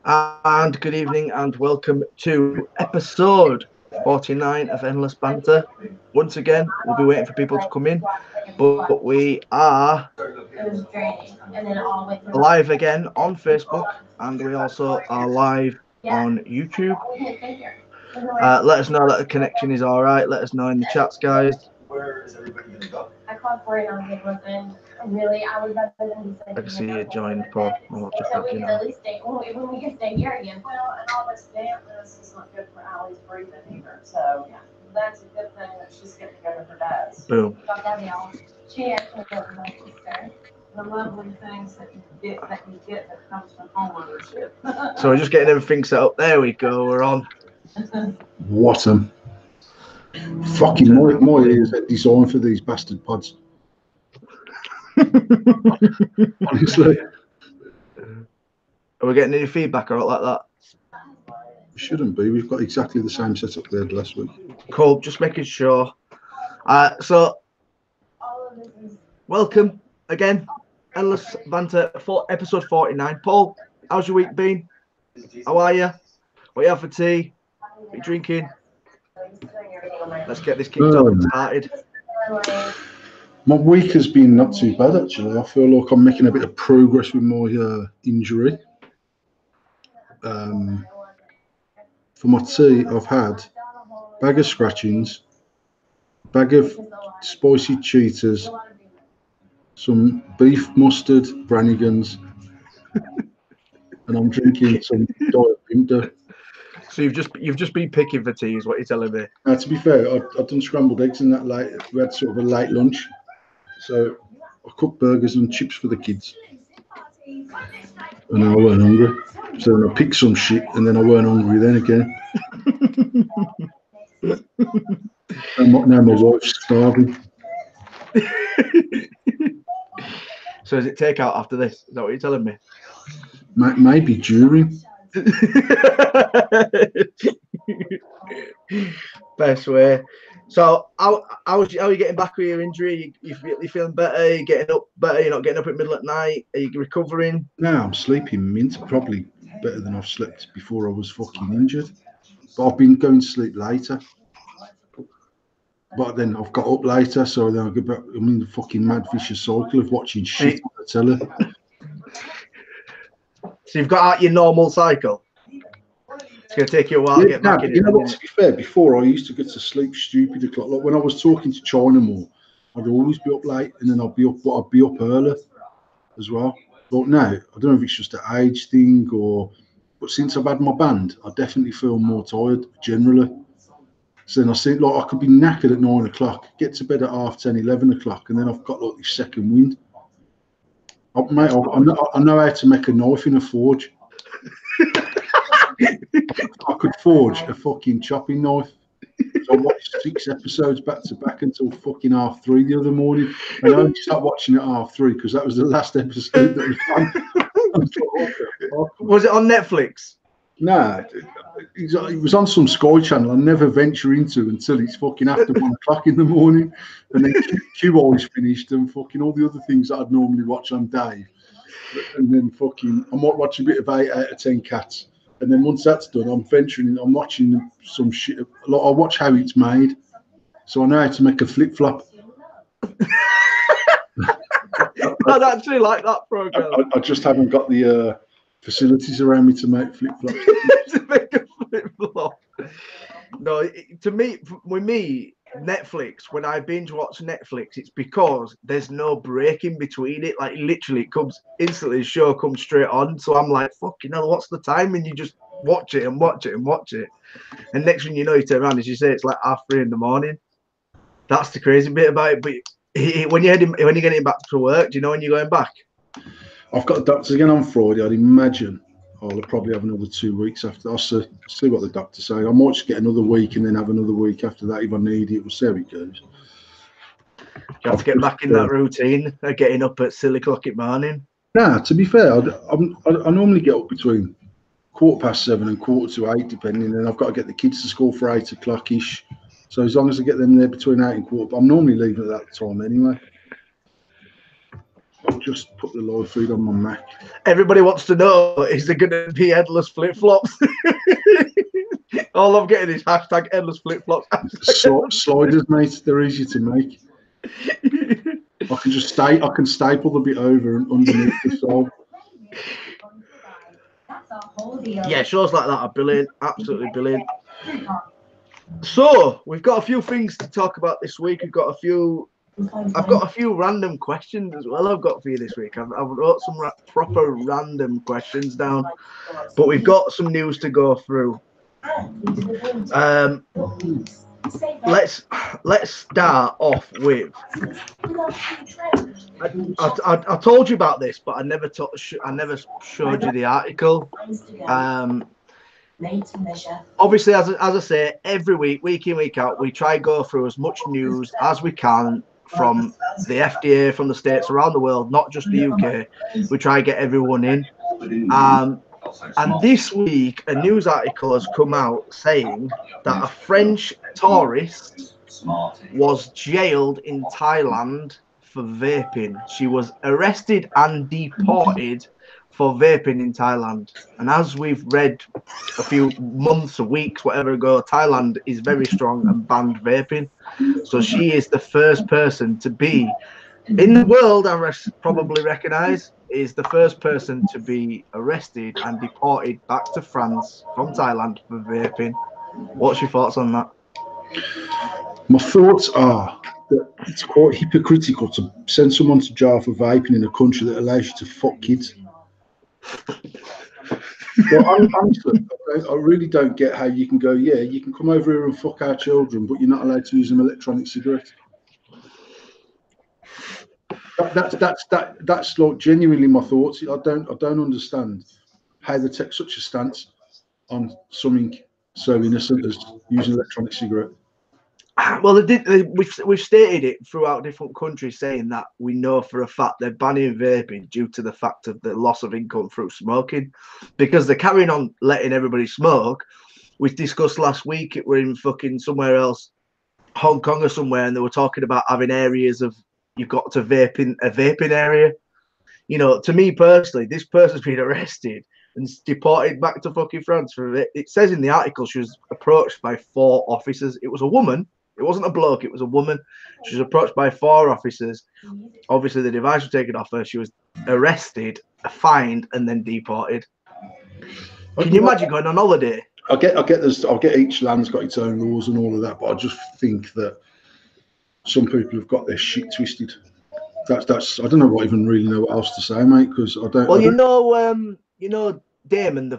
And good evening and welcome to episode 49 of Endless Banter. Once again, we'll be waiting for people to come in, but we are live again on Facebook and we also are live on YouTube. Let us know that the connection is all right. Let us know in the chats, guys. Where is everybody going to go? I called for it on good listen. Really, I would rather than I can see you join, Paul. I'll watch it back, you know. At least stay, when we can stay here again. Well, and all this dampness is not good for Allie's breathing either. So, yeah, that's a good thing that she's getting together for dads. Boom. She actually doesn't my sister. The lovely things that you get that comes from homeownership. So we're just getting everything set up. There we go. We're on. What fucking my ears are designed for these bastard pods. Honestly. Are we getting any feedback or like that? We shouldn't be. We've got exactly the same setup we had last week. Cool. Just making sure. So welcome again, Endless Banter for episode 49. Paul, how's your week been? How are you? What you have for tea? What are you drinking? Let's get this kicked off and started. My week has been not too bad, actually. I feel like I'm making a bit of progress with my injury. For my tea, I've had a bag of scratchings, bag of spicy cheetahs, some beef mustard Brannigans, and I'm drinking some Diet Banter. So you've just been picking for tea, is what you're telling me? To be fair, I've done scrambled eggs and that late. We had sort of a late lunch, so I cooked burgers and chips for the kids, and I weren't hungry. So then I picked some shit, and then I weren't hungry then again. Now my wife's starving. So is it takeout after this? Is that what you're telling me? Maybe during. Best way. So how are you getting back with your injury? You feeling better? Are you getting up better? You're not getting up at middle at night? Are you recovering? No, I'm sleeping mint. Probably better than I've slept before I was fucking injured. But I've been going to sleep later. But then I've got up later, so then I'm in the fucking mad vicious cycle of watching shit on the telly. So you've got out your normal cycle. It's going to take you a while to get back in. You know what, to be fair, before I used to get to sleep stupid o'clock. Like when I was talking to China more, I'd always be up late and then I'd be up early as well. But now, I don't know if it's just an age thing but since I've had my band, I definitely feel more tired generally. So then I see like I could be knackered at 9 o'clock, get to bed at 10:30, 11 o'clock, and then I've got like this second wind. I know how to make a knife in a forge. I could forge a fucking chopping knife. So I watched 6 episodes back to back until fucking 3:30 the other morning. And I only stopped watching at 3:30 because that was the last episode that was on. Was it on Netflix? Nah, it was on some Sky channel I never venture into until it's fucking after 1 o'clock in the morning. And then Q always finished and fucking all the other things that I'd normally watch on Dave. And then fucking, I might watch a bit of 8 out of 10 Cats. And then once that's done, I'm venturing in, I'm watching some shit. I watch how it's made. So I know how to make a flip-flop. I'd actually like that program. I just haven't got the facilities around me to make flip-flops. To make a flip-flop. No, with me, Netflix, when I binge watch Netflix, it's because there's no break in between it. Like literally it comes instantly, the show comes straight on. So I'm like, fucking hell, what's the time? And you just watch it and watch it and watch it. And next thing you know, you turn around, as you say, it's like 3:30 in the morning. That's the crazy bit about it. But when you're getting back to work, do you know when you're going back? I've got the doctors again on Friday. I'd imagine I'll probably have another 2 weeks after. I'll see what the doctors say. I might just get another week and then have another week after that if I need it. We'll see how it goes. You have to get back in that routine of getting up at silly o'clock in the morning. Nah, to be fair, I normally get up between 7:15 and 8:15, depending. And I've got to get the kids to school for 8 o'clock ish. So as long as I get them there between 8 and 8:15, I'm normally leaving at that time anyway. just put the live feed on my Mac. Everybody wants to know, is there going to be endless flip-flops? All I'm getting is hashtag endless flip-flops. Sliders, mate. They're easy to make. I can just I can staple the bit over and underneath the sole. Yeah, shows like that are brilliant, absolutely brilliant. So we've got a few things to talk about this week. I've got a few random questions as well. I've got for you this week. I've wrote some proper random questions down, but we've got some news to go through. Let's start off with. I told you about this, but I never showed you the article. Obviously, as I say, every week in, week out, we try go through as much news as we can from the FDA, from the States, around the world, not just the UK. We try to get everyone in. And this week, a news article has come out saying that a French tourist was jailed in Thailand for vaping. She was arrested and deported for vaping in Thailand. And as we've read a few months or weeks, whatever ago, Thailand is very strong and banned vaping. So she is the first person to be in the world, I probably recognise, is the first person to be arrested and deported back to France from Thailand for vaping. What's your thoughts on that? My thoughts are that it's quite hypocritical to send someone to jail for vaping in a country that allows you to fuck kids. Well, honestly, I really don't get how you can go, yeah, you can come over here and fuck our children, but you're not allowed to use an electronic cigarette. That's like genuinely my thoughts. I don't understand how they take such a stance on something so innocent as using an electronic cigarette. Well, we've stated it throughout different countries, saying that we know for a fact they're banning vaping due to the fact of the loss of income through smoking, because they're carrying on letting everybody smoke. We discussed last week, we're in fucking somewhere else, Hong Kong or somewhere, and they were talking about having areas of you've got to vape in a vaping area. You know, to me personally, this person's been arrested and deported back to fucking France for it. It says in the article she was approached by 4 officers. It was a woman. It wasn't a bloke. It was a woman. She was approached by 4 officers. Obviously, the device was taken off her. She was arrested, fined, and then deported. Can you imagine going on holiday? I get each land's got its own laws and all of that, but I just think that some people have got their shit twisted. That's I don't know what even really know what else to say, mate, because I don't. Well, you know, Damon,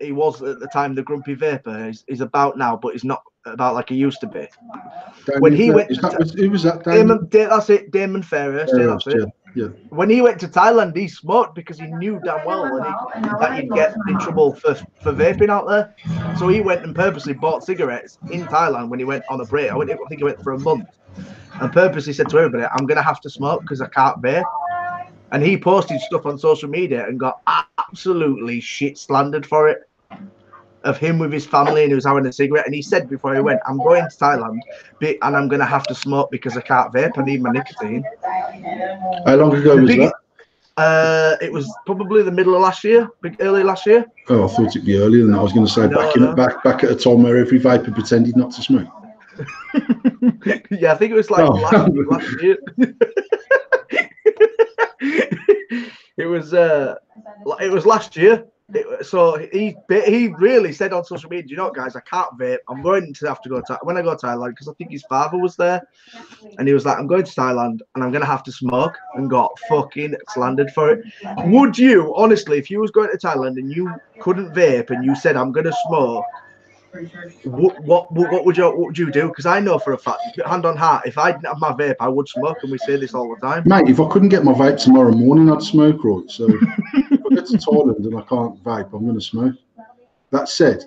he was at the time the grumpy vapor. He's about now, but he's not about like he used to be. When he went, who was that? Damon? That's it, Damon Fairhurst. Yeah. When he went to Thailand, he smoked because he knew damn well that he'd get in trouble for vaping out there. So he went and purposely bought cigarettes in Thailand when he went on a break. I think he went for a month, and purposely said to everybody, "I'm going to have to smoke because I can't vape." And he posted stuff on social media and got absolutely shit slandered for it, of him with his family, and he was having a cigarette. And he said before he went, "I'm going to Thailand and I'm going to have to smoke because I can't vape. I need my nicotine." How long ago was that? It was probably the middle of last year, early last year. Oh, I thought it'd be earlier than that. I was going to say back at a time where every vapor pretended not to smoke. Yeah, I think it was like last year. It was last year. So he really said on social media, "You know what, guys, I can't vape. I'm going to have to go when I go to Thailand," because I think his father was there, and he was like, "I'm going to Thailand and I'm going to have to smoke," and got fucking slandered for it. Would you, honestly, if you was going to Thailand and you couldn't vape and you said, "I'm going to smoke," what would you do? Because I know for a fact, hand on heart, if I didn't have my vape, I would smoke, and we say this all the time. Mate, if I couldn't get my vape tomorrow morning, I'd smoke, right? So if I get to Thailand and I can't vape, I'm going to smoke. That said,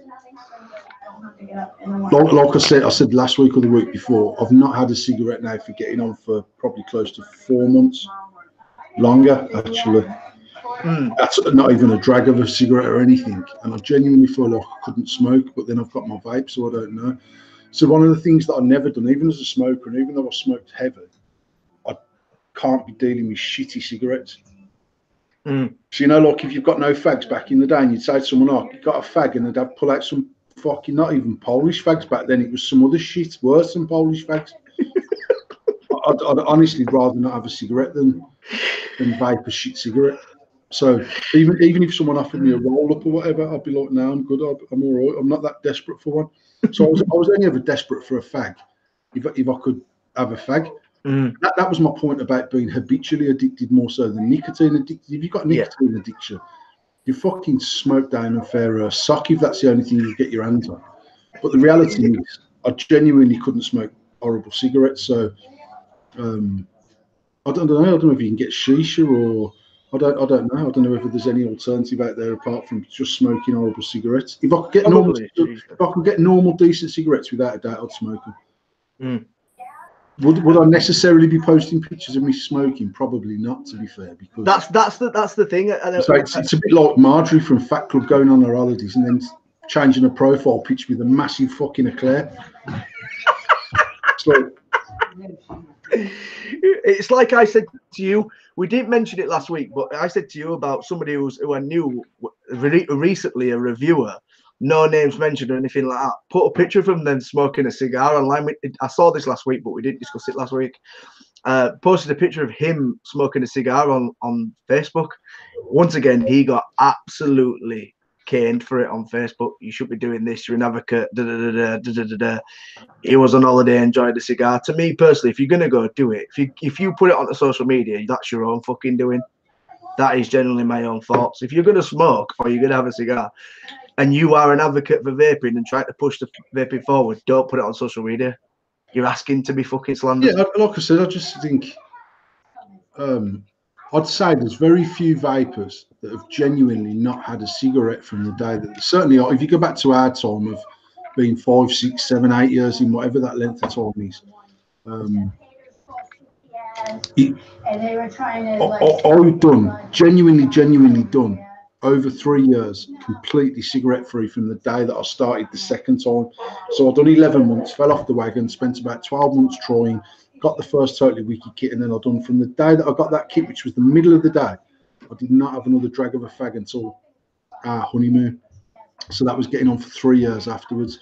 like I said last week or the week before, I've not had a cigarette now for getting on for probably close to 4 months. Longer, actually. That's not even a drag of a cigarette or anything, and I genuinely feel like I couldn't smoke, but then I've got my vape, so I don't know. So one of the things that I've never done, even as a smoker, and even though I smoked heavy, can't be dealing with shitty cigarettes. Mm. So, you know, like if you've got no fags back in the day and you'd say to someone, oh, you got a fag, and they'd have pull out some fucking, not even Polish fags back then, it was some other shit worse than Polish fags. I'd honestly rather not have a cigarette than vape a shit cigarette. So even if someone offered me a roll up or whatever, I'd be like, no, I'm good. I'm all right. I'm not that desperate for one. So I was only ever desperate for a fag if I could have a fag. Mm. That was my point about being habitually addicted more so than nicotine addicted. If you've got nicotine addiction, you fucking smoke down and fair sock if that's the only thing you get your hands on. But the reality is, I genuinely couldn't smoke horrible cigarettes. So I don't know. I don't know if you can get shisha or I don't know. I don't know whether there's any alternative out there apart from just smoking horrible cigarettes. If I could get normal decent cigarettes, without a doubt, I'd smoke them. Mm. Would I necessarily be posting pictures of me smoking? Probably not, to be fair, because that's the thing. It's a bit like Marjorie from Fat Club going on her holidays and then changing her profile picture with a massive fucking eclair. It's like I said to you. We didn't mention it last week, but I said to you about somebody who I knew recently, a reviewer, no names mentioned or anything like that, put a picture of them smoking a cigar online. I saw this last week, but we didn't discuss it last week. Posted a picture of him smoking a cigar on Facebook. Once again, he got absolutely caned for it on Facebook. You should be doing this. You're an advocate. He was on holiday, enjoyed the cigar. To me personally, if you're gonna go, do it. If you put it onto social media, that's your own fucking doing. That is generally my own thoughts. If you're gonna smoke or you're gonna have a cigar, and you are an advocate for vaping and trying to push the vaping forward, don't put it on social media. You're asking to be fucking slandered. Yeah, like I said, I just think I'd say there's very few vapors that have genuinely not had a cigarette from the day that certainly if you go back to our time of being 5, 6, 7, 8 years in whatever that length of time is. I've done genuinely done over 3 years completely cigarette free from the day that I started the second time. So I've done 11 months, fell off the wagon, spent about 12 months trying, got the first Totally Wiki kit, and then I've done from the day that I got that kit, which was the middle of the day, I did not have another drag of a fag until our honeymoon. So that was getting on for 3 years afterwards.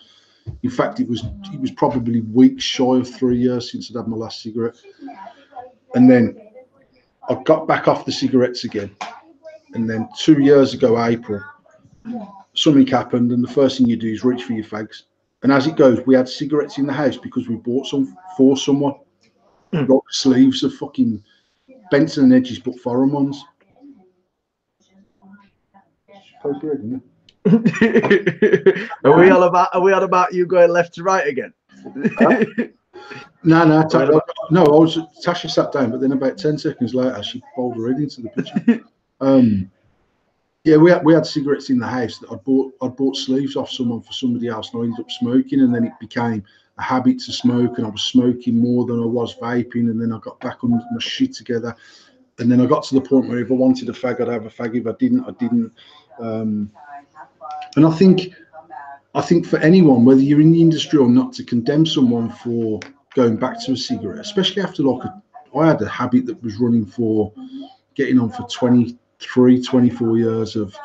In fact, it was probably weeks shy of 3 years since I'd had my last cigarette. And then I got back off the cigarettes again. And then 2 years ago, April, something happened, and the first thing you do is reach for your fags. And as it goes, we had cigarettes in the house because we bought some for someone. Got sleeves of fucking Banter and edges, but foreign ones. Are we all about you going left to right again? No. I was Tasha sat down, but then about 10 seconds later, she bowled her head into the picture. Yeah, we had cigarettes in the house that I'd bought sleeves off someone for somebody else, and I ended up smoking, and then it became a habit to smoke, and I was smoking more than I was vaping, and then I got back on my shit together, and then I got to the point where if I wanted a fag, I'd have a fag. If I didn't, I didn't. And I think for anyone, whether you're in the industry or not, to condemn someone for going back to a cigarette, especially after I had a habit that was running for getting on for 23, 24 years of,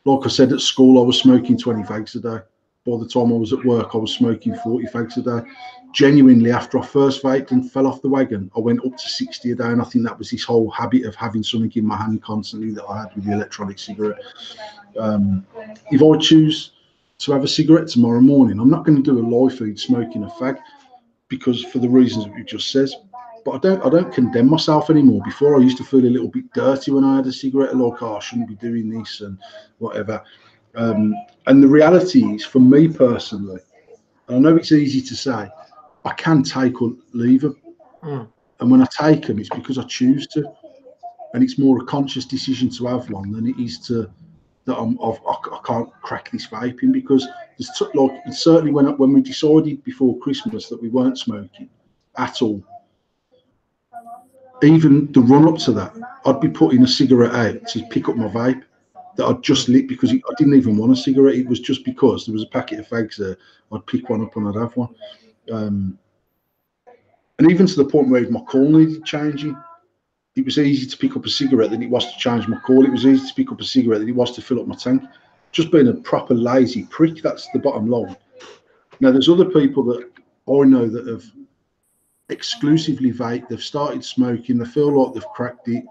like I said, at school, I was smoking 20 fags a day. By the time I was at work, I was smoking 40 fags a day. Genuinely, after I first vaped and fell off the wagon, I went up to 60 a day. And I think that was this whole habit of having something in my hand constantly that I had with the electronic cigarette. If I choose to have a cigarette tomorrow morning, I'm not going to do a live feed smoking a fag, because for the reasons that you just said. But I don't condemn myself anymore. Before, I used to feel a little bit dirty when I had a cigarette, like, oh, I shouldn't be doing this and whatever. And the reality is, for me personally, and I know it's easy to say, I can take or leave them. And when I take them, it's because I choose to. And it's more a conscious decision to have one than it is that I can't crack this vaping, because there's certainly when we decided before Christmas that we weren't smoking at all, even the run up to that, I'd be putting a cigarette out to pick up my vape that I'd just lit, because I didn't even want a cigarette. It was just because there was a packet of fags there. I'd pick one up and I'd have one. And even to the point where my call needed changing, it was easy to pick up a cigarette than it was to change my call. It was easy to pick up a cigarette than it was to fill up my tank. Just being a proper lazy prick, that's the bottom line. Now, there's other people that I know that have exclusively vape, they've started smoking, they feel like they've cracked it,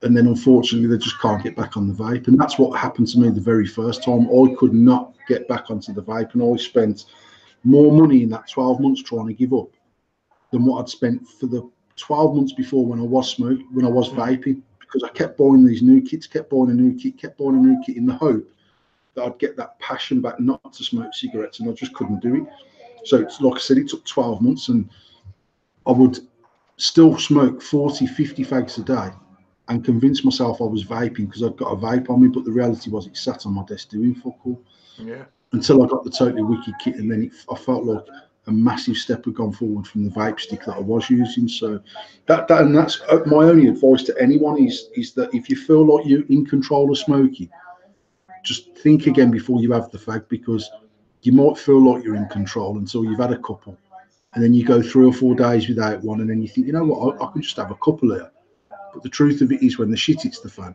and then unfortunately they just can't get back on the vape. And that's what happened to me the very first time. I could not get back onto the vape, and I spent more money in that 12 months trying to give up than what I'd spent for the 12 months before when I was vaping, because I kept buying these new kits, kept buying a new kit in the hope that I'd get that passion back not to smoke cigarettes, and I just couldn't do it. So it's like I said, it took 12 months, and I would still smoke 40, 50 fags a day and convince myself I was vaping because I'd got a vape on me, but the reality was it sat on my desk doing fuck all. Yeah. Until I got the Totally Wicked kit, and then I felt like a massive step had gone forward from the vape stick that I was using. So that's my only advice to anyone is that if you feel like you're in control of smoking, just think again before you have the fag, because you might feel like you're in control until you've had a couple, and then you go 3 or 4 days without one, and then you think, you know what, I can just have a couple here. But the truth of it is, when the shit hits the fan,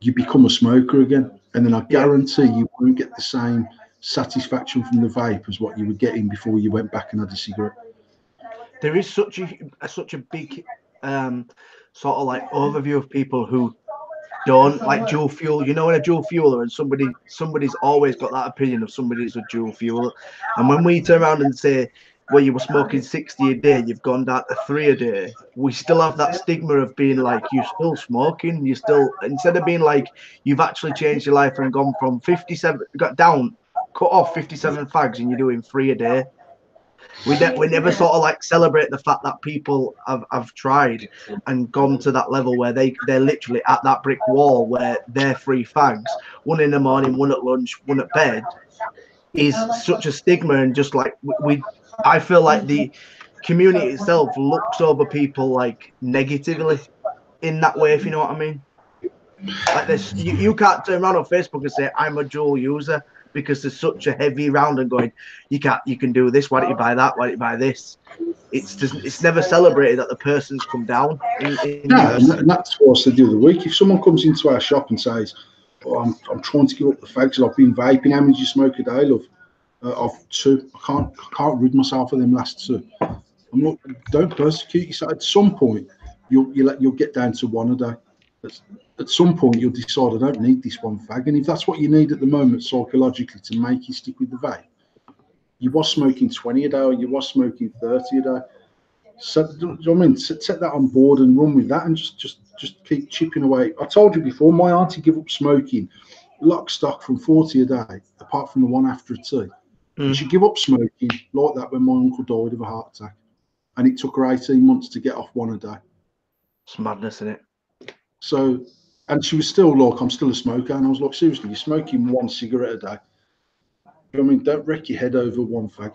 you become a smoker again, and then I guarantee you won't get the same satisfaction from the vape as what you were getting before you went back and had a cigarette. There is such a big sort of like overview of people who don't like dual fuel. You know, when a dual fueler and somebody's always got that opinion of somebody's a dual fueler, and when we turn around and say, well, you were smoking 60 a day, you've gone down to 3 a day, we still have that stigma of being like, you're still smoking, you still, instead of being like, you've actually changed your life and gone from 57, cut off 57 fags and you're doing 3 a day. We never sort of like celebrate the fact that people have tried and gone to that level where they're literally at that brick wall where they're 3 fags, one in the morning, one at lunch, one at bed, is such a stigma. And just like I feel like the community itself looks over people like negatively in that way, if you know what I mean. Like this, you can't turn around on Facebook and say I'm a dual user, because there's such a heavy round and going, you can do this, why don't you buy that, why don't you buy this? It's never celebrated that the person's come down Yeah, and that's what I said the other week. If someone comes into our shop and says, oh, I'm trying to give up the fags, I've been vaping, how many do you smoke a day, love? I've 2. I can't rid myself of them last 2. I'm not. Don't persecute yourself. At some point, you'll get down to 1 a day. At some point, you'll decide I don't need this 1 fag, and if that's what you need at the moment psychologically to make you stick with the vape, you was smoking 20 a day or you was smoking 30 a day. So, do you know what I mean? Set that on board and run with that, and just keep chipping away. I told you before, my auntie gave up smoking lock stock from 40 a day, apart from the one after a tea. And she gave up smoking like that when my uncle died of a heart attack, and it took her 18 months to get off 1 a day. It's madness, isn't it? So, and she was still like, I'm still a smoker, and I was like, seriously, you're smoking 1 cigarette a day. I mean, don't wreck your head over 1 fag.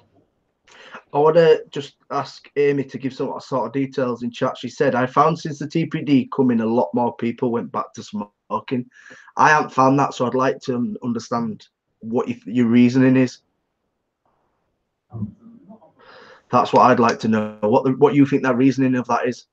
I want to just ask Amy to give some sort of details in chat. She said, I found since the TPD coming, a lot more people went back to smoking. I haven't found that, so I'd like to understand what your reasoning is. That's what I'd like to know, what you think that reasoning of that is.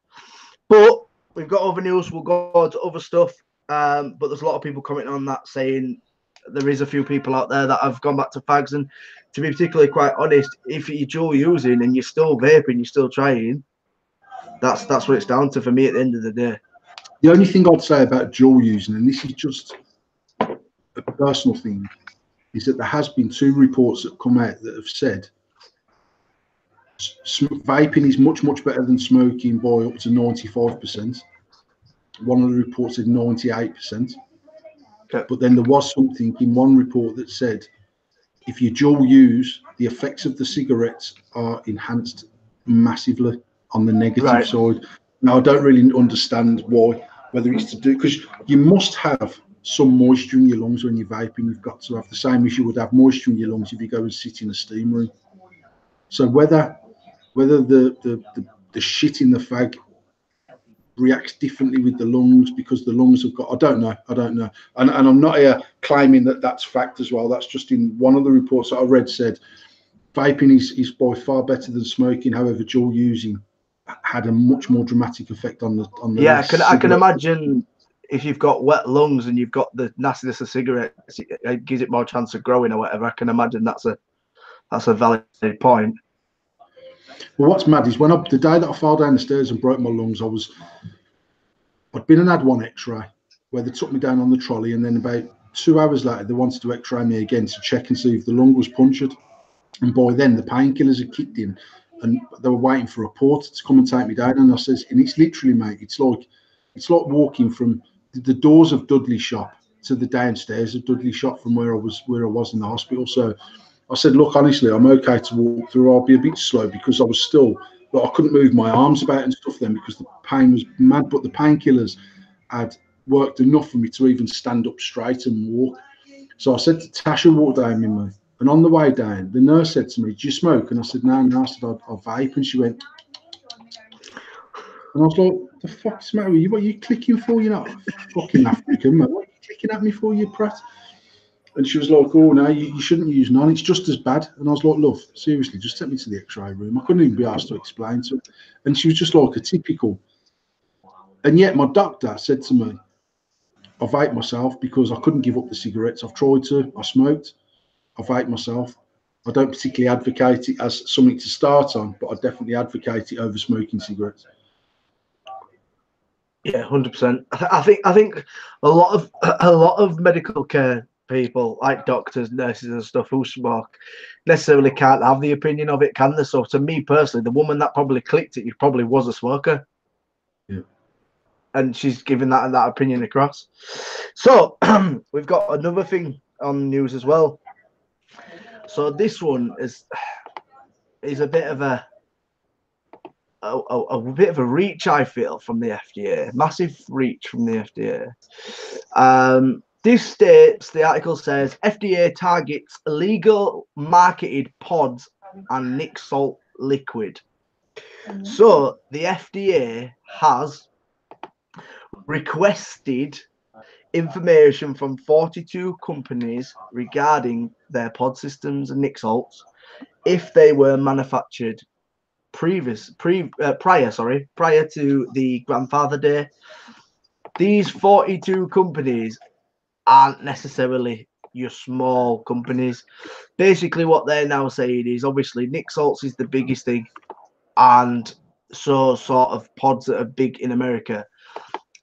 But we've got other news, we'll go on to other stuff. But there's a lot of people commenting on that, saying there is a few people out there that have gone back to fags. And to be particularly quite honest, if you're dual using and you're still vaping, you're still trying, that's what it's down to for me at the end of the day. The only thing I'd say about dual using, and this is just a personal thing, is that there has been 2 reports that come out that have said vaping is much better than smoking by up to 95%. One of the reports said 98%. Okay. But then there was something in one report that said if you dual use, the effects of the cigarettes are enhanced massively on the negative side. Now, I don't really understand why, whether it's to do, because you must have some moisture in your lungs when you're vaping. You've got to have the same as you would have moisture in your lungs if you go and sit in a steam room. So whether the shit in the fag reacts differently with the lungs because the lungs have got, I don't know. And I'm not here claiming that that's fact as well. That's just in one of the reports that I read said vaping is by far better than smoking. However, dual using had a much more dramatic effect on the Yeah, I can cigarette. imagine if you've got wet lungs and you've got the nastiness of cigarettes, it gives it more chance of growing or whatever. I can imagine that's a valid point. Well, what's mad is the day that I fell down the stairs and broke my lungs, I'd been and had one X-ray where they took me down on the trolley, and then about 2 hours later they wanted to X-ray me again to check and see if the lung was punctured. And by then the painkillers had kicked in, and they were waiting for a porter to come and take me down. And I says, and it's literally, mate, it's like walking from the doors of Dudley shop to the downstairs of Dudley shop from where I was in the hospital. So I said, look, honestly, I'm okay to walk through. I'll be a bit slow because I was still, I couldn't move my arms about and stuff then because the pain was mad. But the painkillers had worked enough for me to even stand up straight and walk. So I said to Tasha, walk down with me. And on the way down, the nurse said to me, do you smoke? And I said, no. I said, I vape. And she went, and I was like, the fuck's the matter with you? What are you clicking for? You're not fucking African, man. What are you clicking at me for, you prat? And she was like, oh, no, you shouldn't use none. It's just as bad. And I was like, love, seriously, just take me to the X-ray room. I couldn't even be asked to explain to her. And she was just like a typical. And yet my doctor said to me, I vape myself because I couldn't give up the cigarettes. I've tried to. I smoked. I vape myself. I don't particularly advocate it as something to start on, but I definitely advocate it over smoking cigarettes. Yeah, 100%. I think a lot of medical care people, like doctors, nurses, and stuff, who smoke, necessarily can't have the opinion of it, can they? So, to me personally, the woman that probably clicked it, probably was a smoker. Yeah. And she's giving that opinion across. So, we've got another thing on news as well. So this one is a bit of a bit of a reach, I feel, from the FDA. Massive reach from the FDA. This states, the article says, FDA targets illegal marketed pods and Nick salt liquid. So the FDA has requested information from 42 companies regarding their pod systems and Nick salts if they were manufactured prior to the grandfather day. These 42 companies aren't necessarily your small companies. Basically, what they're now saying is, obviously, Nick salts is the biggest thing, and so sort of pods that are big in America.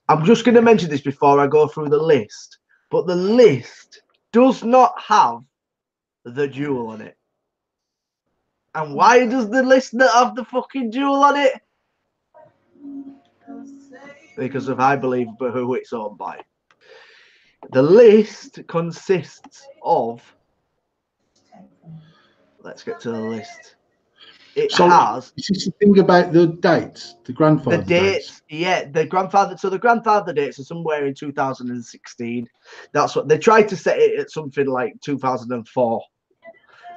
I'm just going to mention this before I go through the list, but the list does not have the jewel on it. And why does the list not have the fucking jewel on it? Because of, I believe, who it's owned by. The list consists of. Let's get to the list. It has. Is this the thing about the dates, the grandfather the dates? dates? Yeah, the grandfather. So the grandfather dates are somewhere in 2016. That's what they tried to set it at, something like 2004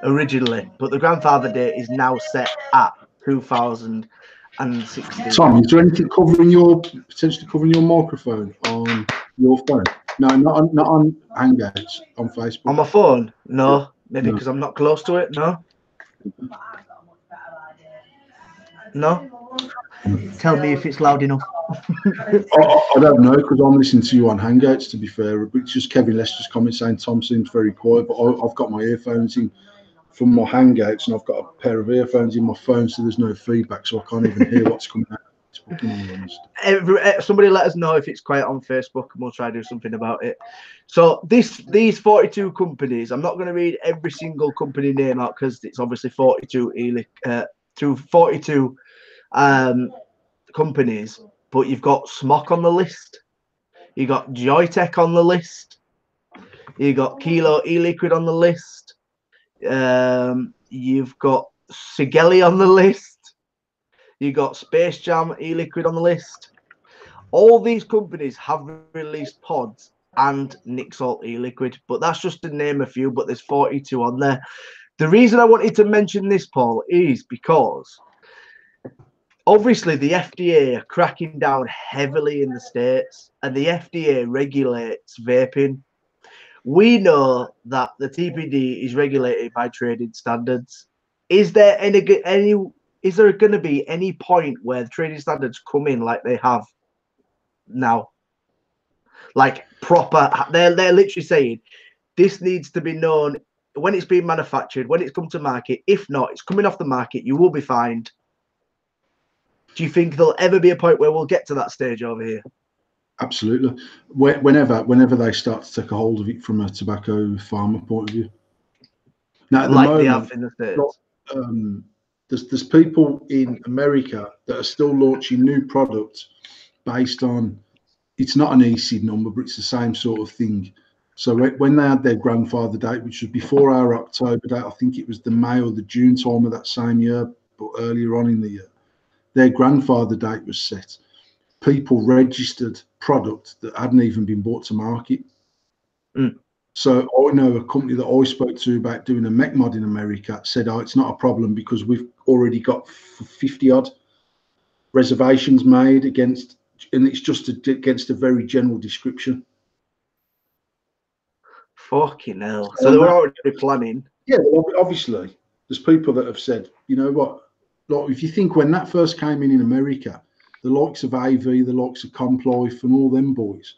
originally, but the grandfather date is now set at 2016. Tom, is there anything potentially covering your microphone on your phone? No, not on Hangouts, on Facebook. On my phone? No, maybe because I'm not close to it. No. Tell me if it's loud enough. I don't know because I'm listening to you on Hangouts. To be fair, it's just Kevin Lester's comment saying Tom seems very quiet, but I've got my earphones in from my Hangouts and I've got a pair of earphones in my phone, so there's no feedback, so I can't even hear what's coming out. Somebody let us know if it's quiet on Facebook and we'll try to do something about it. So these 42 companies, I'm not going to read every single company name out because it's obviously 42 companies, but you've got Smock on the list, you got Joytech on the list, you got Kilo e-liquid on the list, you've got Sigeli on the list, you got Space Jam e-liquid on the list. All these companies have released pods and Nick salt e-liquid, but that's just to name a few, but there's 42 on there. The reason I wanted to mention this, Paul, is because obviously the FDA are cracking down heavily in the States, and the FDA regulates vaping. We know that the TPD is regulated by trading standards. Is there any is there going to be any point where the trading standards come in like they have now? Like proper, they're literally saying this needs to be known when it's being manufactured, when it's come to market. If not, it's coming off the market, you will be fined. Do you think there'll ever be a point where we'll get to that stage over here? Absolutely. Whenever they start to take a hold of it from a tobacco farmer point of view. Now, at the Like they have moment, in the States. there's people in America that are still launching new products based on, it's not an ESID number, but it's the same sort of thing. So when they had their grandfather date, which was before our October date, I think it was the May or the June time of that same year, but earlier on in the year, their grandfather date was set. People registered product that hadn't even been brought to market. Mm. So I know a company that I spoke to about doing a mech mod in America said, "Oh, it's not a problem because we've already got 50 odd reservations made against, and it's just against a very general description." Fucking hell! So they were already planning. Yeah, well, obviously, there's people that have said, you know what? Like, if you think when that first came in America, the likes of AV, the likes of Complife, and all them boys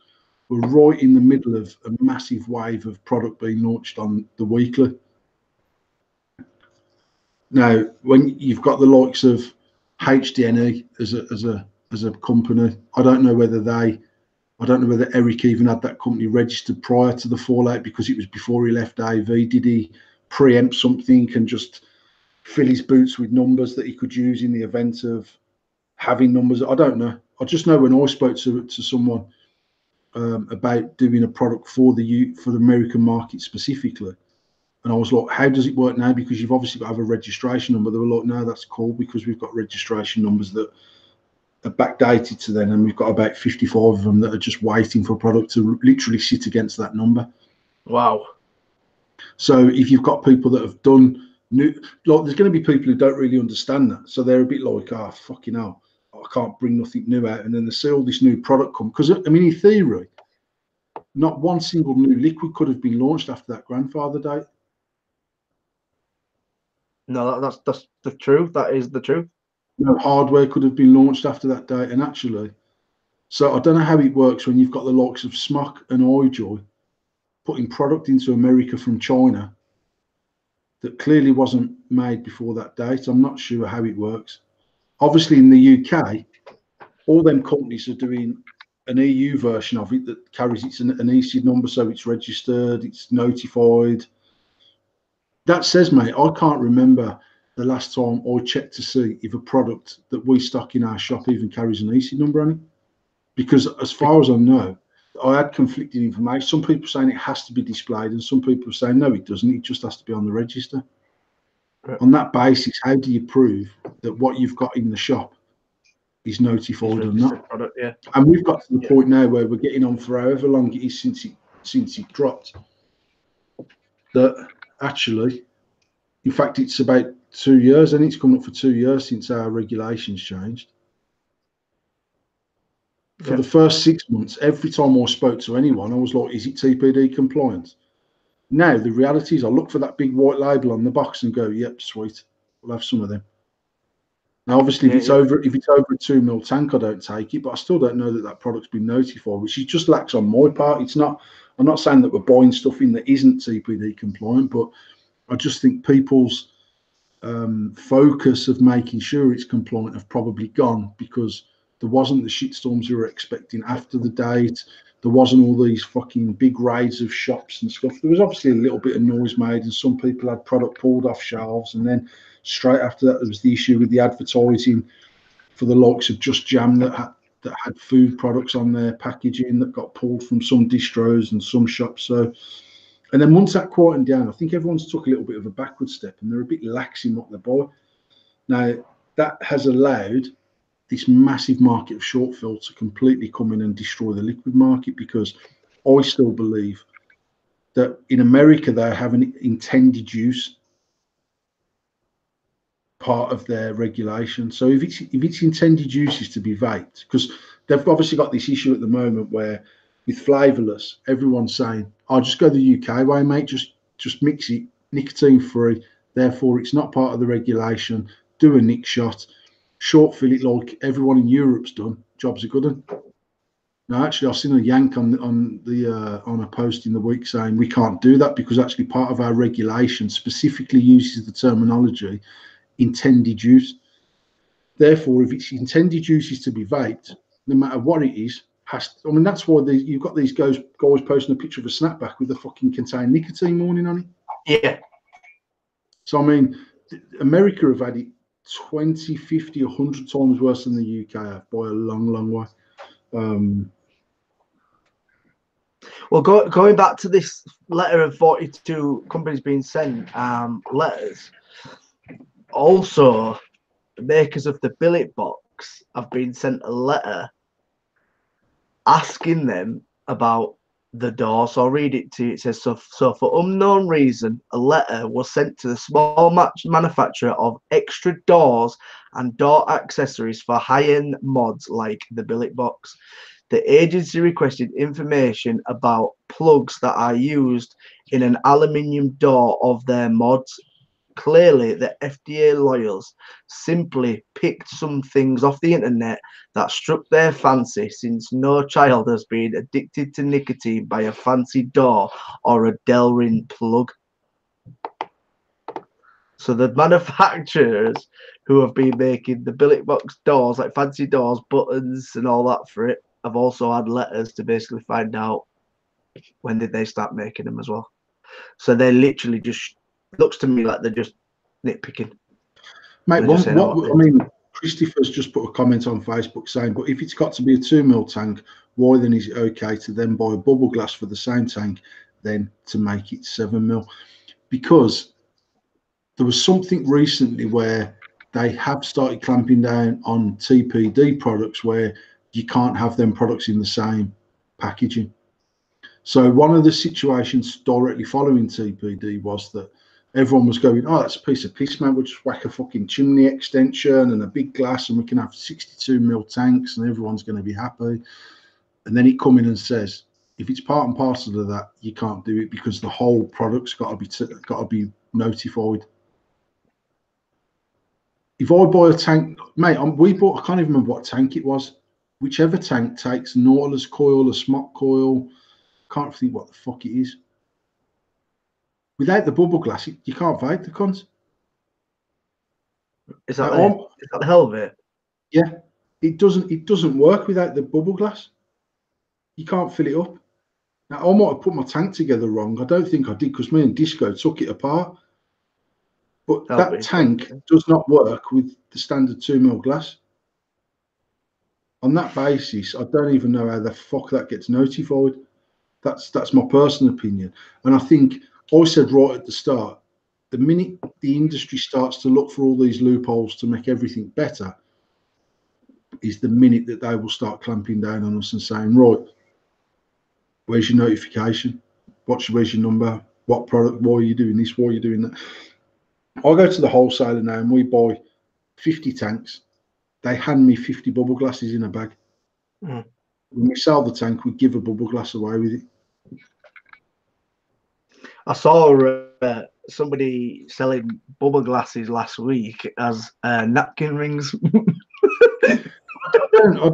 were right in the middle of a massive wave of product being launched on the weekly. Now, when you've got the likes of HDNE as a company, I don't know whether Eric even had that company registered prior to the fallout because it was before he left AV. Did he preempt something and just fill his boots with numbers that he could use in the event of having numbers? I don't know. I just know when I spoke to someone about doing a product for the American market specifically, and I was like, "How does it work now? Because you've obviously got to have a registration number." They were like, "No, that's cool because we've got registration numbers that are backdated to then, and we've got about 55 of them that are just waiting for a product to literally sit against that number." Wow. So if you've got people that have done new, like there's going to be people who don't really understand that, so they're a bit like, "Ah, fucking hell, I can't bring nothing new out," and then they see all this new product come. Because I mean, in theory, not one single new liquid could have been launched after that grandfather date. No, that's the truth. That is the truth. No hardware could have been launched after that date, and actually, so I don't know how it works when you've got the likes of Smock and iJoy putting product into America from China that clearly wasn't made before that date. I'm not sure how it works. Obviously, in the UK, all them companies are doing an EU version of it that carries an EC number, so it's registered, it's notified. That says, mate, I can't remember the last time I checked to see if a product that we stock in our shop even carries an EC number on it. Because as far as I know, I had conflicting information. Some people saying it has to be displayed, and some people are saying no, it doesn't. It just has to be on the register. Right. On that basis, how do you prove that what you've got in the shop is notified or not? Product, yeah. And we've got to the point now where we're getting on for however long it is since it dropped. That actually, in fact, it's about 2 years, and it's coming up for 2 years since our regulations changed. For the first 6 months, every time I spoke to anyone, I was like, "Is it TPD compliant?" Now the reality is, I look for that big white label on the box and go, "Yep, sweet, we'll have some of them." Now, obviously, if it's over a 2 mil tank, I don't take it, but I still don't know that that product's been notified, which is just lacks on my part. It's not. I'm not saying that we're buying stuff in that isn't TPD compliant, but I just think people's focus of making sure it's compliant have probably gone because there wasn't the shitstorms you were expecting after the date. There wasn't all these fucking big raids of shops and stuff. There was obviously a little bit of noise made, and some people had product pulled off shelves, and then straight after that, there was the issue with the advertising for the likes of Just Jam that had food products on their packaging that got pulled from some distros and some shops. So, and then once that quietened down, I think everyone's took a little bit of a backward step, and they're a bit lax in what they buy. Now, that has allowed this massive market of short fill to completely come in and destroy the liquid market, because I still believe that in America they have an intended use part of their regulation. So if its intended use is to be vaped, because they've obviously got this issue at the moment where with flavourless, everyone's saying, "I'll just go the UK way, mate. Just mix it, nicotine free. Therefore, it's not part of the regulation. do a nick shot, short fill it like everyone in Europe's done. Job's a good one. Now, actually, I've seen a yank on a post in the week saying we can't do that because actually part of our regulation specifically uses the terminology intended use. Therefore, if its intended use is to be vaped, no matter what it is, I mean, that's why you've got these guys posting a picture of a snapback with a fucking contained nicotine warning on it. Yeah. So, I mean, America have had it 20, 50, 100 times worse than the UK have by a long, long way. Well, going back to this letter of 42 companies being sent letters, also the makers of the billet box have been sent a letter asking them about the door. So I'll read it to you. It says, so for unknown reason, a letter was sent to the small manufacturer of extra doors and door accessories for high-end mods like the billet box. The agency requested information about plugs that are used in an aluminium door of their mods. Clearly, the FDA lawyers simply picked some things off the internet that struck their fancy, since no child has been addicted to nicotine by a fancy door or a Delrin plug. So the manufacturers who have been making the billet box doors, like fancy doors, buttons and all that for it, have also had letters to basically find out when did they start making them as well. So they literally just, looks to me like they're just nitpicking. Mate, I mean, Christopher's just put a comment on Facebook saying, but if it's got to be a 2 mil tank, why then is it okay to then buy a bubble glass for the same tank, then to make it 7 mil? Because there was something recently where they have started clamping down on TPD products where you can't have them products in the same packaging. So one of the situations directly following TPD was that everyone was going, oh, that's a piece of piss, man. We'll just whack a fucking chimney extension and a big glass and we can have 62 mil tanks and everyone's going to be happy. And then it come in and says, if it's part and parcel of that, you can't do it because the whole product's got to be notified. If I buy a tank, mate, we bought, I can't even remember what tank it was. Whichever tank takes Nautilus coil, a smock coil, can't think what the fuck it is. Without the bubble glass, you can't vape the cunt. Is that the hell of it? Yeah, it doesn't work without the bubble glass. You can't fill it up. Now I might have put my tank together wrong. I don't think I did because me and Disco took it apart. But that tank does not work with the standard 2 mil glass. On that basis, I don't even know how the fuck that gets notified. That's my personal opinion. And I think I said right at the start, the minute the industry starts to look for all these loopholes to make everything better, is the minute that they will start clamping down on us and saying, right, where's your notification? Where's your number? What product? Why are you doing this? Why are you doing that? I go to the wholesaler now and we buy 50 tanks. They hand me 50 bubble glasses in a bag. When we sell the tank, we give a bubble glass away with it. I saw somebody selling bubble glasses last week as napkin rings. I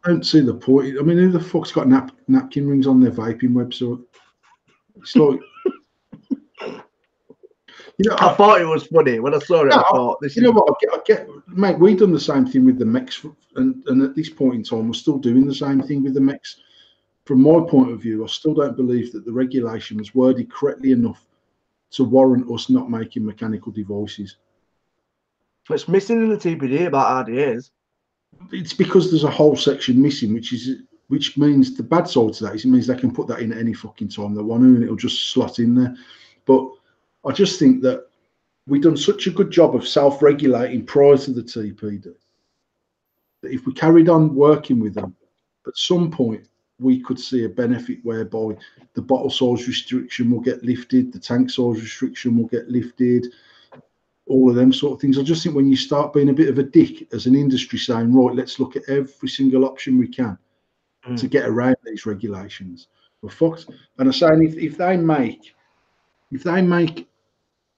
don't see the point. I mean, who the fuck's got napkin rings on their vaping website? It's like, you know, I thought it was funny when I saw it. I thought, this you know what? I get, mate. We've done the same thing with the mechs, and at this point in time, we're still doing the same thing with the mechs. From my point of view, I still don't believe that the regulation was worded correctly enough to warrant us not making mechanical devices. It's missing in the TPD about RDAs. It's because there's a whole section missing, which means the bad side to that is it means they can put that in at any fucking time they want to, and it'll just slot in there. But I just think that we've done such a good job of self-regulating prior to the TPD that if we carried on working with them, at some point we could see a benefit whereby the bottle size restriction will get lifted, the tank size restriction will get lifted, all of them sort of things. I just think when you start being a bit of a dick as an industry saying, right, let's look at every single option we can to get around these regulations, we're fucked. And I'm saying if they make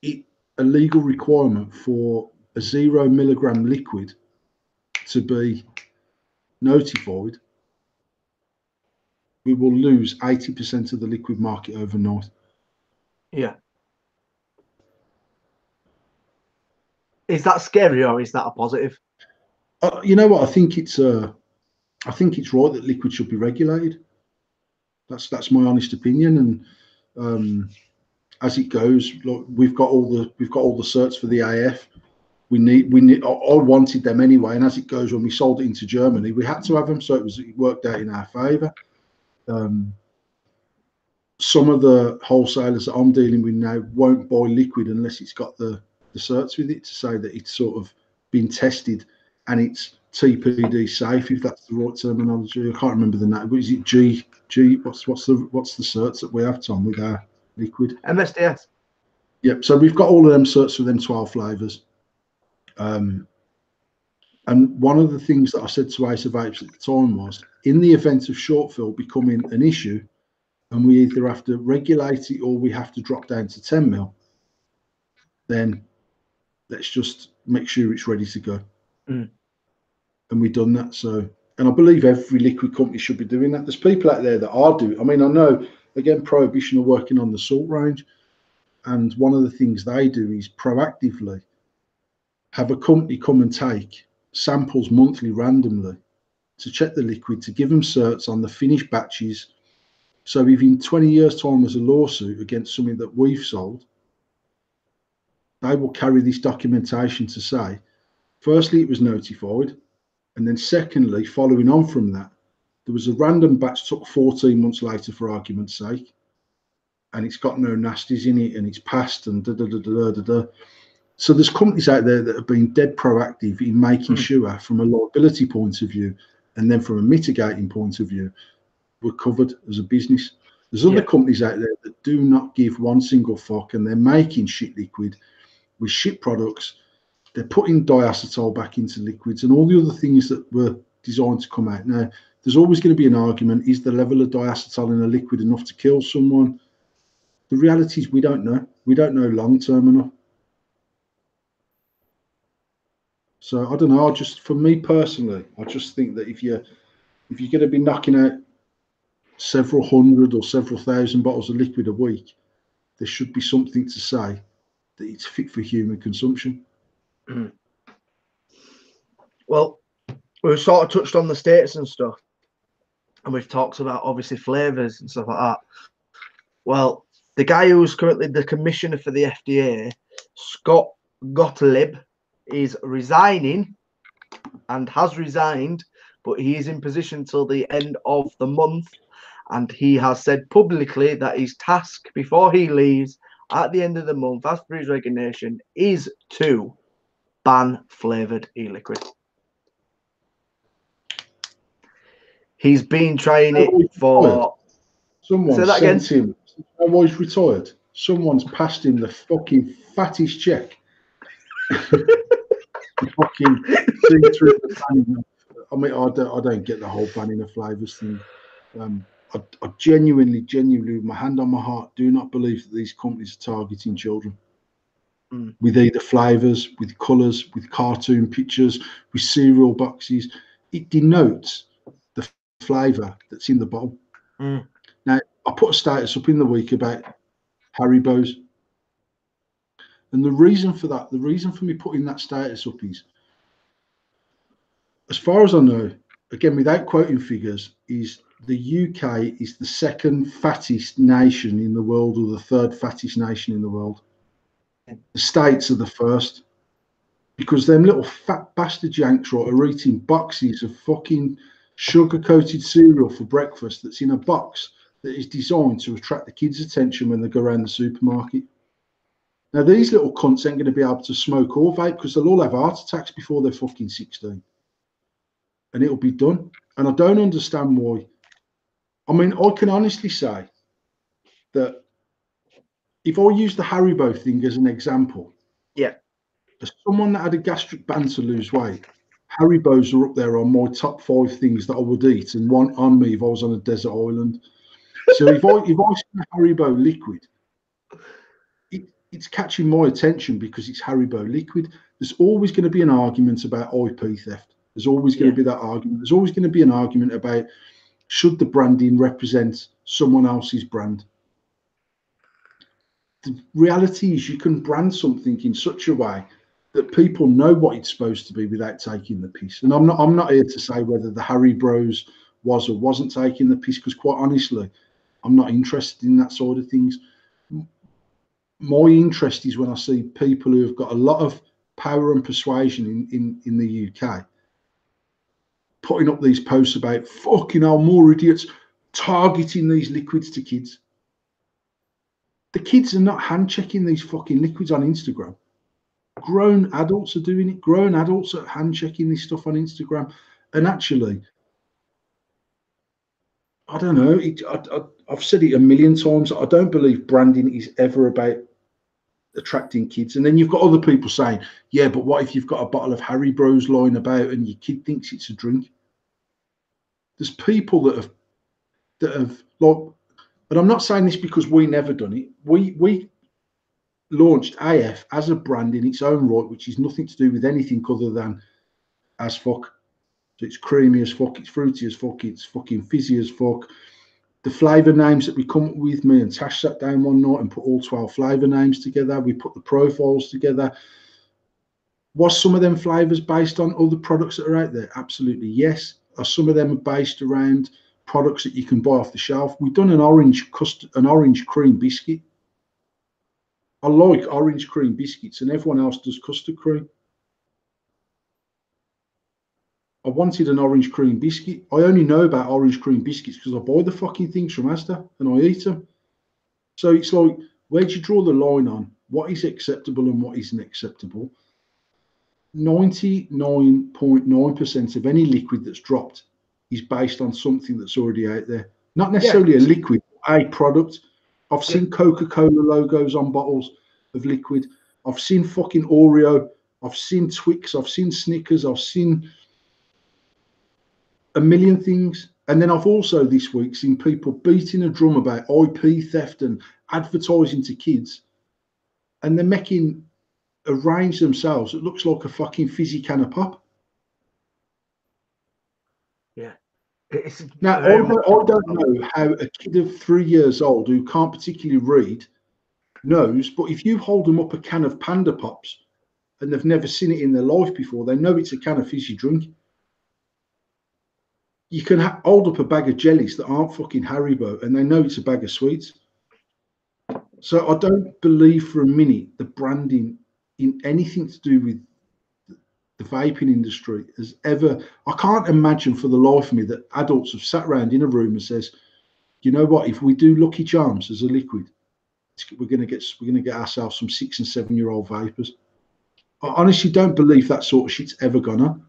it a legal requirement for a 0 milligram liquid to be notified, we will lose 80% of the liquid market overnight. Yeah. Is that scary or is that a positive? You know what? I think it's right that liquid should be regulated. That's my honest opinion. And as it goes, look, we've got all the certs for the AF. We need. I wanted them anyway. And as it goes, when we sold it into Germany, we had to have them, so it worked out in our favour. Some of the wholesalers that I'm dealing with now won't buy liquid unless it's got the certs with it to say that it's sort of been tested and it's TPD safe, if that's the right terminology. I can't remember the name. But is it G? What's the certs that we have, Tom, with our liquid? MSDS. Yep. So we've got all of them certs for them 12 flavours. And one of the things that I said to Ace of Apes at the time was, in the event of short fill becoming an issue, and we either have to regulate it or we have to drop down to 10 mil, then let's just make sure it's ready to go. And we've done that. So, and I believe every liquid company should be doing that. There's people out there that are doing. I mean, I know, again, Prohibition are working on the salt range, and one of the things they do is proactively have a company come and take samples monthly randomly to check the liquid, to give them certs on the finished batches. So if in 20 years' time there's a lawsuit against something that we've sold, they will carry this documentation to say, firstly, it was notified, and then secondly, following on from that, there was a random batch took 14 months later, for argument's sake, and it's got no nasties in it, and it's passed, and da-da-da-da-da-da. So there's companies out there that have been dead proactive in making sure, from a liability point of view, and then from a mitigating point of view, we're covered as a business. There's other companies out there that do not give one single fuck, and they're making shit liquid with shit products. They're putting diacetyl back into liquids and all the other things that were designed to come out. Now, there's always going to be an argument, is the level of diacetyl in a liquid enough to kill someone? The reality is we don't know. We don't know long-term enough. So I don't know. For me personally, I just think that if you're going to be knocking out several hundred or several thousand bottles of liquid a week, there should be something to say that it's fit for human consumption. Well, we've sort of touched on the states and stuff, and we've talked about obviously flavors and stuff like that. Well, the guy who's currently the commissioner for the FDA, Scott Gottlieb, is resigning and has resigned, but he is in position till the end of the month. And he has said publicly that his task before he leaves at the end of the month, as per his resignation, is to ban flavoured e-liquid. He's been trying it for... Someone sent him... Why he's retired? Someone's passed him the fucking fattest check. Fucking see through the banning. I mean, I don't get the whole banning of flavours thing. I genuinely, with my hand on my heart, do not believe that these companies are targeting children with either flavours, with colours, with cartoon pictures, with cereal boxes. It denotes the flavour that's in the bowl. Now, I put a status up in the week about Haribo's. And the reason for that, the reason for me putting that status up is, as far as I know, again, without quoting figures, is the UK is the second fattest nation in the world, or the third fattest nation in the world. The States are the first, because them little fat bastard yanks are eating boxes of fucking sugar-coated cereal for breakfast that's in a box that is designed to attract the kids' attention when they go around the supermarket. Now, these little cunts ain't going to be able to smoke or vape because they'll all have heart attacks before they're fucking 16. And it'll be done. And I don't understand why. I mean, I can honestly say that if I use the Haribo thing as an example, as someone that had a gastric Banter lose weight, Haribos are up there on my top 5 things that I would eat, and one on me if I was on a desert island. So if I see a Haribo liquid, it's catching my attention because it's Haribo liquid. There's always going to be an argument about IP theft. There's always going to be that argument. There's always going to be an argument about should the branding represent someone else's brand. The reality is you can brand something in such a way that people know what it's supposed to be without taking the piss. And I'm not here to say whether the Harry Bros was or wasn't taking the piss, because quite honestly, I'm not interested in that sort of things. My interest is when I see people who have got a lot of power and persuasion in the UK putting up these posts about fucking hell, more idiots targeting these liquids to kids. The kids are not hand checking these fucking liquids on Instagram. Grown adults are doing it. Grown adults are hand checking this stuff on Instagram. And actually, I don't know. I've said it a million times. I don't believe branding is ever about attracting kids. And then you've got other people saying, yeah, but what if you've got a bottle of Harry Bros lying about and your kid thinks it's a drink? There's people that have like, and I'm not saying this because we never done it. We launched AF as a brand in its own right, which is nothing to do with anything other than as fuck. So it's creamy as fuck, it's fruity as fuck, it's fucking fizzy as fuck. The flavour names that we come up with, me and Tash sat down one night and put all 12 flavour names together. We put the profiles together. Was some of them flavours based on other products that are out there? Absolutely yes. Are some of them based around products that you can buy off the shelf? We've done an orange cream biscuit. I like orange cream biscuits, and everyone else does custard cream. I wanted an orange cream biscuit. I only know about orange cream biscuits because I buy the fucking things from Asda and I eat them. So it's like, where do you draw the line on what is acceptable and what isn't acceptable? 99.9% of any liquid that's dropped is based on something that's already out there. Not necessarily a liquid, a product. I've seen Coca-Cola logos on bottles of liquid. I've seen fucking Oreo. I've seen Twix. I've seen Snickers. I've seen a million things. And then I've also this week seen people beating a drum about IP theft and advertising to kids. And they're making a range themselves that looks like a fucking fizzy can of pop. Yeah. Now, I don't know how a kid of 3 years old who can't particularly read knows, but if you hold them up a can of Panda Pops and they've never seen it in their life before, they know it's a can of fizzy drink. You can hold up a bag of jellies that aren't fucking Haribo and they know it's a bag of sweets. So I don't believe for a minute the branding in anything to do with the vaping industry has ever. I can't imagine for the life of me that adults have sat around in a room and says, you know what, if we do Lucky Charms as a liquid, we're going to get ourselves some 6 and 7 year old vapors. I honestly don't believe that sort of shit's ever gone on.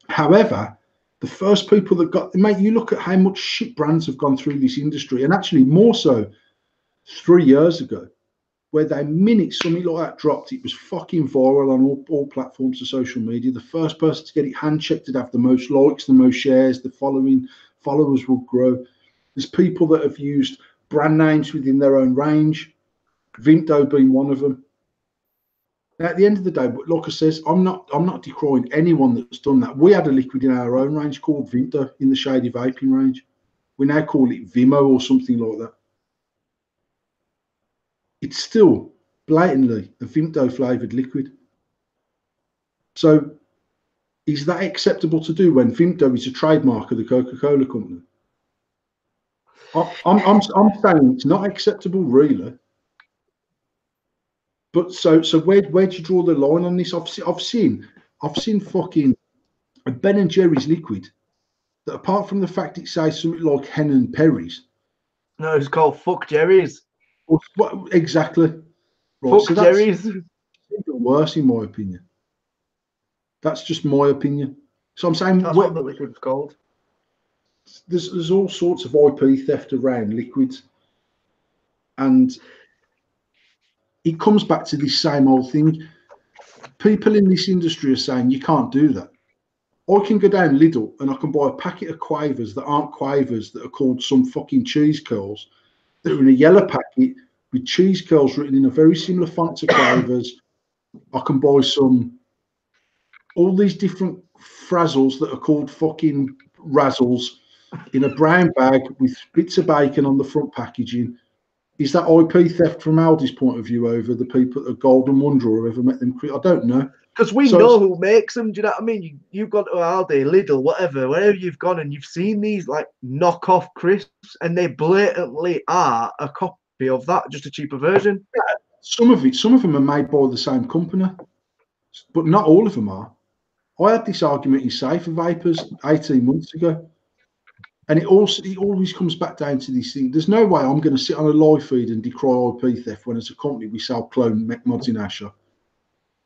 However, the first people that got, mate, you look at how much shit brands have gone through this industry, and actually more so 3 years ago, where the minute something like that dropped, it was fucking viral on all platforms of social media. The first person to get it hand checked would have the most likes, the most shares, the followers would grow. There's people that have used brand names within their own range, Vinto being one of them. Now, at the end of the day, like I says, I'm not decrying anyone that's done that. We had a liquid in our own range called Vinto in the shady vaping range. We now call it Vimo or something like that. It's still blatantly a Vinto flavoured liquid. So is that acceptable to do when Vinto is a trademark of the Coca-Cola company? I'm saying it's not acceptable, really. But so where do you draw the line on this? I've seen fucking a Ben and Jerry's liquid that, apart from the fact it says something like Hen and Perry's. No, it's called Fuck Jerry's. What exactly? Right, Fuck so that's Jerry's. even worse in my opinion. That's just my opinion. So I'm saying that's what the liquid's called. There's all sorts of IP theft around liquids, and it comes back to this same old thing. People in this industry are saying you can't do that. I can go down Lidl and I can buy a packet of quavers that aren't quavers, that are called some fucking cheese curls, that are in a yellow packet with cheese curls written in a very similar font to Clover's. I can buy all these different frazzles that are called fucking razzles in a brown bag with bits of bacon on the front packaging. Is that IP theft from Aldi's point of view over the people at Golden Wonder or whoever met them? I don't know. Because we So know who makes them. Do you know what I mean? You've gone to Aldi, Lidl, whatever, wherever you've gone, and you've seen these like knockoff crisps, and they blatantly are a copy of that, just a cheaper version. some of them are made by the same company, but not all of them are. I had this argument in Safer Vapors 18 months ago, and it always comes back down to this thing. There's no way I'm going to sit on a live feed and decry IP theft when, as a company, we sell clone mech mods in our shop.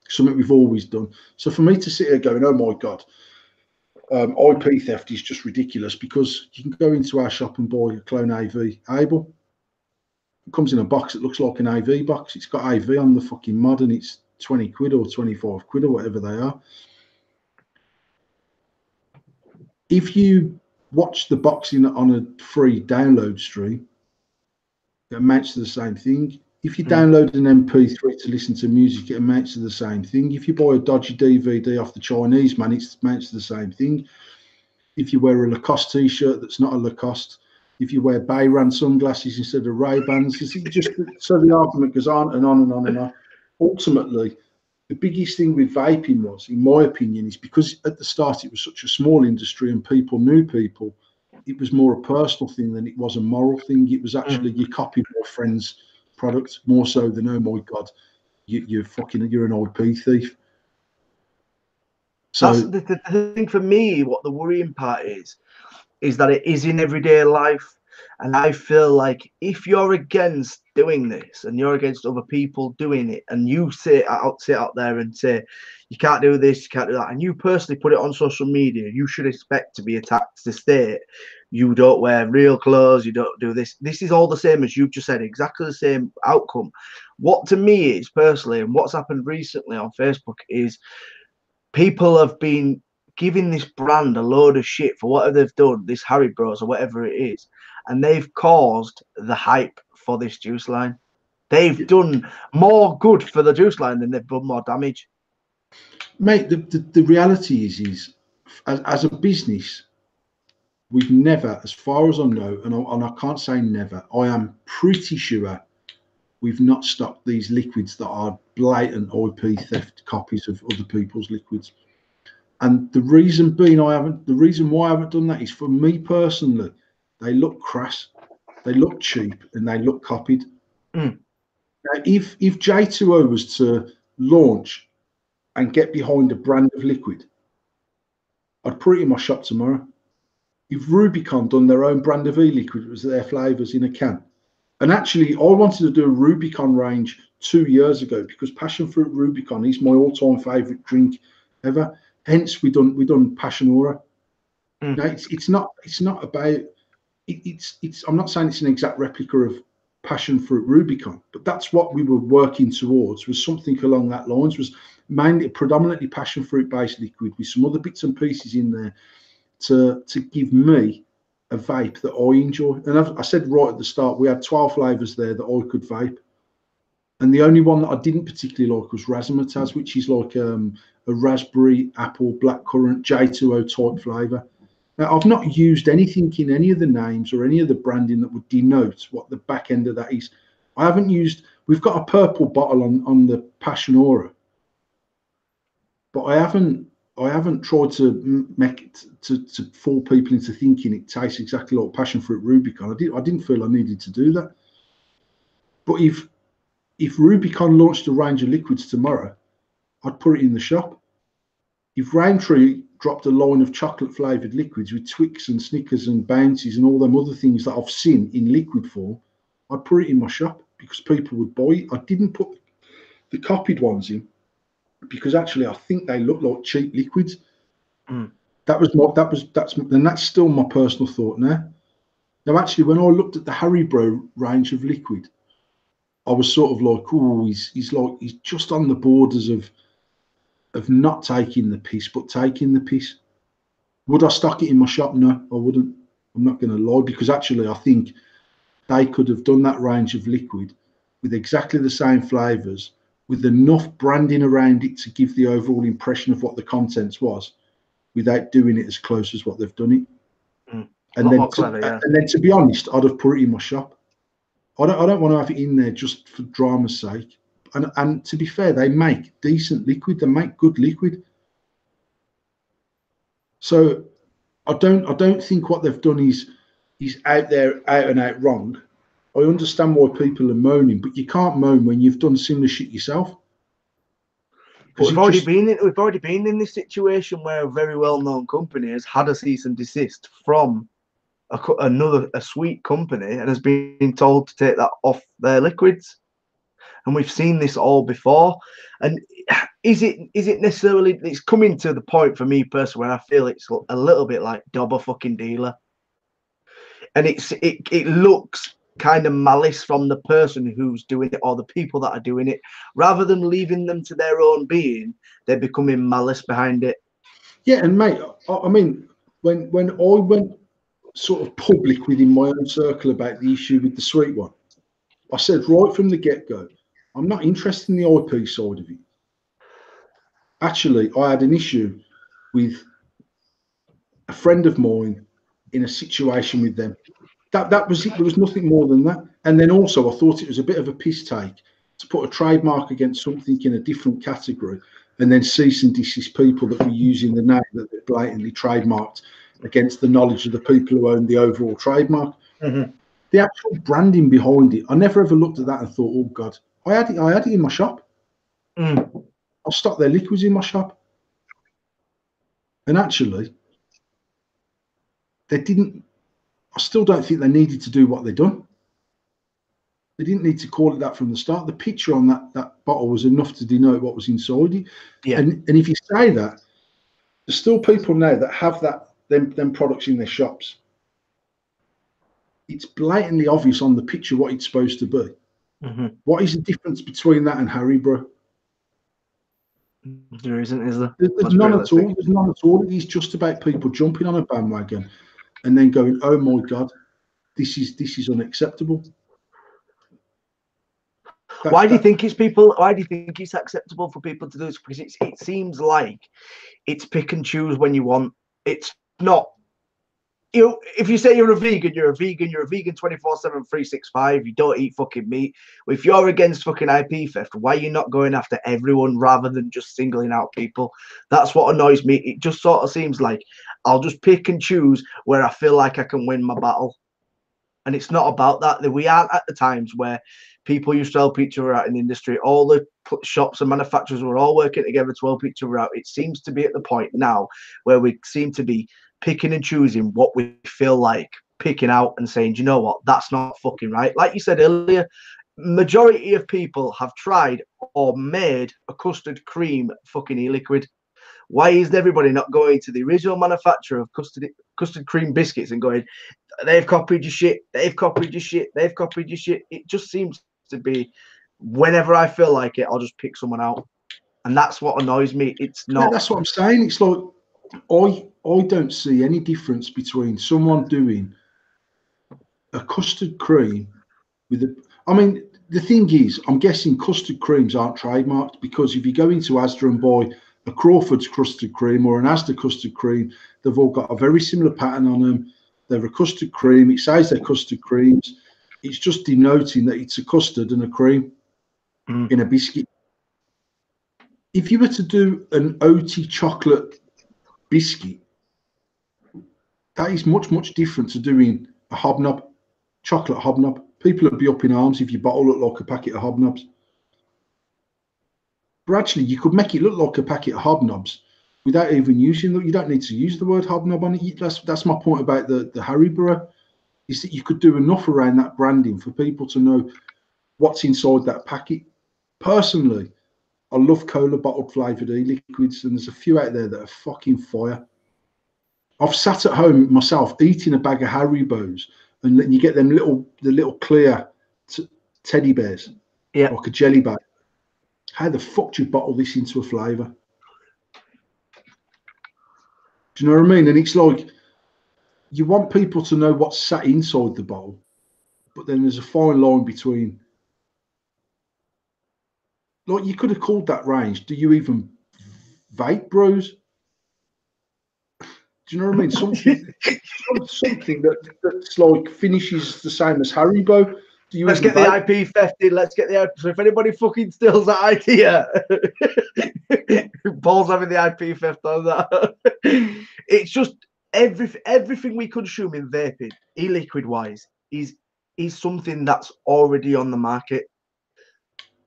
Something we've always done. So for me to sit here going, oh my God, IP theft is just ridiculous, because you can go into our shop and buy a clone AV Able. It comes in a box that looks like an AV box. It's got AV on the fucking mod, and it's 20 quid or 25 quid or whatever they are. If you watch the boxing on a free download stream, it amounts to the same thing. If you download an MP3 to listen to music, it amounts to the same thing. If you buy a dodgy DVD off the Chinese man, it amounts to the same thing. If you wear a Lacoste t-shirt that's not a Lacoste, if you wear Bayran sunglasses instead of Ray-Bans, so the argument goes on and on and on and on. Ultimately, the biggest thing with vaping was, in my opinion, is because at the start it was such a small industry and people knew people, it was more a personal thing than it was a moral thing. It was actually you copied your friend's product more so than, oh my God, you're an IP thief. So that's the thing for me. What the worrying part is that it is in everyday life. And I feel like if you're against doing this and you're against other people doing it, and you sit out there and say, you can't do this, you can't do that, and you personally put it on social media, you should expect to be attacked to state you don't wear real clothes, you don't do this. This is all the same as you've just said, exactly the same outcome. What to me is personally, and what's happened recently on Facebook is people have been giving this brand a load of shit for whatever they've done, this Harry Bros or whatever it is, and they've caused the hype for this juice line. They've done more good for the juice line than they've done more damage. Mate, the reality is as a business, we've never, as far as I know, and I can't say never, I am pretty sure we've not stocked these liquids that are blatant IP theft copies of other people's liquids. And the reason why I haven't done that is, for me personally, they look crass, they look cheap, and they look copied. Now, if J2O was to launch and get behind a brand of liquid, I'd put it in my shop tomorrow. If Rubicon done their own brand of e-liquid, it was their flavors in a can. And actually, I wanted to do a Rubicon range 2 years ago, because passion fruit Rubicon is my all-time favorite drink ever. Hence, we done Passion Aura. Now, it's not about it's. I'm not saying it's an exact replica of passion fruit Rubicon, but that's what we were working towards, was something along that lines. Was mainly predominantly passion fruit based liquid with some other bits and pieces in there to give me a vape that I enjoy. And I said right at the start, we had 12 flavors there that I could vape, and the only one that I didn't particularly like was Razzmatazz, which is like a raspberry, apple, blackcurrant, J2O type flavor. Now, I've not used anything in any of the names or any of the branding that would denote what the back end of that is. I haven't used. We've got a purple bottle on the Passion Aura, but I haven't tried to make it to fool people into thinking it tastes exactly like passion fruit Rubicon. I didn't feel I needed to do that. But if Rubicon launched a range of liquids tomorrow, I'd put it in the shop. If Roundtree dropped a line of chocolate flavoured liquids with Twix and Snickers and Bounties and all them other things that I've seen in liquid form, I'd put it in my shop because people would buy it. I didn't put the copied ones in because actually I think they look like cheap liquids. That's still my personal thought now. Now, actually, when I looked at the Haribo range of liquid, I was sort of like, oh, he's just on the borders of not taking the piss, but taking the piss. Would I stock it in my shop? No, I wouldn't. I'm not going to lie, because actually I think they could have done that range of liquid with exactly the same flavors, with enough branding around it to give the overall impression of what the contents was, without doing it as close as what they've done it. A lot more clever, yeah. And then to be honest, I'd have put it in my shop. I don't want to have it in there just for drama's sake. And to be fair, they make decent liquid. They make good liquid. So I don't think what they've done is out there out and out wrong. I understand why people are moaning, but you can't moan when you've done similar shit yourself. But we've already been in this situation where a very well-known company has had a cease and desist from a sweet company and has been told to take that off their liquids. And we've seen this all before. And is it necessarily? It's coming to the point for me personally where I feel it's a little bit like Dobber fucking dealer, and it looks kind of malice from the person who's doing it or the people that are doing it, rather than leaving them to their own being. They're becoming malice behind it. Yeah, and mate, I mean, when I went sort of public within my own circle about the issue with the sweet one, I said right from the get-go, I'm not interested in the IP side of it. Actually, I had an issue with a friend of mine in a situation with them. That was it. There was nothing more than that. And then also, I thought it was a bit of a piss take to put a trademark against something in a different category and then cease and desist people that were using the name that they blatantly trademarked against the knowledge of the people who own the overall trademark. Mm-hmm. The actual branding behind it, I never ever looked at that and thought, oh God, I had it in my shop. I stocked their liquids in my shop. And actually, they didn't, I still don't think they needed to do what they've done. They didn't need to call it that from the start. The picture on that bottle was enough to denote what was inside it. Yeah. And if you say that, there's still people now that have them products in their shops. It's blatantly obvious on the picture what it's supposed to be. Mm-hmm. What is the difference between that and Haribo? There isn't, is there? There's none at all. There's none at all. It's just about people jumping on a bandwagon and then going, "Oh my God, this is unacceptable." Why do you think it's acceptable for people to do this? Because it seems like it's pick and choose when you want. It's not. If you say you're a vegan, you're a vegan. You're a vegan 24/7, 365. You don't eat fucking meat. If you're against fucking IP theft, why are you not going after everyone rather than just singling out people? That's what annoys me. It just sort of seems like I'll just pick and choose where I feel like I can win my battle. And it's not about that. We aren't at the times where people used to help each other out in the industry. All the shops and manufacturers were all working together to help each other out. It seems to be at the point now where we seem to be picking and choosing what we feel like picking out and saying, do you know what, that's not fucking right. Like you said earlier, majority of people have tried or made a custard cream fucking e-liquid. Why is everybody not going to the original manufacturer of custard cream biscuits and going, they've copied your shit, they've copied your shit, they've copied your shit? It just seems to be whenever I feel like it, I'll just pick someone out. And that's what annoys me. It's not. Yeah, that's what I'm saying. It's like I don't see any difference between someone doing a custard cream with a. I mean, the thing is, I'm guessing custard creams aren't trademarked, because if you go into Asda and buy a Crawford's custard cream or an Asda custard cream, they've all got a very similar pattern on them. They're a custard cream. It says they're custard creams. It's just denoting that it's a custard and a cream in a biscuit. If you were to do an oaty chocolate biscuit, that is much, much different to doing a hobnob, chocolate hobnob. People would be up in arms if your bottle looked like a packet of hobnobs. But actually, you could make it look like a packet of hobnobs without even using them. You don't need to use the word hobnob on it. That's my point about the Haribo, is that you could do enough around that branding for people to know what's inside that packet. Personally, I love cola bottled flavoured e-liquids, and there's a few out there that are fucking fire. I've sat at home myself eating a bag of Haribos, and you get them the little clear teddy bears, yeah, like a jelly bag. How the fuck do you bottle this into a flavour? Do you know what I mean? And it's like, you want people to know what's sat inside the bowl, but then there's a fine line between like you could have called that range. Do you even vape bros? Do you know what I mean? Something that's like finishes the same as Haribo. Do you Let's even get the vape? IP theft in. Let's get the IP. So if anybody fucking steals that idea, Paul's having the IP theft on that. It's just everything we consume in vaping, e-liquid wise, is something that's already on the market.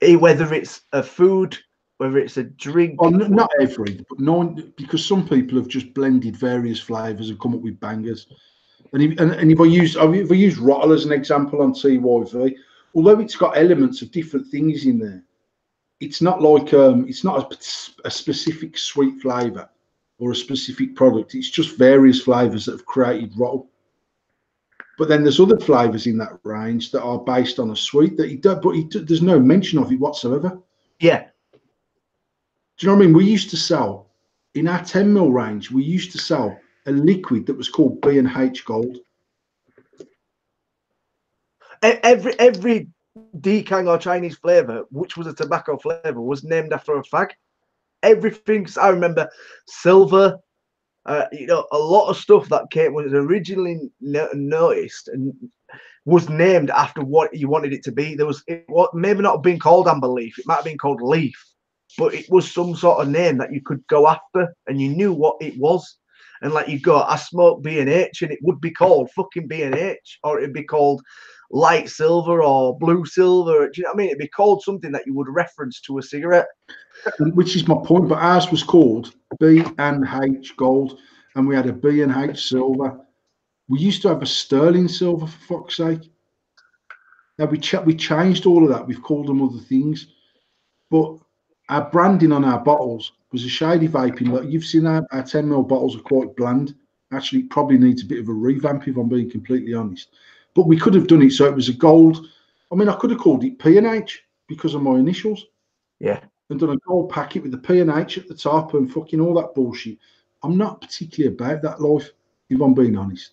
Whether it's a food, whether it's a drink. Oh, not every, but nine, because some people have just blended various flavors and come up with bangers. And if I use Rottle as an example on TYV, although it's got elements of different things in there, it's not like it's not a specific sweet flavor or a specific product. It's just various flavors that have created Rottle. But then there's other flavors in that range that are based on a sweet that there's no mention of it whatsoever. Yeah. Do you know what I mean? We used to sell in our 10 ml range. We used to sell a liquid that was called B&H Gold. Every decang or Chinese flavor, which was a tobacco flavor, was named after a fag. Everything. I remember silver. A lot of stuff that came was originally noticed and was named after what you wanted it to be. What maybe not have been called amber leaf. It might have been called leaf, but it was some sort of name that you could go after, and you knew what it was. And like you go, I smoke B&H, and it would be called fucking B&H, or it'd be called light silver or blue silver. Do you know what I mean? It'd be called something that you would reference to a cigarette. Which is my point. But ours was called B&H Gold, and we had a B&H Silver. We used to have a sterling silver, for fuck's sake. Now we changed all of that. We've called them other things, but our branding on our bottles was a shady vaping. Like you've seen, our 10 ml bottles are quite bland. Actually, it probably needs a bit of a revamp if I'm being completely honest. But we could have done it so it was a gold. I mean, I could have called it P&H because of my initials. Yeah. And done a gold packet with the P&H at the top and fucking all that bullshit. I'm not particularly about that life, if I'm being honest.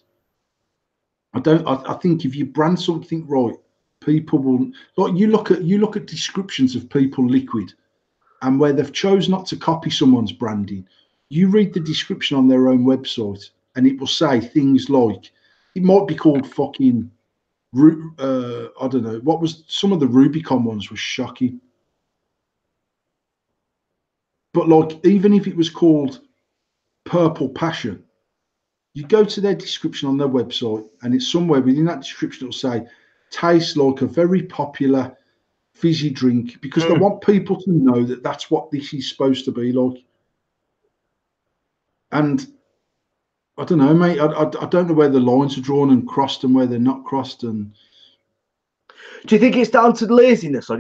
I think if you brand something right, people will, like you look at descriptions of people liquid, and where they've chose not to copy someone's branding, you read the description on their own website and it will say things like, it might be called fucking I don't know, what was some of the Rubicon ones were shocking. But like, even if it was called Purple Passion, you go to their description on their website, and it's somewhere within that description it'll say, tastes like a very popular fizzy drink, because they want people to know that that's what this is supposed to be like. And I don't know, mate. I don't know where the lines are drawn and crossed and where they're not crossed. And do you think it's down to laziness, or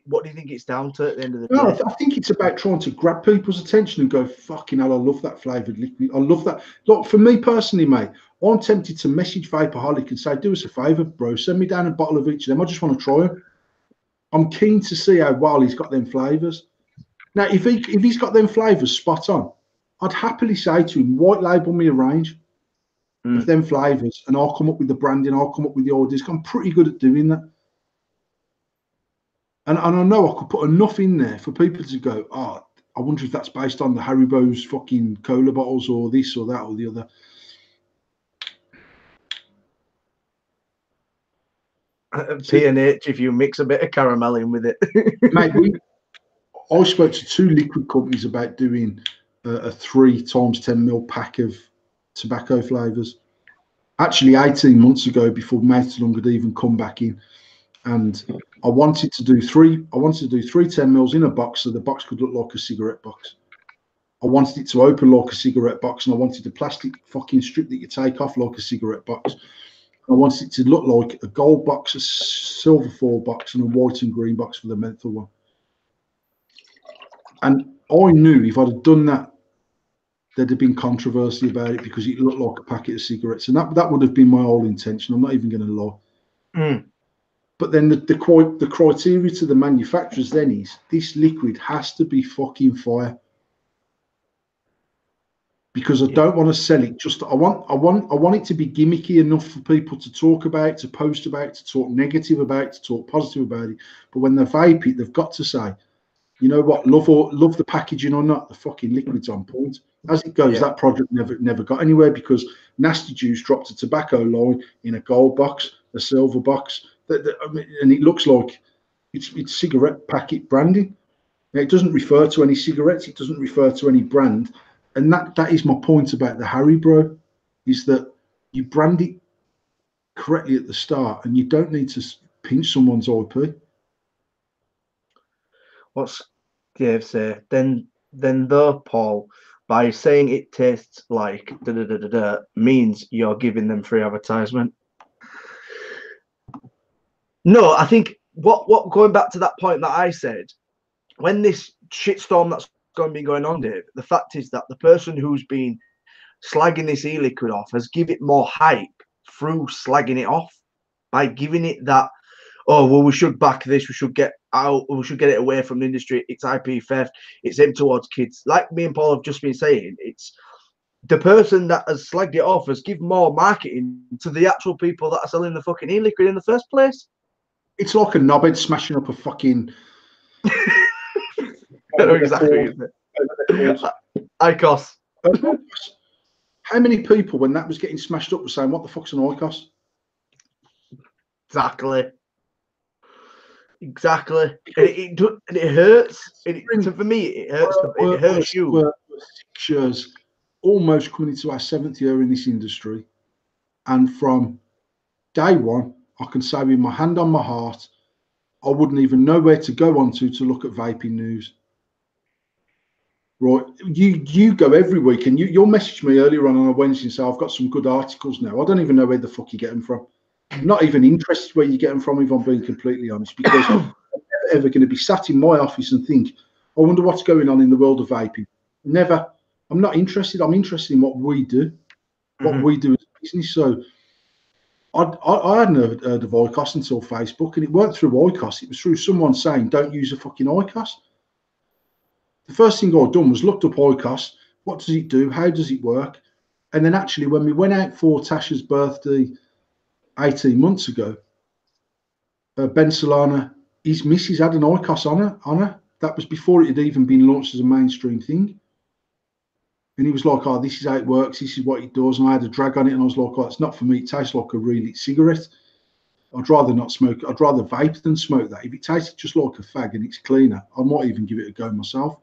what do you think it's down to at the end of the no, day? I think it's about trying to grab people's attention and go, fucking hell, I love that flavoured liquid. I love that. Look, for me personally, mate, I'm tempted to message Vaporholic and say, do us a favour, bro, send me down a bottle of each of them. I just want to try them. I'm keen to see how well he's got them flavours. Now, if he's got them flavours spot on, I'd happily say to him, white label me a range of them flavours, and I'll come up with the branding, I'll come up with the orders. I'm pretty good at doing that. And I know I could put enough in there for people to go, oh, I wonder if that's based on the Haribo's fucking cola bottles or this or that or the other. P&H, if you mix a bit of caramel in with it. Mate, I spoke to 2 liquid companies about doing a 3 times 10 ml pack of tobacco flavours. Actually, 18 months ago, before Mouth-to-Lung had even come back in, and I wanted to do 3 10 mls in a box, so the box could look like a cigarette box. I wanted it to open like a cigarette box, and I wanted the plastic fucking strip that you take off like a cigarette box. I wanted it to look like a gold box, a silver 4 box, and a white and green box for the menthol one. And I knew if I'd have done that, there'd have been controversy about it because it looked like a packet of cigarettes, and that would have been my whole intention. I'm not even going to lie. But then the criteria to the manufacturers then is this liquid has to be fucking fire, because I don't want to sell it. Just I want it to be gimmicky enough for people to talk about, to post about, to talk negative about, to talk positive about it. But when they vape it, they've got to say, You know what? Love the packaging or not, the fucking liquid's on point. As it goes, Yeah. that project never got anywhere because Nasty Juice dropped a tobacco line in a gold box, a silver box, and it looks like it's cigarette packet branding. It doesn't refer to any cigarettes. It doesn't refer to any brand, and that is my point about the Haribo, is that you brand it correctly at the start, and you don't need to pinch someone's IP. What's Dave say? Then though, Paul, by saying it tastes like da da da da da means you're giving them free advertisement. No, I think what going back to that point that I said, when this shitstorm that's been going on, Dave, the fact is that the person who's been slagging this e-liquid off has given it more hype through slagging it off by giving it that, oh, well, we should back this, we should get out, we should get it away from the industry, it's IP theft, it's aimed towards kids. Like me and Paul have just been saying, it's the person that has slagged it off has given more marketing to the actual people that are selling the fucking e-liquid in the first place. It's like a knobhead smashing up a fucking. I know exactly. ICOS. How many people, when that was getting smashed up, were saying, "What the fuck's an ICOS?" Exactly. And it hurts. For me, it hurts. It hurts you. We're 6 years, almost coming into our 7th year in this industry, and from day one, I can say with my hand on my heart, I wouldn't even know where to go onto to look at vaping news. Right, you go every week, and you'll message me earlier on a Wednesday and say, "I've got some good articles now." I don't even know where the fuck you get them from. I'm not even interested where you get them from, if I'm being completely honest, because I'm never ever going to be sat in my office and think, "I wonder what's going on in the world of vaping." Never. I'm not interested. I'm interested in what we do, what we do as a business. So I hadn't heard of ICOS until Facebook, and it weren't through ICOS. It was through someone saying, "Don't use a fucking ICOS." The first thing I'd done was looked up ICOS. What does it do? How does it work? And then actually, when we went out for Tasha's birthday 18 months ago, Ben Solana, his missus had an ICOS on her. That was before it had even been launched as a mainstream thing. And he was like, "Oh, this is how it works. This is what it does." And I had a drag on it, and I was like, "Oh, it's not for me. It tastes like a really cigarette. I'd rather not smoke. I'd rather vape than smoke that. If it tasted just like a fag and it's cleaner, I might even give it a go myself."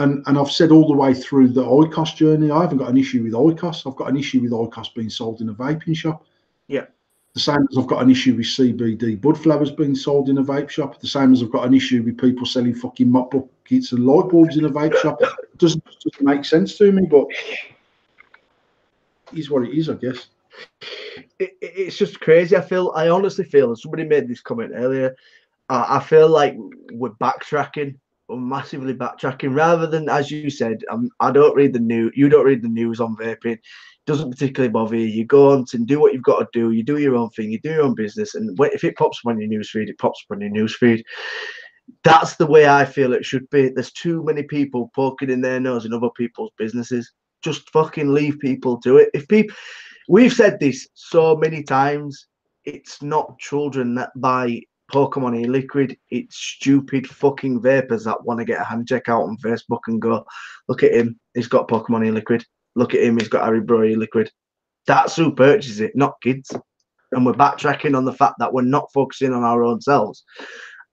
And I've said all the way through the ICOS journey, I haven't got an issue with ICOS. I've got an issue with ICOS being sold in a vaping shop. Yeah. The same as I've got an issue with CBD bud flowers being sold in a vape shop. The same as I've got an issue with people selling fucking mop buckets and light bulbs in a vape shop. It doesn't make sense to me, but it is what it is, I guess. It's just crazy. I honestly feel, and somebody made this comment earlier, I feel like we're backtracking. We're massively backtracking rather than, as you said, I don't read the news. You don't read the news on vaping. It doesn't particularly bother you. You go on and do what you've got to do. You do your own thing. You do your own business. And if it pops up on your newsfeed, it pops up on your newsfeed. That's the way I feel it should be. There's too many people poking in their nose in other people's businesses. Just fucking leave people to it. We've said this so many times. It's not children that buy Pokemon e-liquid. It's stupid fucking vapors that want to get a hand check out on Facebook and go, "Look at him. He's got Pokemon e-liquid. Look at him. He's got Haribo e-liquid." That's who purchases it, not kids. And we're backtracking on the fact that we're not focusing on our own selves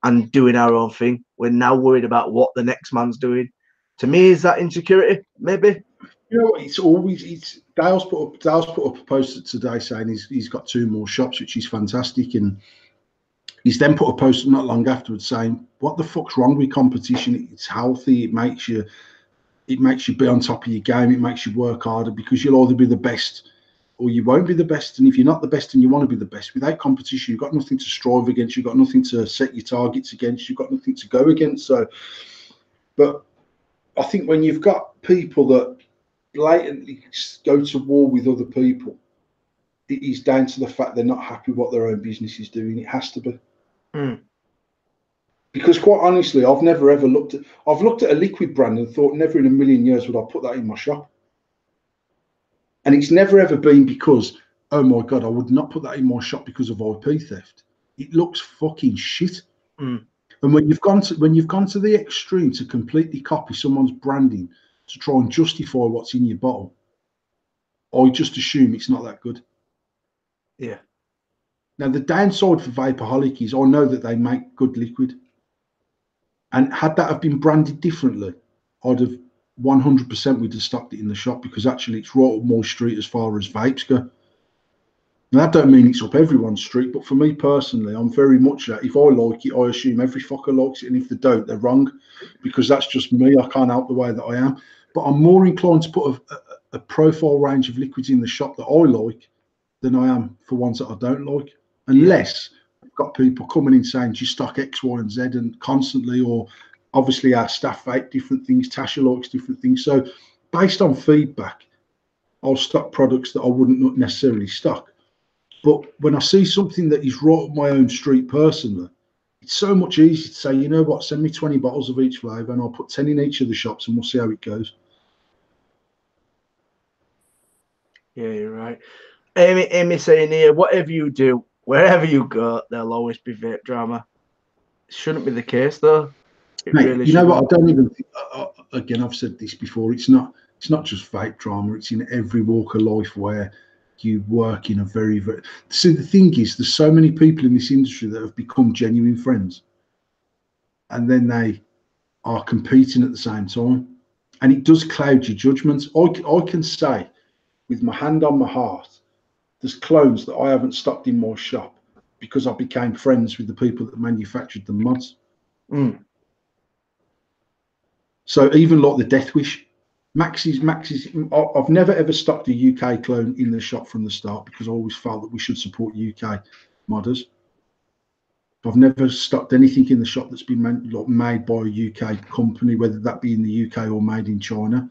and doing our own thing. We're now worried about what the next man's doing. To me, is that insecurity? Maybe. You know what? It's Dale's put up a post today saying he's got 2 more shops, which is fantastic, and he's then put a post not long afterwards saying, "What the fuck's wrong with competition? It's healthy. It makes you be on top of your game. It makes you work harder because you'll either be the best or you won't be the best. And if you're not the best and you want to be the best, without competition, you've got nothing to strive against. You've got nothing to set your targets against. You've got nothing to go against." So, but I think when you've got people that blatantly go to war with other people, it is down to the fact they're not happy what their own business is doing. It has to be. Because quite honestly, I've never ever looked at a liquid brand and thought, never in a million years would I put that in my shop. And it's never ever been because, oh my God, I would not put that in my shop because of IP theft. It looks fucking shit. And And when you've gone to the extreme to completely copy someone's branding to try and justify what's in your bottle, I just assume it's not that good. Yeah. Now the downside for Vaporholic is I know that they make good liquid, and had that have been branded differently, I'd have 100% we'd have stocked it in the shop, because actually it's right up my street as far as vapes go. Now, that don't mean it's up everyone's street, but for me personally, I'm very much that if I like it, I assume every fucker likes it, and if they don't, they're wrong, because that's just me. I can't help the way that I am. But I'm more inclined to put a profile range of liquids in the shop that I like than I am for ones that I don't like, unless I've got people coming in saying, do you stock X, Y, and Z, and constantly, or obviously our staff vape different things, Tasha likes different things. So based on feedback, I'll stock products that I wouldn't necessarily stock. But when I see something that is right up my own street personally, it's so much easier to say, you know what, send me 20 bottles of each flavour and I'll put 10 in each of the shops and we'll see how it goes. Yeah, you're right. Amy saying here, whatever you do, wherever you go, there'll always be vape drama. It shouldn't be the case, though. It Mate, really you know shouldn't. what, I don't even think, again, I've said this before, it's not just vape drama, it's in every walk of life where you work in a very, very... See, the thing is, there's so many people in this industry that have become genuine friends, and then they are competing at the same time, and it does cloud your judgments. I can say, with my hand on my heart, there's clones that I haven't stocked in my shop because I became friends with the people that manufactured the mods. Mm. So even like the Death Wish, Max's. I've never ever stocked a UK clone in the shop from the start because I always felt that we should support UK modders. I've never stocked anything in the shop that's been made by a UK company, whether that be in the UK or made in China.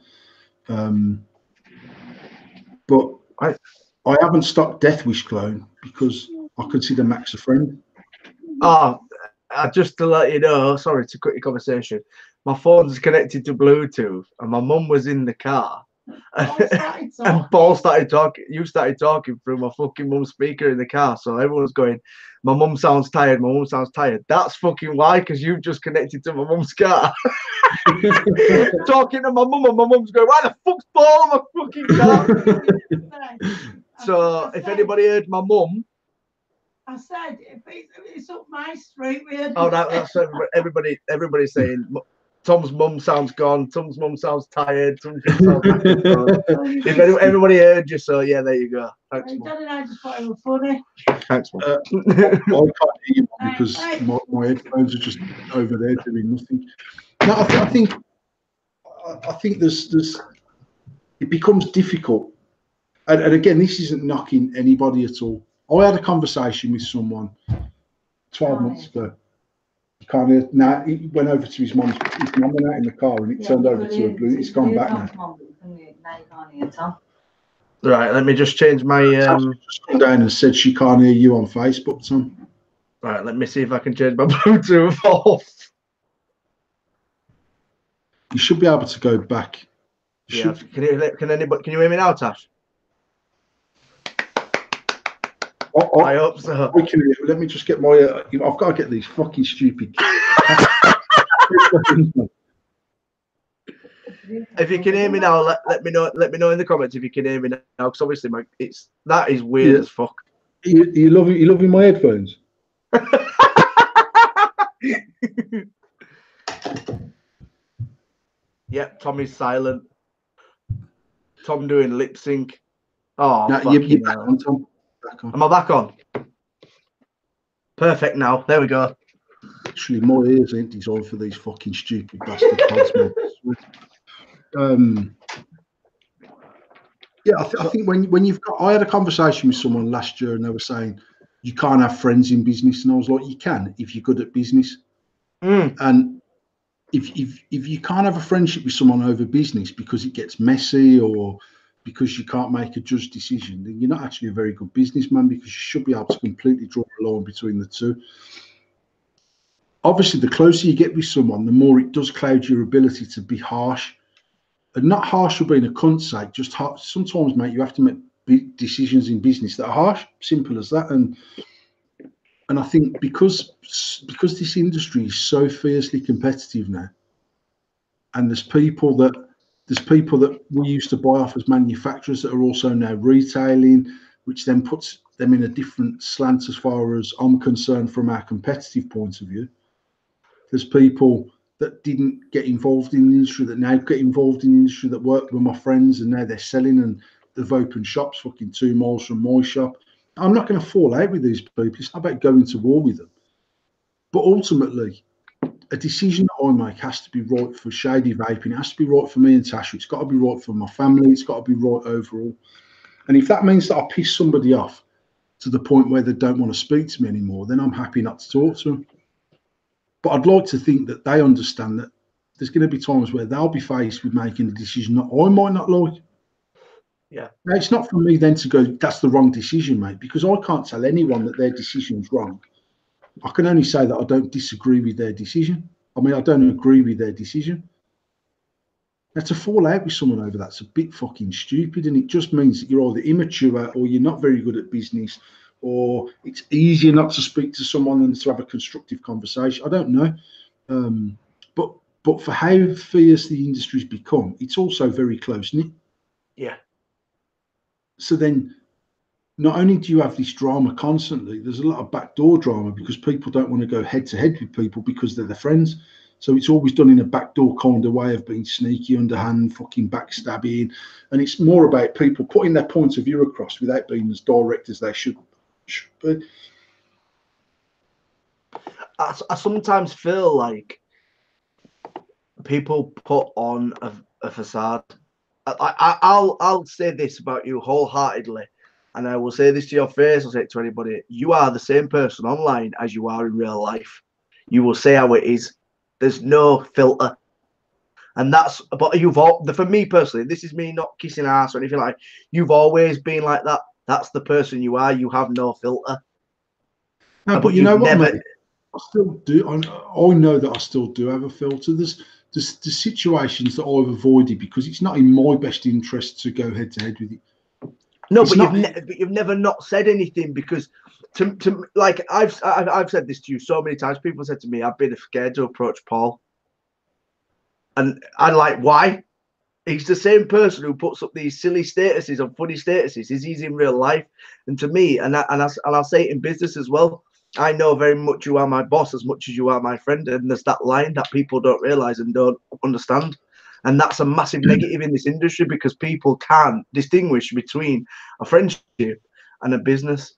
But I haven't stocked Death Wish clone because I consider Max a friend. Oh, just to let you know, sorry to cut your conversation. My phone's connected to Bluetooth, and my mum was in the car. And Paul started talking. You started talking through my fucking mum's speaker in the car. So everyone's going, my mum sounds tired. My mum sounds tired. That's fucking why, because you've just connected to my mum's car. Talking to my mum, and my mum's going, why the fuck's Paul on my fucking car? So if anybody heard my mum, I said, if it's up my street, that's everybody. Everybody's saying Tom's mum sounds gone. Tom's mum sounds tired. Tom's mum sounds if everybody heard you, so yeah, there you go. Thanks, Dad and I just thought it was funny. Thanks, mum. I can't hear you because my headphones are just over there doing nothing. No, I think there's it becomes difficult, and again, this isn't knocking anybody at all. I had a conversation with someone 12 months ago. Can't hear. Now he went over to his mum went out in the car and it turned over to a blue. It's gone back now. Right, let me just change my. Just come down and said she can't hear you on Facebook, Tom. Right, let me see if I can change my Bluetooth off. You should be able to go back. Yeah, can you hear me now, Tash? I hope so. Let me just get my. I've got to get these fucking stupid. If you can hear me now, let me know. Let me know in the comments if you can hear me now, because obviously that is weird as fuck. You loving my headphones? Yep, Tommy's silent. Tom doing lip sync. Oh, no, you're back on, Tom. Back on. Am I back on? Perfect now. There we go. Actually, my ears ain't designed for these fucking stupid bastard pods, man. Yeah, I think when you've got, I had a conversation with someone last year and they were saying you can't have friends in business, and I was like, you can if you're good at business. And if you can't have a friendship with someone over business because it gets messy or because you can't make a judged decision, then you're not actually a very good businessman, because you should be able to completely draw a line between the two. Obviously, the closer you get with someone, the more it does cloud your ability to be harsh. And not harsh for being a cunt's sake, just harsh. Sometimes, mate, you have to make big decisions in business that are harsh. Simple as that. And And I think because this industry is so fiercely competitive now, and there's people that we used to buy off as manufacturers that are also now retailing, which then puts them in a different slant as far as I'm concerned from our competitive point of view. There's people that didn't get involved in the industry that now get involved in the industry that worked with my friends, and now they're selling and they've opened shops fucking 2 miles from my shop. I'm not going to fall out with these people. It's not about going to war with them. But ultimately, a decision that I make has to be right for Shady Vaping. It has to be right for me and Tasha. It's got to be right for my family. It's got to be right overall. And if that means that I piss somebody off to the point where they don't want to speak to me anymore, then I'm happy not to talk to them. But I'd like to think that they understand that there's going to be times where they'll be faced with making a decision that I might not like. Yeah. Now, it's not for me then to go, that's the wrong decision, mate, because I can't tell anyone that their decision's wrong. I can only say that I don't disagree with their decision. I mean, I don't agree with their decision. Now, to fall out with someone over that's a bit fucking stupid, and it just means that you're either immature or you're not very good at business, or it's easier not to speak to someone than to have a constructive conversation. I don't know. But for how fierce the industry's become, it's also very close-knit. Yeah. So then, not only do you have this drama constantly, there's a lot of backdoor drama because people don't want to go head-to-head with people because they're their friends. So it's always done in a backdoor kind of way of being sneaky, underhand, fucking backstabbing. And it's more about people putting their point of view across without being as direct as they should be. I sometimes feel like people put on a facade. I'll say this about you wholeheartedly, and I will say this to your face. I'll say it to anybody. You are the same person online as you are in real life. You will say how it is. There's no filter, and that's. But you've all, for me personally, this is me not kissing ass or anything like. You've always been like that. That's the person you are. You have no filter. No, but you know what, mate? I still do. I know that I still do have a filter. There's situations that I've avoided because it's not in my best interest to go head to head with it. No, but you've never not said anything because to like I've said this to you so many times. People said to me, I've been scared to approach Paul, and I'm like, why? He's the same person who puts up these silly statuses and funny statuses as he's in real life. And to me, and I'll say it in business as well. I know very much you are my boss as much as you are my friend, and there's that line that people don't realize and don't understand. And that's a massive negative in this industry because people can't distinguish between a friendship and a business.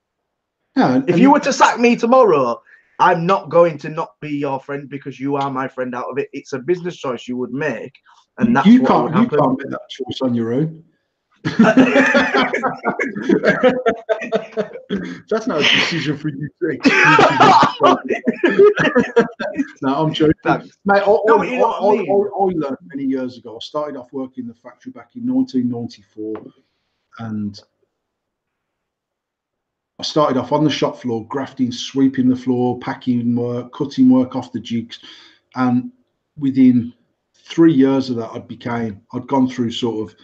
Yeah, if you were to sack me tomorrow, I'm not going to not be your friend because you are my friend out of it. It's a business choice you would make, and that's you what can't, would happen. You can't make that choice on your own. That's not a decision for you to No, I'm joking. Thanks. Mate, No, but you know what I mean? I learned many years ago. I started off working in the factory back in 1994, and I started off on the shop floor, grafting, sweeping the floor, packing work, cutting work off the jigs, and within 3 years of that, I'd gone through sort of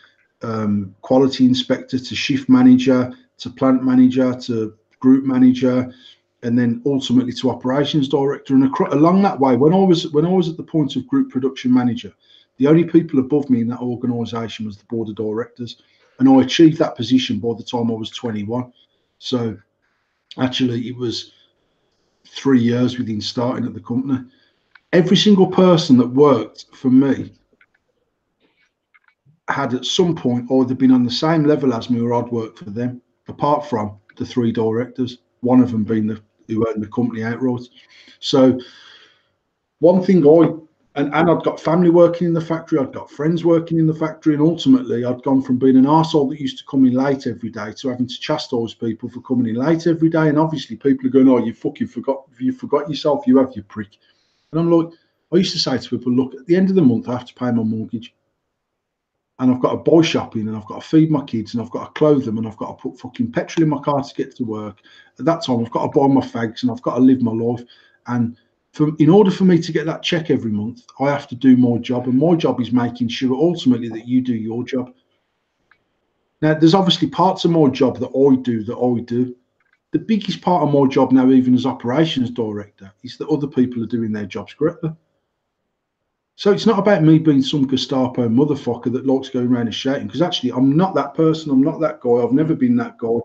quality inspector to shift manager to plant manager to group manager, and then ultimately to operations director. And along that way, when I was at the point of group production manager, the only people above me in that organisation was the board of directors, and I achieved that position by the time I was 21. So actually, it was 3 years within starting at the company. Every single person that worked for me had at some point either been on the same level as me or I'd worked for them, apart from the 3 directors, one of them being who owned the company outright. So one thing and I'd got family working in the factory, I'd got friends working in the factory, and ultimately I'd gone from being an arsehole that used to come in late every day to having to chastise people for coming in late every day. And obviously people are going, oh, you forgot yourself, you have your prick. And I'm like, I used to say to people, look, at the end of the month, I have to pay my mortgage. And I've got to buy shopping, and I've got to feed my kids, and I've got to clothe them, and I've got to put fucking petrol in my car to get to work. At that time, I've got to buy my fags, and I've got to live my life. And in order for me to get that check every month, I have to do my job, and my job is making sure ultimately that you do your job. Now, there's obviously parts of my job that I do, the biggest part of my job now, even as operations director, is that other people are doing their jobs correctly. So it's not about me being some Gestapo motherfucker that likes going around and shouting, because actually I'm not that person. I'm not that guy. I've never been that guy.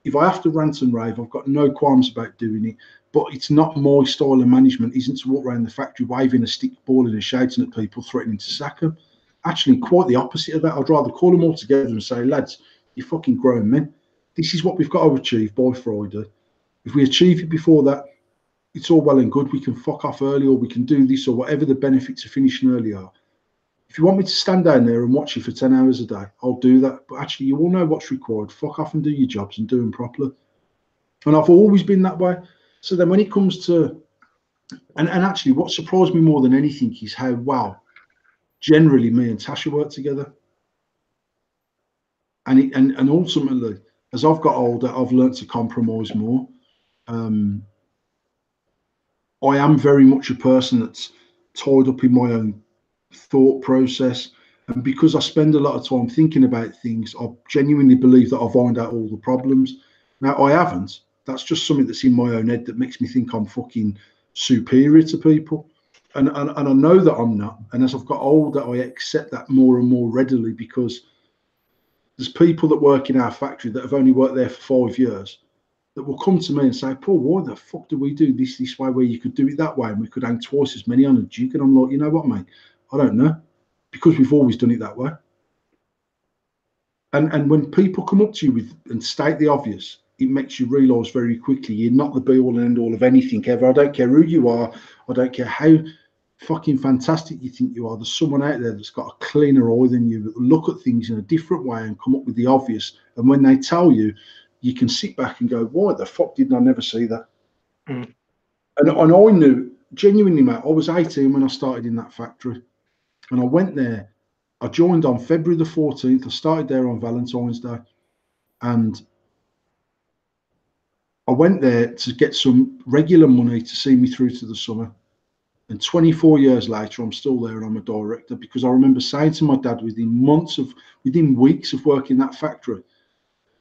If I have to rant and rave, I've got no qualms about doing it. But it's not my style of management, isn't to walk around the factory waving a stick ball and shouting at people, threatening to sack them. Actually, quite the opposite of that. I'd rather call them all together and say, lads, you're fucking grown men. This is what we've got to achieve by Friday. If we achieve it before that, it's all well and good. We can fuck off early, or we can do this, or whatever the benefits of finishing early are. If you want me to stand down there and watch you for 10 hours a day, I'll do that. But actually, you all know what's required. Fuck off and do your jobs and do them properly. And I've always been that way. So then when it comes to, and actually what surprised me more than anything is how well generally me and Tasha work together. And ultimately, as I've got older, I've learned to compromise more. I am very much a person that's tied up in my own thought process. And because I spend a lot of time thinking about things, I genuinely believe that I've ironed out all the problems. Now, I haven't. That's just something that's in my own head that makes me think I'm fucking superior to people. And I know that I'm not. And as I've got older, I accept that more and more readily, because there's people that work in our factory that have only worked there for 5 years that will come to me and say, Paul, why the fuck do we do this way where you could do it that way and we could hang twice as many on a jig? And I'm like, you know what, mate? I don't know, because we've always done it that way. And when people come up to you with and state the obvious, it makes you realise very quickly you're not the be all and end all of anything ever. I don't care who you are. I don't care how fucking fantastic you think you are. There's someone out there that's got a cleaner eye than you, that will look at things in a different way and come up with the obvious. And when they tell you, you can sit back and go, why the fuck didn't I never see that? And I knew, genuinely, mate, I was 18 when I started in that factory. And I went there. I joined on February the 14th. I started there on Valentine's Day. And I went there to get some regular money to see me through to the summer. And 24 years later, I'm still there and I'm a director, because I remember saying to my dad within weeks of working that factory,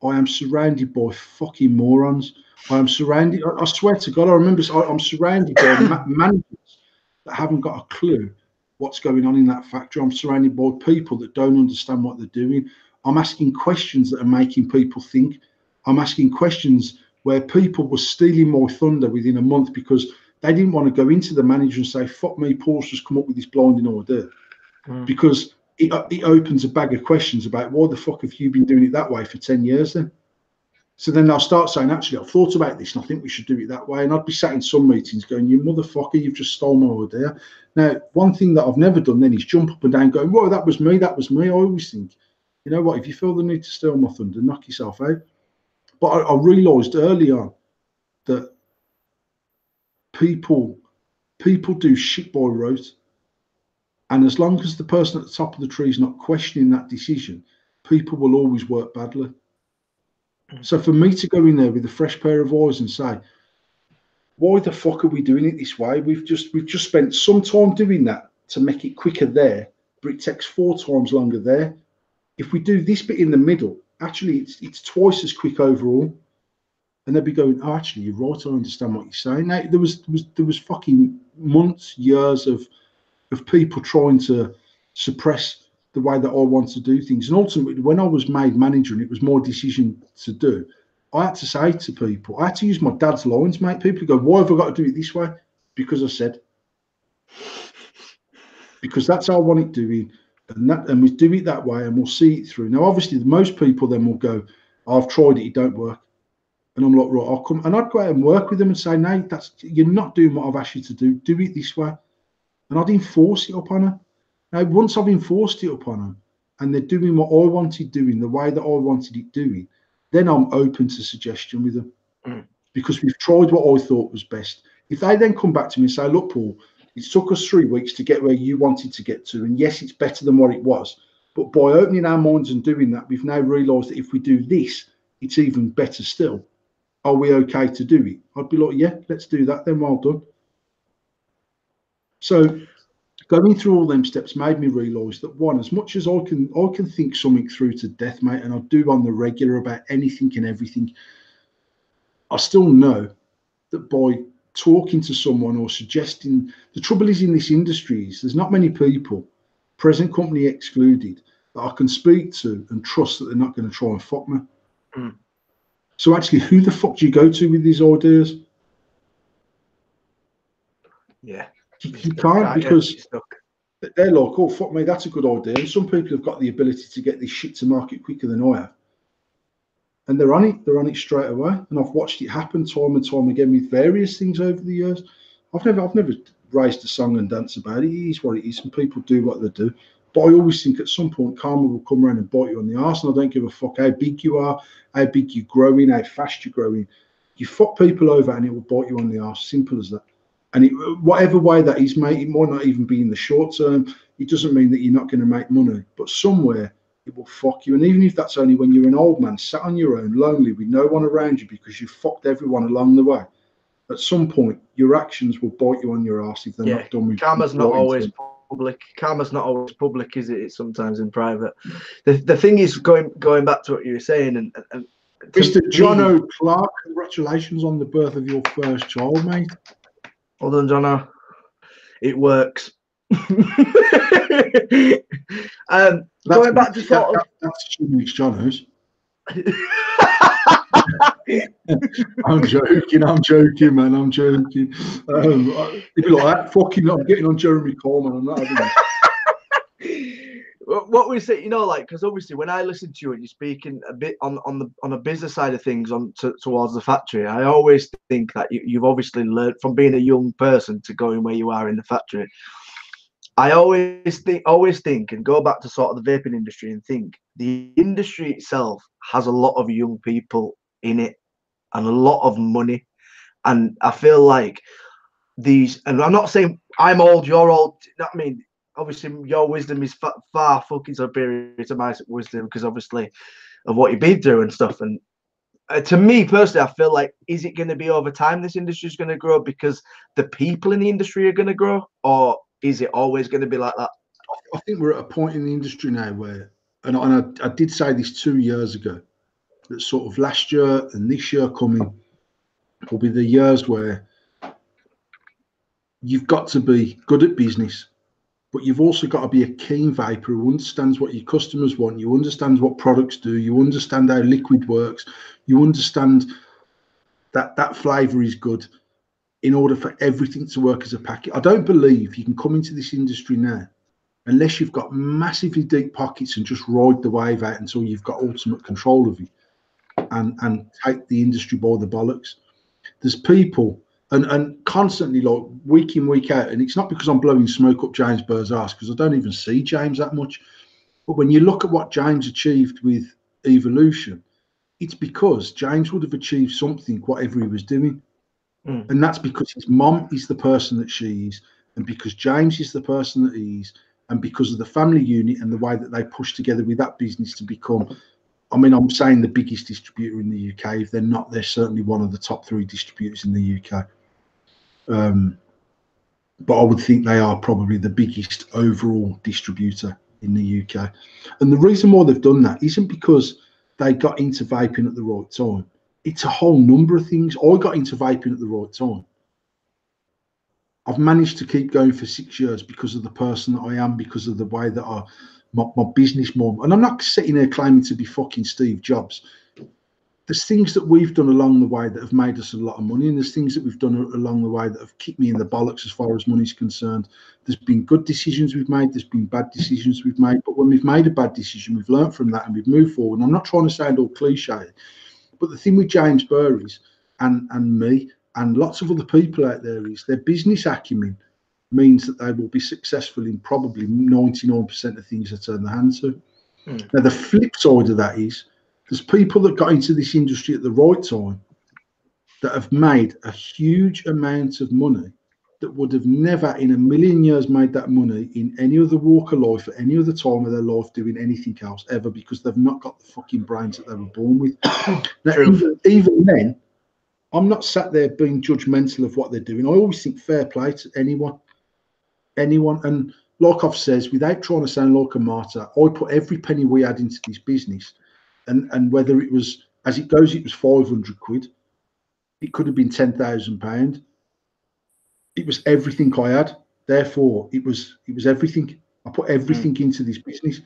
I am surrounded by fucking morons. I am surrounded, I swear to God, I remember I'm surrounded by managers that haven't got a clue what's going on in that factory. I'm surrounded by people that don't understand what they're doing. I'm asking questions that are making people think. I'm asking questions where people were stealing my thunder within a month because they didn't want to go into the manager and say, fuck me, Paul's just come up with this blinding idea. Because it opens a bag of questions about why the fuck have you been doing it that way for 10 years then? So then they'll start saying, actually, I've thought about this and I think we should do it that way. And I'd be sat in some meetings going, you motherfucker, you've just stole my idea. Now, one thing that I've never done then is jump up and down going, whoa, that was me, that was me. I always think, you know what, if you feel the need to steal my thunder, knock yourself out. But I realised early on that people do shit by rote. And as long as the person at the top of the tree is not questioning that decision, people will always work badly. So for me to go in there with a fresh pair of eyes and say, why the fuck are we doing it this way? We've just spent some time doing that to make it quicker there, but it takes 4 times longer there. If we do this bit in the middle, actually it's twice as quick overall. And they'd be going, oh, actually, you're right. I understand what you're saying. Now, there was fucking months, years of people trying to suppress the way that I want to do things. And ultimately, when I was made manager and it was my decision to do, I had to say to people, I had to use my dad's lines, mate. People go, why have I got to do it this way? Because I said. Because that's how I want it doing. And we do it that way and we'll see it through. Now, obviously, most people then will go, oh, I've tried it, it don't work. And I'm like, right, I'll come. And I'd go out and work with them and say, no, you're not doing what I've asked you to do. Do it this way. And I'd enforce it upon her. Now, once I've enforced it upon them and they're doing what I wanted doing, the way that I wanted it doing, then I'm open to suggestion with them because we've tried what I thought was best. If they then come back to me and say, look, Paul, it took us 3 weeks to get where you wanted to get to. And yes, it's better than what it was. But by opening our minds and doing that, we've now realised that if we do this, it's even better still. Are we okay to do it? I'd be like, yeah, let's do that then. Well done. So going through all them steps made me realise that one, as much as I can think something through to death, mate, and I do on the regular about anything and everything, I still know that by talking to someone or suggesting, the trouble is in this industry is there's not many people, present company excluded, that I can speak to and trust that they're not going to try and fuck me. Mm. So actually, who the fuck do you go to with these ideas? Yeah. You can't, because stuck. they're like, oh, fuck me, that's a good idea. And some people have got the ability to get this shit to market quicker than I have. And they're on it. They're on it straight away. And I've watched it happen time and time again with various things over the years. I've never raised a song and dance about it. It is what it is, and people do what they do. But I always think at some point karma will come around and bite you on the arse. And I don't give a fuck how big you are, how big you're growing, how fast you're growing. You fuck people over and it will bite you on the arse. Simple as that. And whatever way that is, mate, it might not even be in the short term. It doesn't mean that you're not going to make money, but somewhere it will fuck you. And even if that's only when you're an old man, sat on your own, lonely, with no one around you because you fucked everyone along the way, at some point your actions will bite you on your ass if they're not done with karma's not always public. Karma's not always public, is it? It's sometimes in private. The thing is, going back to what you were saying, and Mr. John Clark, congratulations on the birth of your first child, mate. Well done, Jono. It works. Going back to sort of that's Jono's. I'm joking, man. I'm joking. If you like that, fucking, I'm getting on Jeremy Coleman. I'm not having it. What we say, like, because obviously when I listen to you and you're speaking a bit on a business side of things towards the factory, I always think that you've obviously learned from being a young person to going where you are in the factory. I always think and go back to sort of the vaping industry and think the industry itself has a lot of young people in it and a lot of money. And I feel like and I'm not saying I'm old, you're old. I mean, obviously your wisdom is far fucking superior to my wisdom because obviously of what you've been through and stuff. And to me personally, I feel like, is it going to be over time this industry is going to grow because the people in the industry are going to grow, or is it always going to be like that? I think we're at a point in the industry now where, and I did say this 2 years ago, that sort of last year and this year coming will be the years where you've got to be good at business, but you've also got to be a keen vapor who understands what your customers want. You understand what products do. You understand how liquid works. You understand that flavour is good in order for everything to work as a packet. I don't believe you can come into this industry now unless you've got massively deep pockets and just ride the wave out until you've got ultimate control of it and take the industry by the bollocks. There's people and constantly, like week in, week out, and it's not because I'm blowing smoke up James Burr's ass, because I don't even see James that much. But when you look at what James achieved with Evolution, it's because James would have achieved something, whatever he was doing. And that's because his mom is the person that she is, and because James is the person that he is, and because of the family unit and the way that they push together with that business to become, I mean, I'm saying the biggest distributor in the UK. If they're not, they're certainly one of the top 3 distributors in the UK. But I would think they are probably the biggest overall distributor in the UK. And the reason why they've done that isn't because they got into vaping at the right time. It's a whole number of things. I got into vaping at the right time. I've managed to keep going for 6 years because of the person that I am, because of the way that my business model. And I'm not sitting there claiming to be fucking Steve Jobs. There's things that we've done along the way that have made us a lot of money, and there's things that we've done along the way that have kicked me in the bollocks as far as money's concerned. There's been good decisions we've made, there's been bad decisions we've made, but when we've made a bad decision, we've learned from that and we've moved forward. And I'm not trying to sound all cliche, but the thing with James Burr is, and me, and lots of other people out there, is their business acumen means that they will be successful in probably 99% of things they turn their hand to. Now, the flip side of that is, there's people that got into this industry at the right time that have made a huge amount of money that would have never in a million years made that money in any other walk of life at any other time of their life doing anything else ever, because they've not got the fucking brains that they were born with. Now, even then, I'm not sat there being judgmental of what they're doing. I always think fair play to anyone. And like I've said, without trying to sound like a martyr, I put every penny we had into this business. And whether it was, as it goes, it was 500 quid. It could have been £10,000. It was everything I had. Therefore, it was everything. I put everything into this business,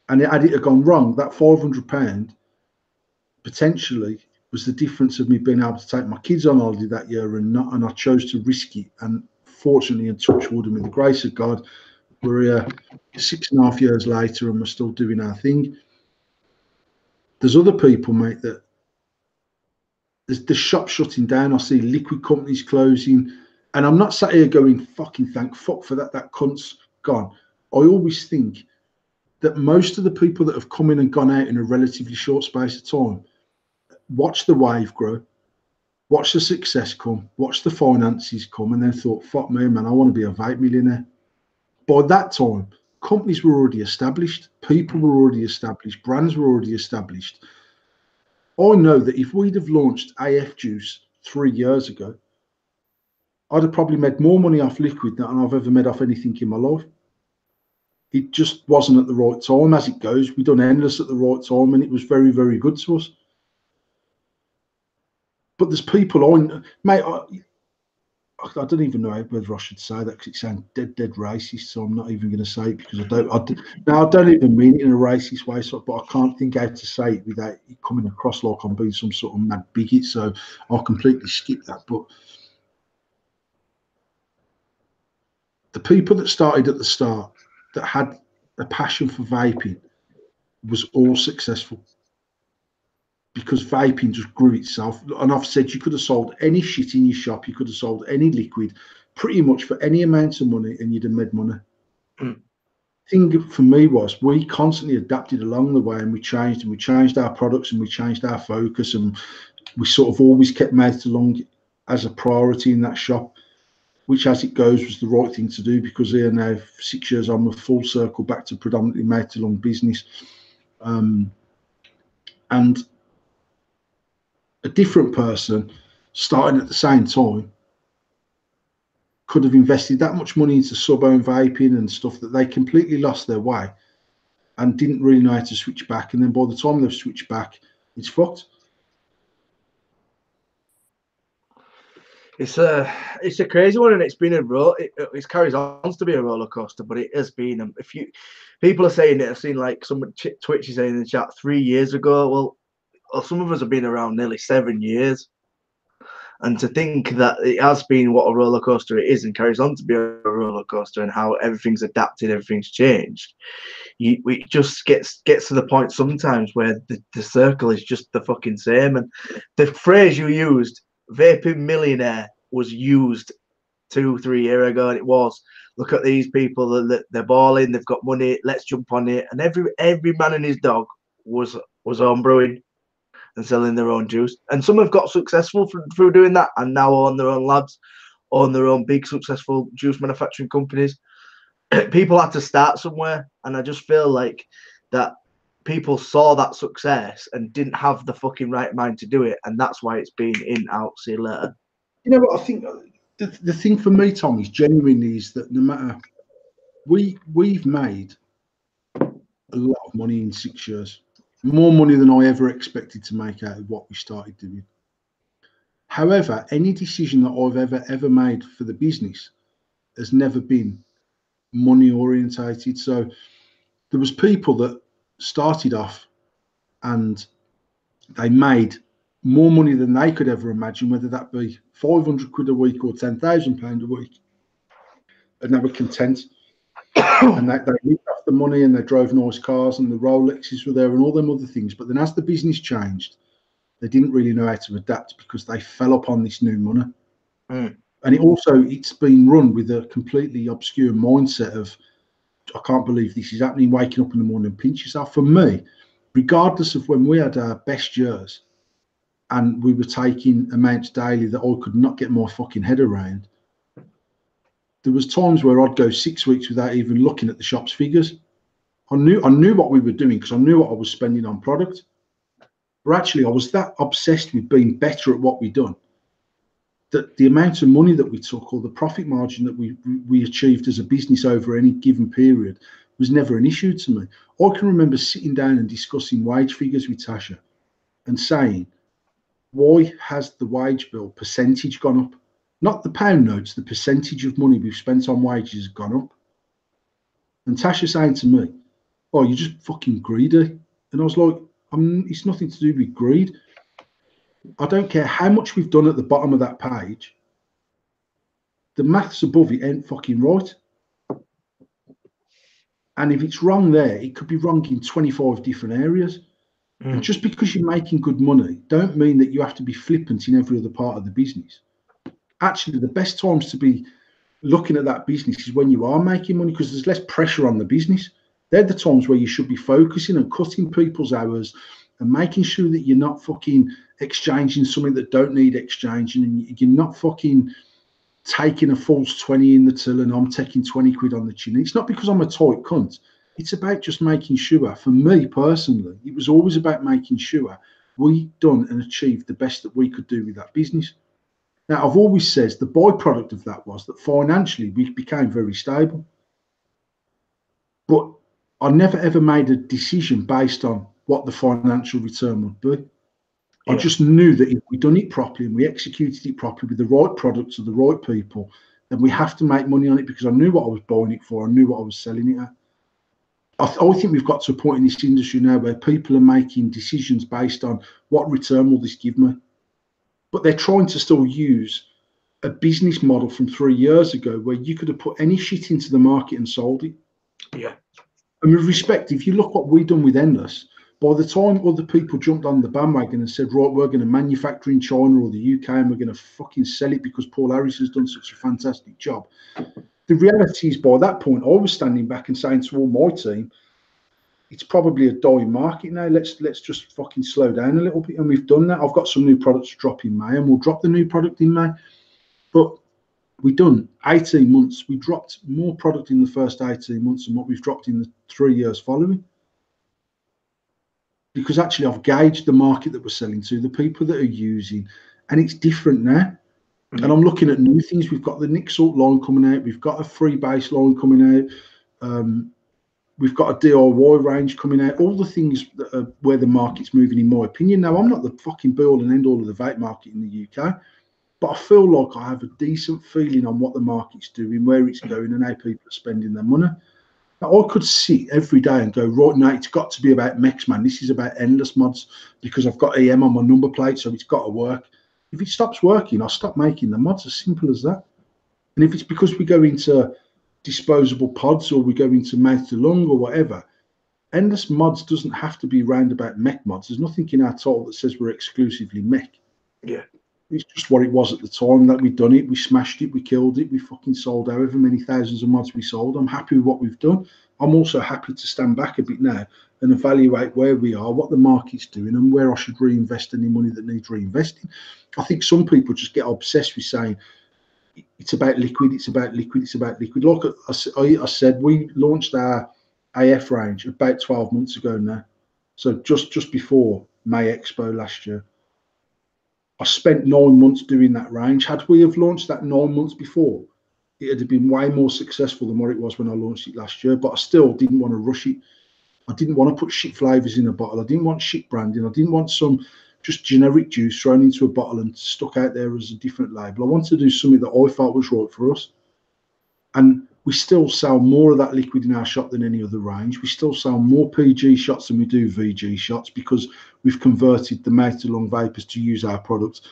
and had it gone wrong, that £500 potentially was the difference of me being able to take my kids on holiday that year and I chose to risk it. And fortunately, and touch wood, and with the grace of God, we're here 6.5 years later and we're still doing our thing. There's other people, mate, that there's the shop shutting down. I see liquid companies closing, and I'm not sat here going, fucking thank fuck for that. That cunt's gone. I always think that most of the people that have come in and gone out in a relatively short space of time watch the wave grow, watch the success come, watch the finances come, and then thought, fuck me, man, I want to be a vape millionaire. By that time, companies were already established, people were already established, brands were already established. I know that if we'd have launched AF Juice 3 years ago, I'd have probably made more money off liquid than I've ever made off anything in my life. It just wasn't at the right time, as it goes. We done endless at the right time, and it was very, very good to us. But there's people on, mate. I don't even know whether I should say that because it sounds dead racist. So I'm not even going to say it because I don't even mean it in a racist way. So, but I can't think how to say it without it coming across like I'm being some sort of mad bigot. So I'll completely skip that. But the people that started at the start that had a passion for vaping was all successful because vaping just grew itself. And I've said you could have sold any shit in your shop, you could have sold any liquid pretty much for any amount of money and you'd have made money. Thing for me was we constantly adapted along the way, and we changed our products, and we changed our focus, and we sort of always kept made to long as a priority in that shop, which, as it goes, was the right thing to do because here now, 6 years on, we're full circle back to predominantly made to long business. And a different person starting at the same time could have invested that much money into sub-owned vaping and stuff that they completely lost their way and didn't really know how to switch back. And then by the time they've switched back, it's fucked. It's a crazy one, and it's been it carries on to be a roller coaster, but it has been. If you people are saying it, I've seen like some Twitch is saying in the chat 3 years ago. Well, some of us have been around nearly 7 years, and to think that it has been what a roller coaster it is and carries on to be a roller coaster, and how everything's adapted, everything's changed. It just gets to the point sometimes where the circle is just the fucking same, and the phrase you used, vaping millionaire, was used 2-3 years ago, and it was, look at these people, they're balling, they've got money, let's jump on it. And every man and his dog was home brewing and selling their own juice, and some have got successful through doing that and now own their own labs, own their own big successful juice manufacturing companies. People had to start somewhere, and I just feel like that people saw that success and didn't have the fucking right mind to do it, and that's why it's been in, out, see you later. You know what I think? The thing for me, Tom, is genuinely is that no matter we've made a lot of money in 6 years, more money than I ever expected to make out of what we started doing. However, any decision that I've ever made for the business has never been money orientated. So there was people that started off and they made more money than they could ever imagine, whether that be 500 quid a week or £10,000 a week, and they were content. And they lived off the money, and they drove nice cars, and the Rolexes were there, and all them other things. But then, as the business changed, they didn't really know how to adapt because they fell upon this new money. And it's been run with a completely obscure mindset of, I can't believe this is happening, waking up in the morning and pinch yourself. For me, regardless of when we had our best years and we were taking amounts daily that I could not get my fucking head around, there was times where I'd go 6 weeks without even looking at the shop's figures. I knew what we were doing because I knew what I was spending on product. But actually, I was that obsessed with being better at what we'd done that the amount of money that we took or the profit margin that we achieved as a business over any given period was never an issue to me. I can remember sitting down and discussing wage figures with Tasha and saying, why has the wage bill percentage gone up? Not the pound notes, the percentage of money we've spent on wages has gone up. And Tasha saying to me, "Oh, you're just fucking greedy." And I was like, it's nothing to do with greed. I don't care how much we've done at the bottom of that page. The maths above it ain't fucking right. And if it's wrong there, it could be wrong in 25 different areas. And just because you're making good money, don't mean that you have to be flippant in every other part of the business. Actually, the best times to be looking at that business is when you are making money, because there's less pressure on the business. They're the times where you should be focusing and cutting people's hours and making sure that you're not fucking exchanging something that don't need exchanging, and you're not fucking taking a false 20 in the till and I'm taking 20 quid on the chin. It's not because I'm a tight cunt. It's about just making sure, for me personally, it was always about making sure we done and achieved the best that we could do with that business. Now, I've always said the byproduct of that was that financially we became very stable. But I never ever made a decision based on what the financial return would be. I just knew that if we done it properly and we executed it properly with the right products to the right people, then we have to make money on it, because I knew what I was buying it for. I knew what I was selling it at. I think we've got to a point in this industry now where people are making decisions based on what return will this give me. But they're trying to still use a business model from 3 years ago where you could have put any shit into the market and sold it. Yeah. And with respect, if you look what we've done with Endless, by the time other people jumped on the bandwagon and said, right, we're going to manufacture in China or the UK and we're going to fucking sell it because Paul Harris has done such a fantastic job. The reality is, by that point, I was standing back and saying to all my team, it's probably a dying market now. Let's just fucking slow down a little bit. And we've done that. I've got some new products to drop in May, and we'll drop the new product in May. But we've done 18 months. We dropped more product in the first 18 months than what we've dropped in the 3 years following. Because actually I've gauged the market that we're selling to, the people that are using, and it's different now. And I'm looking at new things. We've got the Nick Salt line coming out. We've got a free base line coming out. We've got a DIY range coming out. All the things that are where the market's moving, in my opinion. Now, I'm not the fucking be all and end all of the vape market in the UK, but I feel like I have a decent feeling on what the market's doing, where it's going, and how people are spending their money. Now, I could sit every day and go, right now, it's got to be about Mex, man. This is about Endless mods because I've got EM on my number plate, so it's got to work. If it stops working, I'll stop making the mods. As simple as that. And if it's because we go into disposable pods or we go into mouth to lung or whatever, Endless mods doesn't have to be round about mech mods. There's nothing in our title that says we're exclusively mech. Yeah. It's just what it was at the time that we'd done it. We smashed it. We killed it. We fucking sold however many thousands of mods we sold. I'm happy with what we've done. I'm also happy to stand back a bit now and evaluate where we are, what the market's doing, and where I should reinvest any money that needs reinvesting. I think some people just get obsessed with saying it's about liquid, it's about liquid, it's about liquid. Like I said, we launched our AF range about 12 months ago now. So just before May Expo last year. I spent 9 months doing that range. Had we have launched that 9 months before, it would have been way more successful than what it was when I launched it last year. But I still didn't want to rush it. I didn't want to put shit flavors in a bottle. I didn't want shit branding. I didn't want some just generic juice thrown into a bottle and stuck out there as a different label. I wanted to do something that I felt was right for us. And we still sell more of that liquid in our shop than any other range. We still sell more PG shots than we do VG shots because we've converted the mouth to lung vapors to use our products.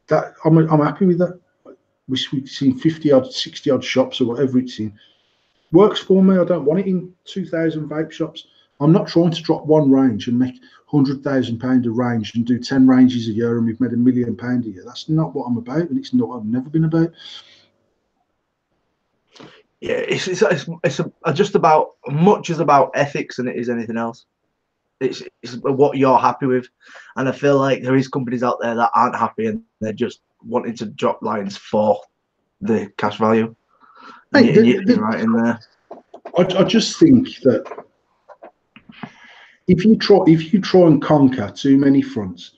That I'm happy with that. We've seen 50 odd, 60 odd shops or whatever it's in. Works for me. I don't want it in 2,000 vape shops. I'm not trying to drop one range and make £100,000 a range and do 10 ranges a year and we've made £1 million a year. That's not what I'm about, and it's not what I've never been about. Yeah, it's just about much as about ethics than it is anything else. It's what you're happy with, and I feel like there is companies out there that aren't happy and they're just wanting to drop lines for the cash value. And you're right in there. I just think that if you try and conquer too many fronts,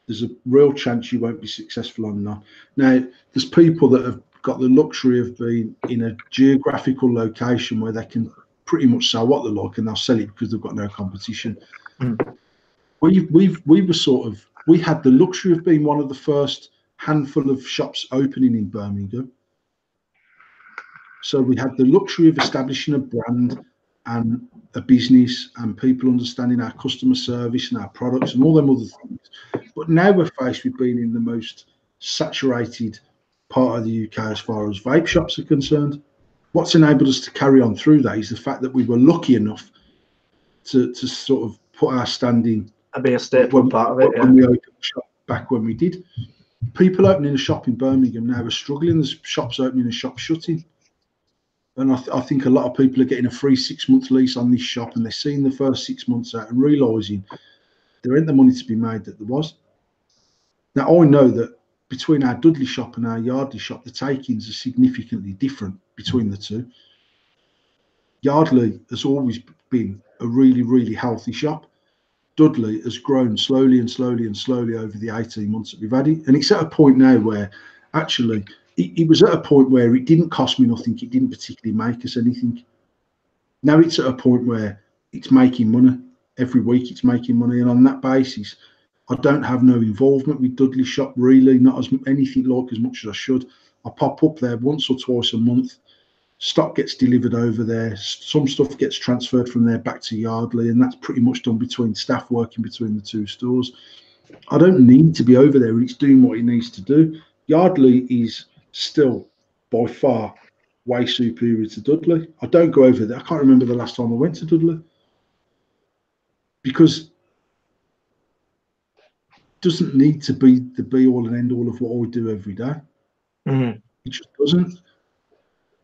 there's a real chance you won't be successful on that. Now, there's people that have got the luxury of being in a geographical location where they can pretty much sell what they like and they'll sell it because they've got no competition. We were sort of we had the luxury of being one of the first handful of shops opening in Birmingham. So we had the luxury of establishing a brand and a business and people understanding our customer service and our products and all them other things. But now we're faced with being in the most saturated part of the UK as far as vape shops are concerned. What's enabled us to carry on through that is the fact that we were lucky enough to sort of put our standing I'd be a staple part of it. when we opened the shop back when we did. People opening a shop in Birmingham now are struggling. There's shops opening and shops shutting. And I think a lot of people are getting a free 6-month lease on this shop, and they're seeing the first 6 months out and realising there ain't the money to be made that there was. Now, I know that between our Dudley shop and our Yardley shop, the takings are significantly different between the two. Yardley has always been a really, really healthy shop. Dudley has grown slowly and slowly and slowly over the 18 months that we've had it. And it's at a point now where actually it was at a point where it didn't cost me nothing. It didn't particularly make us anything. Now it's at a point where it's making money. Every week it's making money. And on that basis, I don't have no involvement with Dudley shop, really, not as anything like as much as I should. I pop up there once or twice a month. Stock gets delivered over there. Some stuff gets transferred from there back to Yardley, and that's pretty much done between staff working between the two stores. I don't need to be over there. It's doing what it needs to do. Yardley is still by far way superior to Dudley. I don't go over there. I can't remember the last time I went to Dudley because it doesn't need to be the be all and end all of what I do every day. Mm. It just doesn't.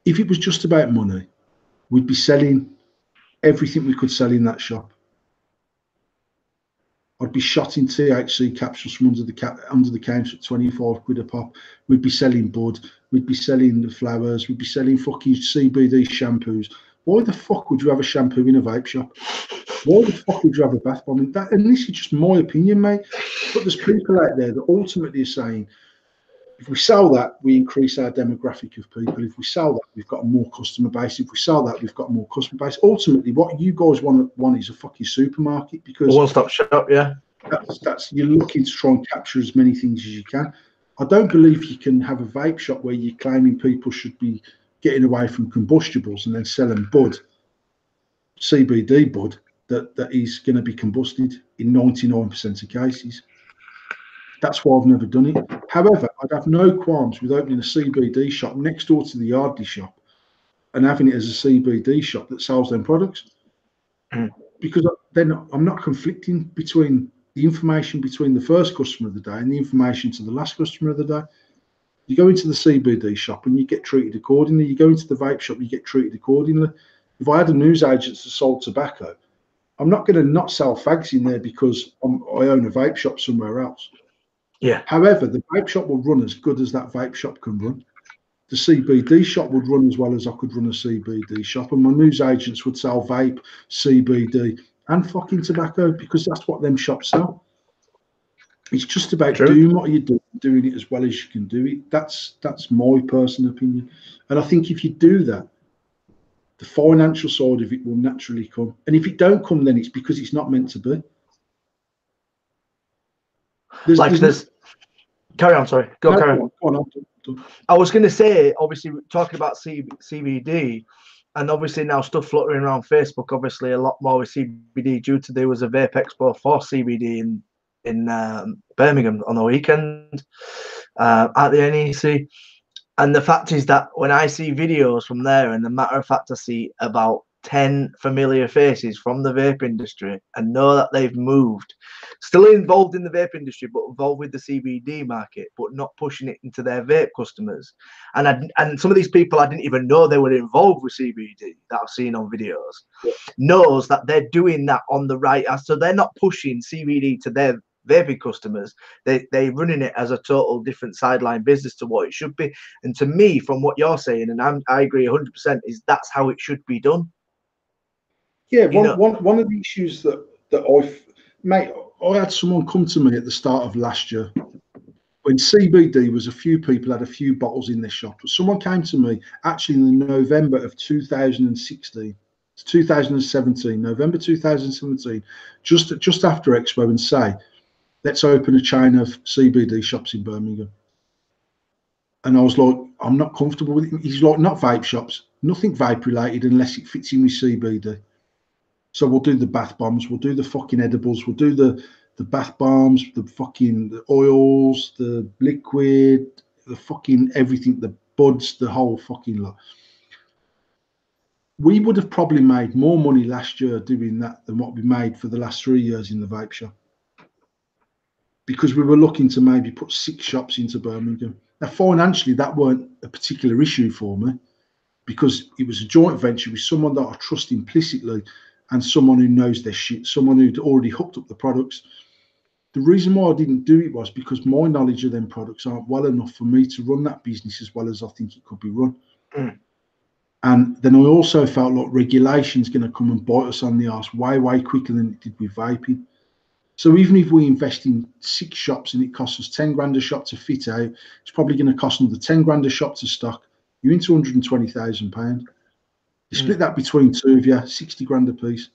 If it was just about money, we'd be selling everything we could sell in that shop. I'd be shotting THC capsules from under the counter at 25 quid a pop. We'd be selling bud. We'd be selling the flowers. We'd be selling fucking CBD shampoos. Why the fuck would you have a shampoo in a vape shop? Why the fuck would you have a bath bomb? And this is just my opinion, mate. But there's people out there that ultimately are saying, if we sell that, we increase our demographic of people. If we sell that, we've got a more customer base. If we sell that, we've got more customer base. Ultimately, what you guys want is a fucking supermarket, because one-stop shop, yeah. That's you're looking to try and capture as many things as you can. I don't believe you can have a vape shop where you're claiming people should be getting away from combustibles and then selling bud, CBD bud, that is going to be combusted in 99% of cases. That's why I've never done it. However, I'd have no qualms with opening a CBD shop next door to the Yardley shop and having it as a CBD shop that sells them products. Because then I'm not conflicting between the information between the first customer of the day and the information to the last customer of the day. You go into the CBD shop and you get treated accordingly. You go into the vape shop, you get treated accordingly. If I had a newsagent that sold tobacco, I'm not going to not sell fags in there because I own a vape shop somewhere else. Yeah. However, the vape shop will run as good as that vape shop can run. The CBD shop would run as well as I could run a CBD shop, and my news agents would sell vape, CBD, and fucking tobacco, because that's what them shops sell. It's just about doing what you do, doing it as well as you can do it. That's my personal opinion. And I think if you do that, the financial side of it will naturally come. And if it don't come, then it's because it's not meant to be. Carry on, sorry. Carry on. Go on. I was going to say, obviously, talking about CBD, and obviously now stuff fluttering around Facebook, obviously a lot more with CBD due to there was a vape expo for CBD in Birmingham on the weekend at the NEC. And the fact is that when I see videos from there, and the matter of fact, I see about 10 familiar faces from the vape industry and know that they've moved, still involved in the vape industry, but involved with the CBD market, but not pushing it into their vape customers. And some of these people, I didn't even know they were involved with CBD that I've seen on videos, knows that they're doing that on the right. So they're not pushing CBD to their vaping customers. They're running it as a total different sideline business to what it should be. And to me, from what you're saying, and I agree 100%, is that's how it should be done. Yeah, one of the issues I had someone come to me at the start of last year when CBD was a few people had a few bottles in their shop. But someone came to me actually in November of 2016, 2017, November 2017, just after Expo, and say, let's open a chain of CBD shops in Birmingham. And I was like, I'm not comfortable with it. He's like, not vape shops, nothing vape related unless it fits in with CBD. So we'll do the bath bombs, we'll do the fucking edibles, we'll do the bath bombs, the oils, the liquid, the fucking everything, the buds, the whole fucking lot. We would have probably made more money last year doing that than what we made for the last 3 years in the vape shop, because we were looking to maybe put 6 shops into Birmingham. Now, financially, that weren't a particular issue for me, because it was a joint venture with someone that I trust implicitly and someone who knows their shit, someone who'd already hooked up the products. The reason why I didn't do it was because my knowledge of them products aren't well enough for me to run that business as well as I think it could be run. And then I also felt like regulation's going to come and bite us on the arse way, way quicker than it did with vaping. So even if we invest in 6 shops and it costs us 10 grand a shop to fit out, it's probably going to cost another 10 grand a shop to stock. You're into £120,000. You split that between 2 of you, 60 grand a piece.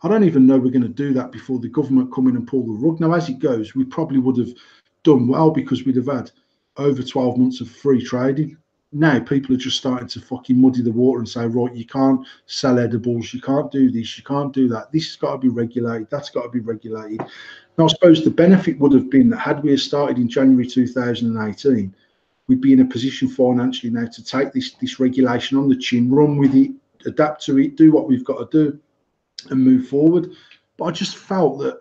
I don't even know we're going to do that before the government come in and pull the rug. Now, as it goes, we probably would have done well because we'd have had over 12 months of free trading. Now people are just starting to fucking muddy the water and say, right, you can't sell edibles, you can't do this, you can't do that. This has got to be regulated, that's got to be regulated. Now, I suppose the benefit would have been that had we started in January 2018, we'd be in a position financially now to take this regulation on the chin, run with it, adapt to it, do what we've got to do and move forward. But I just felt that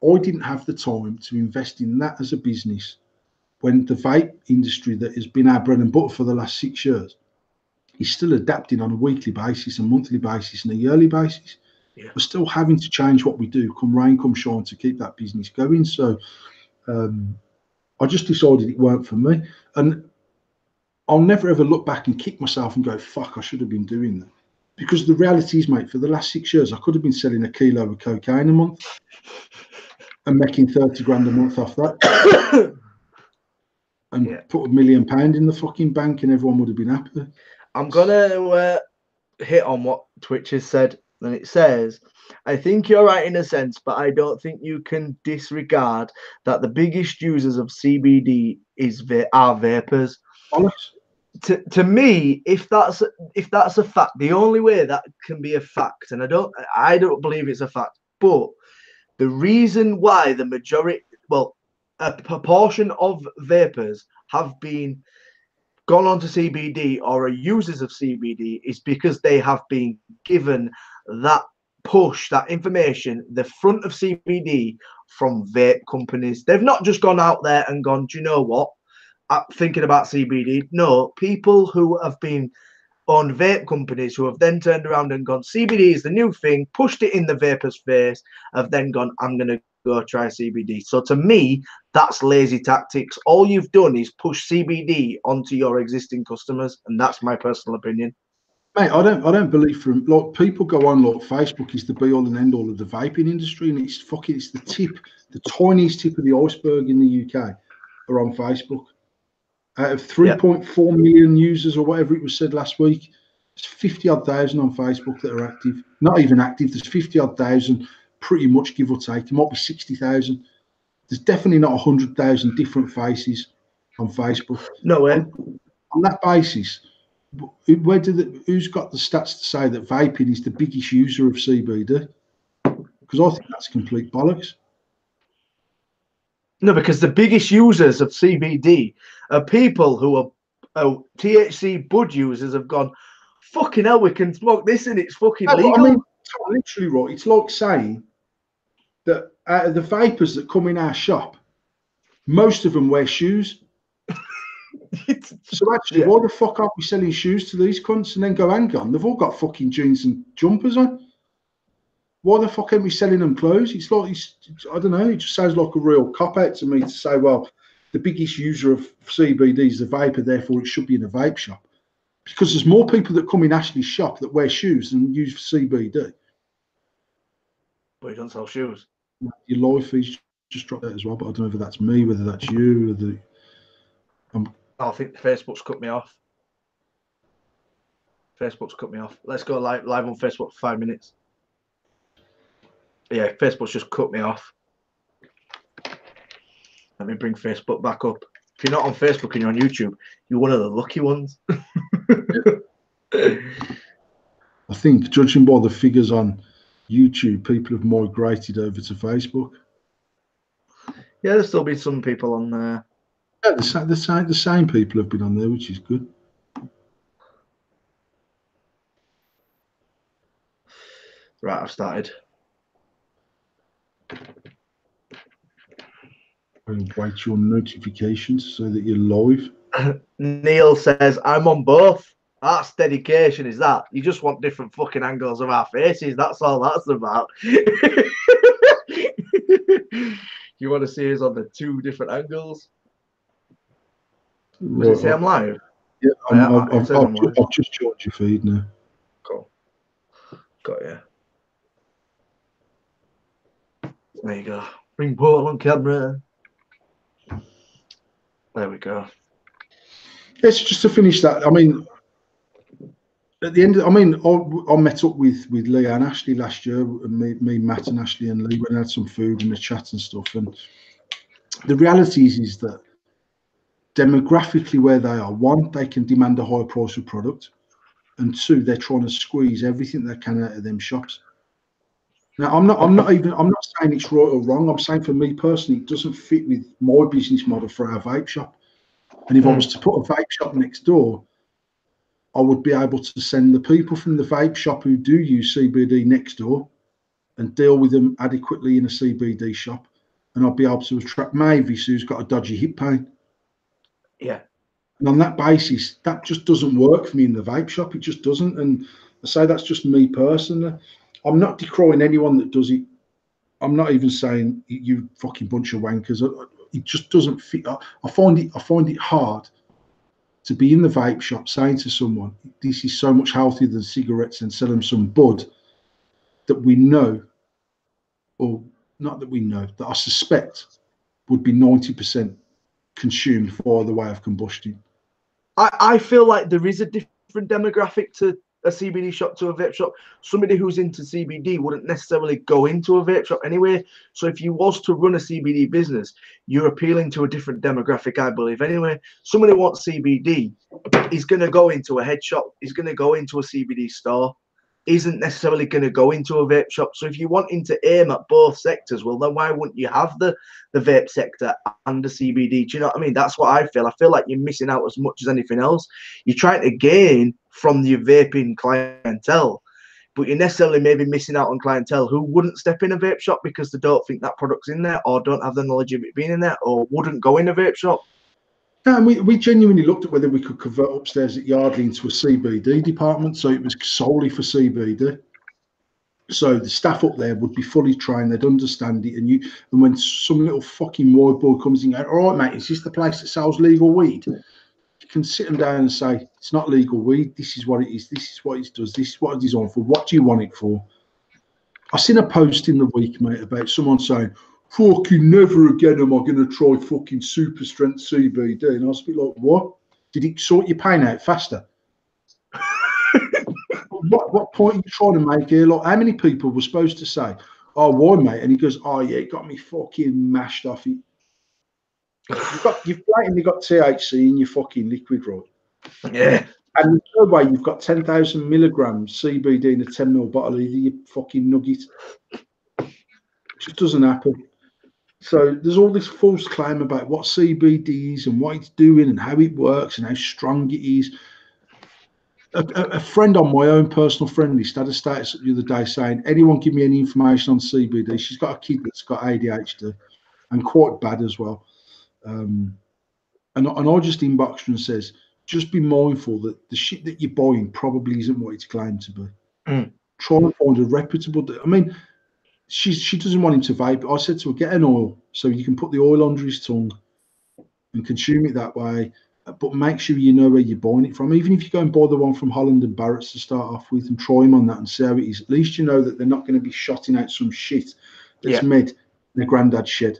I didn't have the time to invest in that as a business when the vape industry that has been our bread and butter for the last 6 years is still adapting on a weekly basis, a monthly basis, and a yearly basis. We're still having to change what we do, come rain, come shine, to keep that business going. So I just decided it weren't for me. And I'll never ever look back and kick myself and go, fuck, I should have been doing that. Because the reality is, mate, for the last 6 years, I could have been selling a kilo of cocaine a month and making 30 grand a month off that. And put £1 million in the fucking bank and everyone would have been happy. I'm going to hit on what Twitch has said. And it says, I think you're right in a sense, but I don't think you can disregard that the biggest users of CBD are vapors. Honest. To me, if that's a fact, the only way that can be a fact, and I don't believe it's a fact, but the reason why the majority, well, a proportion of vapors have gone on to CBD or are users of CBD is because they have been given that push, that information, the front of CBD from vape companies. They've not just gone out there and gone, do you know what? Thinking about CBD. No, people who have been on vape companies who have then turned around and gone, CBD is the new thing, pushed it in the vapor's face, have then gone, I'm going to go try CBD. So to me, that's lazy tactics. All you've done is push CBD onto your existing customers, and that's my personal opinion. Mate, I don't believe from like people go on like Facebook is the be all and end all of the vaping industry, and it's the tiniest tip of the iceberg in the UK are on Facebook. Out of 3.4 million users or whatever it was said last week, there's 50 odd thousand on Facebook that are active. Not even active. There's 50 odd thousand, pretty much give or take. It might be 60,000. There's definitely not 100,000 different faces on Facebook. No way. On that basis, who's got the stats to say that vaping is the biggest user of CBD? Because I think that's complete bollocks. No, because the biggest users of CBD are people who are THC bud users have gone, fucking hell, we can smoke this and it's fucking legal. I mean, literally right. It's like saying that out of the vapors that come in our shop, most of them wear shoes. So actually, why the fuck aren't we selling shoes to these cunts and then go, hang on, they've all got fucking jeans and jumpers on. Why the fuck aren't we selling them clothes? It's like, I don't know, it just sounds like a real cop-out to me to say, well, the biggest user of CBD is the vapor, therefore it should be in a vape shop. Because there's more people that come in Ashley's shop that wear shoes than use CBD. But you don't sell shoes. Your live fees just dropped out as well, but I don't know whether that's me, whether that's you, I think Facebook's cut me off. Facebook's cut me off. Let's go live on Facebook for 5 minutes. Yeah, Facebook's just cut me off. Let me bring Facebook back up. If you're not on Facebook and you're on YouTube, you're one of the lucky ones. I think, judging by the figures on YouTube, people have migrated over to Facebook. Yeah, there's still been some people on there. Yeah, the same people have been on there, which is good. Right, I've started. And wait your notifications so that you're live. Neil says, I'm on both. That's dedication, is that? You just want different fucking angles of our faces. That's all that's about. You want to see us on the 2 different angles? Does it say I'm live? Yeah, I've just joined your feed now. Cool. Got you. There you go. Bring Paul on camera. There we go. It's just to finish that. I mean, at the end, I met up with Lee and Ashley last year, and me, Matt, and Ashley and Lee went and had some food and a chat and stuff. And the reality is that demographically, where they are, 1, they can demand a higher price of product, and 2, they're trying to squeeze everything they can out of them shops. Now, I'm not saying it's right or wrong. I'm saying for me personally, it doesn't fit with my business model for our vape shop. And if I was to put a vape shop next door, I would be able to send the people from the vape shop who do use CBD next door and deal with them adequately in a CBD shop. And I'll be able to attract Mavis, who's got a dodgy hip pain. Yeah. And on that basis, that just doesn't work for me in the vape shop. It just doesn't. And I say that's just me personally. I'm not decrying anyone that does it. I'm not even saying you fucking bunch of wankers. It just doesn't fit. I find it hard to be in the vape shop saying to someone, this is so much healthier than cigarettes, and sell them some bud that we know, or not that we know, that I suspect would be 90% consumed via the way of combustion. I feel like there is a different demographic to a CBD shop to a vape shop. Somebody who's into CBD wouldn't necessarily go into a vape shop anyway. So if you was to run a CBD business, you're appealing to a different demographic, I believe. Anyway, somebody who wants CBD is going to go into a head shop. He's going to go into a CBD store. Isn't necessarily going to go into a vape shop. So if you're wanting to aim at both sectors, well, then why wouldn't you have the vape sector and the CBD? Do you know what I mean? That's what I feel. I feel like you're missing out as much as anything else. You're trying to gain from your vaping clientele, but you're necessarily maybe missing out on clientele who wouldn't step in a vape shop because they don't think that product's in there, or don't have the knowledge of it being in there, or wouldn't go in a vape shop. No, and we genuinely looked at whether we could convert upstairs at Yardley into a CBD department, so it was solely for CBD. So the staff up there would be fully trained, they'd understand it, and when some little fucking white boy comes in and goes, all right, mate, is this the place that sells legal weed? You can sit them down and say, it's not legal weed, this is what it is, this is what it does, this is what it's on for, what do you want it for? I seen a post in the week, mate, about someone saying, fucking never again am I going to try fucking super strength CBD. And I was a bit like, what? Did it sort your pain out faster? What point are you trying to make here? Like, how many people were supposed to say, oh, why, mate? And he goes, oh, yeah, it got me fucking mashed off it. You've blatantly got THC in your fucking liquid, right? Yeah. And there's no way you've got 10,000 milligrams CBD in a 10ml bottle either, you fucking nugget. It just doesn't happen. So there's all this false claim about what CBD is and what it's doing and how it works and how strong it is. A friend on my own personal friend list had a status the other day saying, anyone give me any information on CBD? She's got a kid that's got ADHD and quite bad as well. And I just inboxed her and says, just be mindful that the shit that you're buying probably isn't what it's claimed to be. Try and find a reputable. I mean, she doesn't want him to vape. I said to her, get an oil so you can put the oil under his tongue and consume it that way. But make sure you know where you're buying it from. Even if you go and buy the one from Holland and Barrett's to start off with and try him on that and see how it is, at least you know that they're not going to be shotting out some shit that's made in their granddad's shed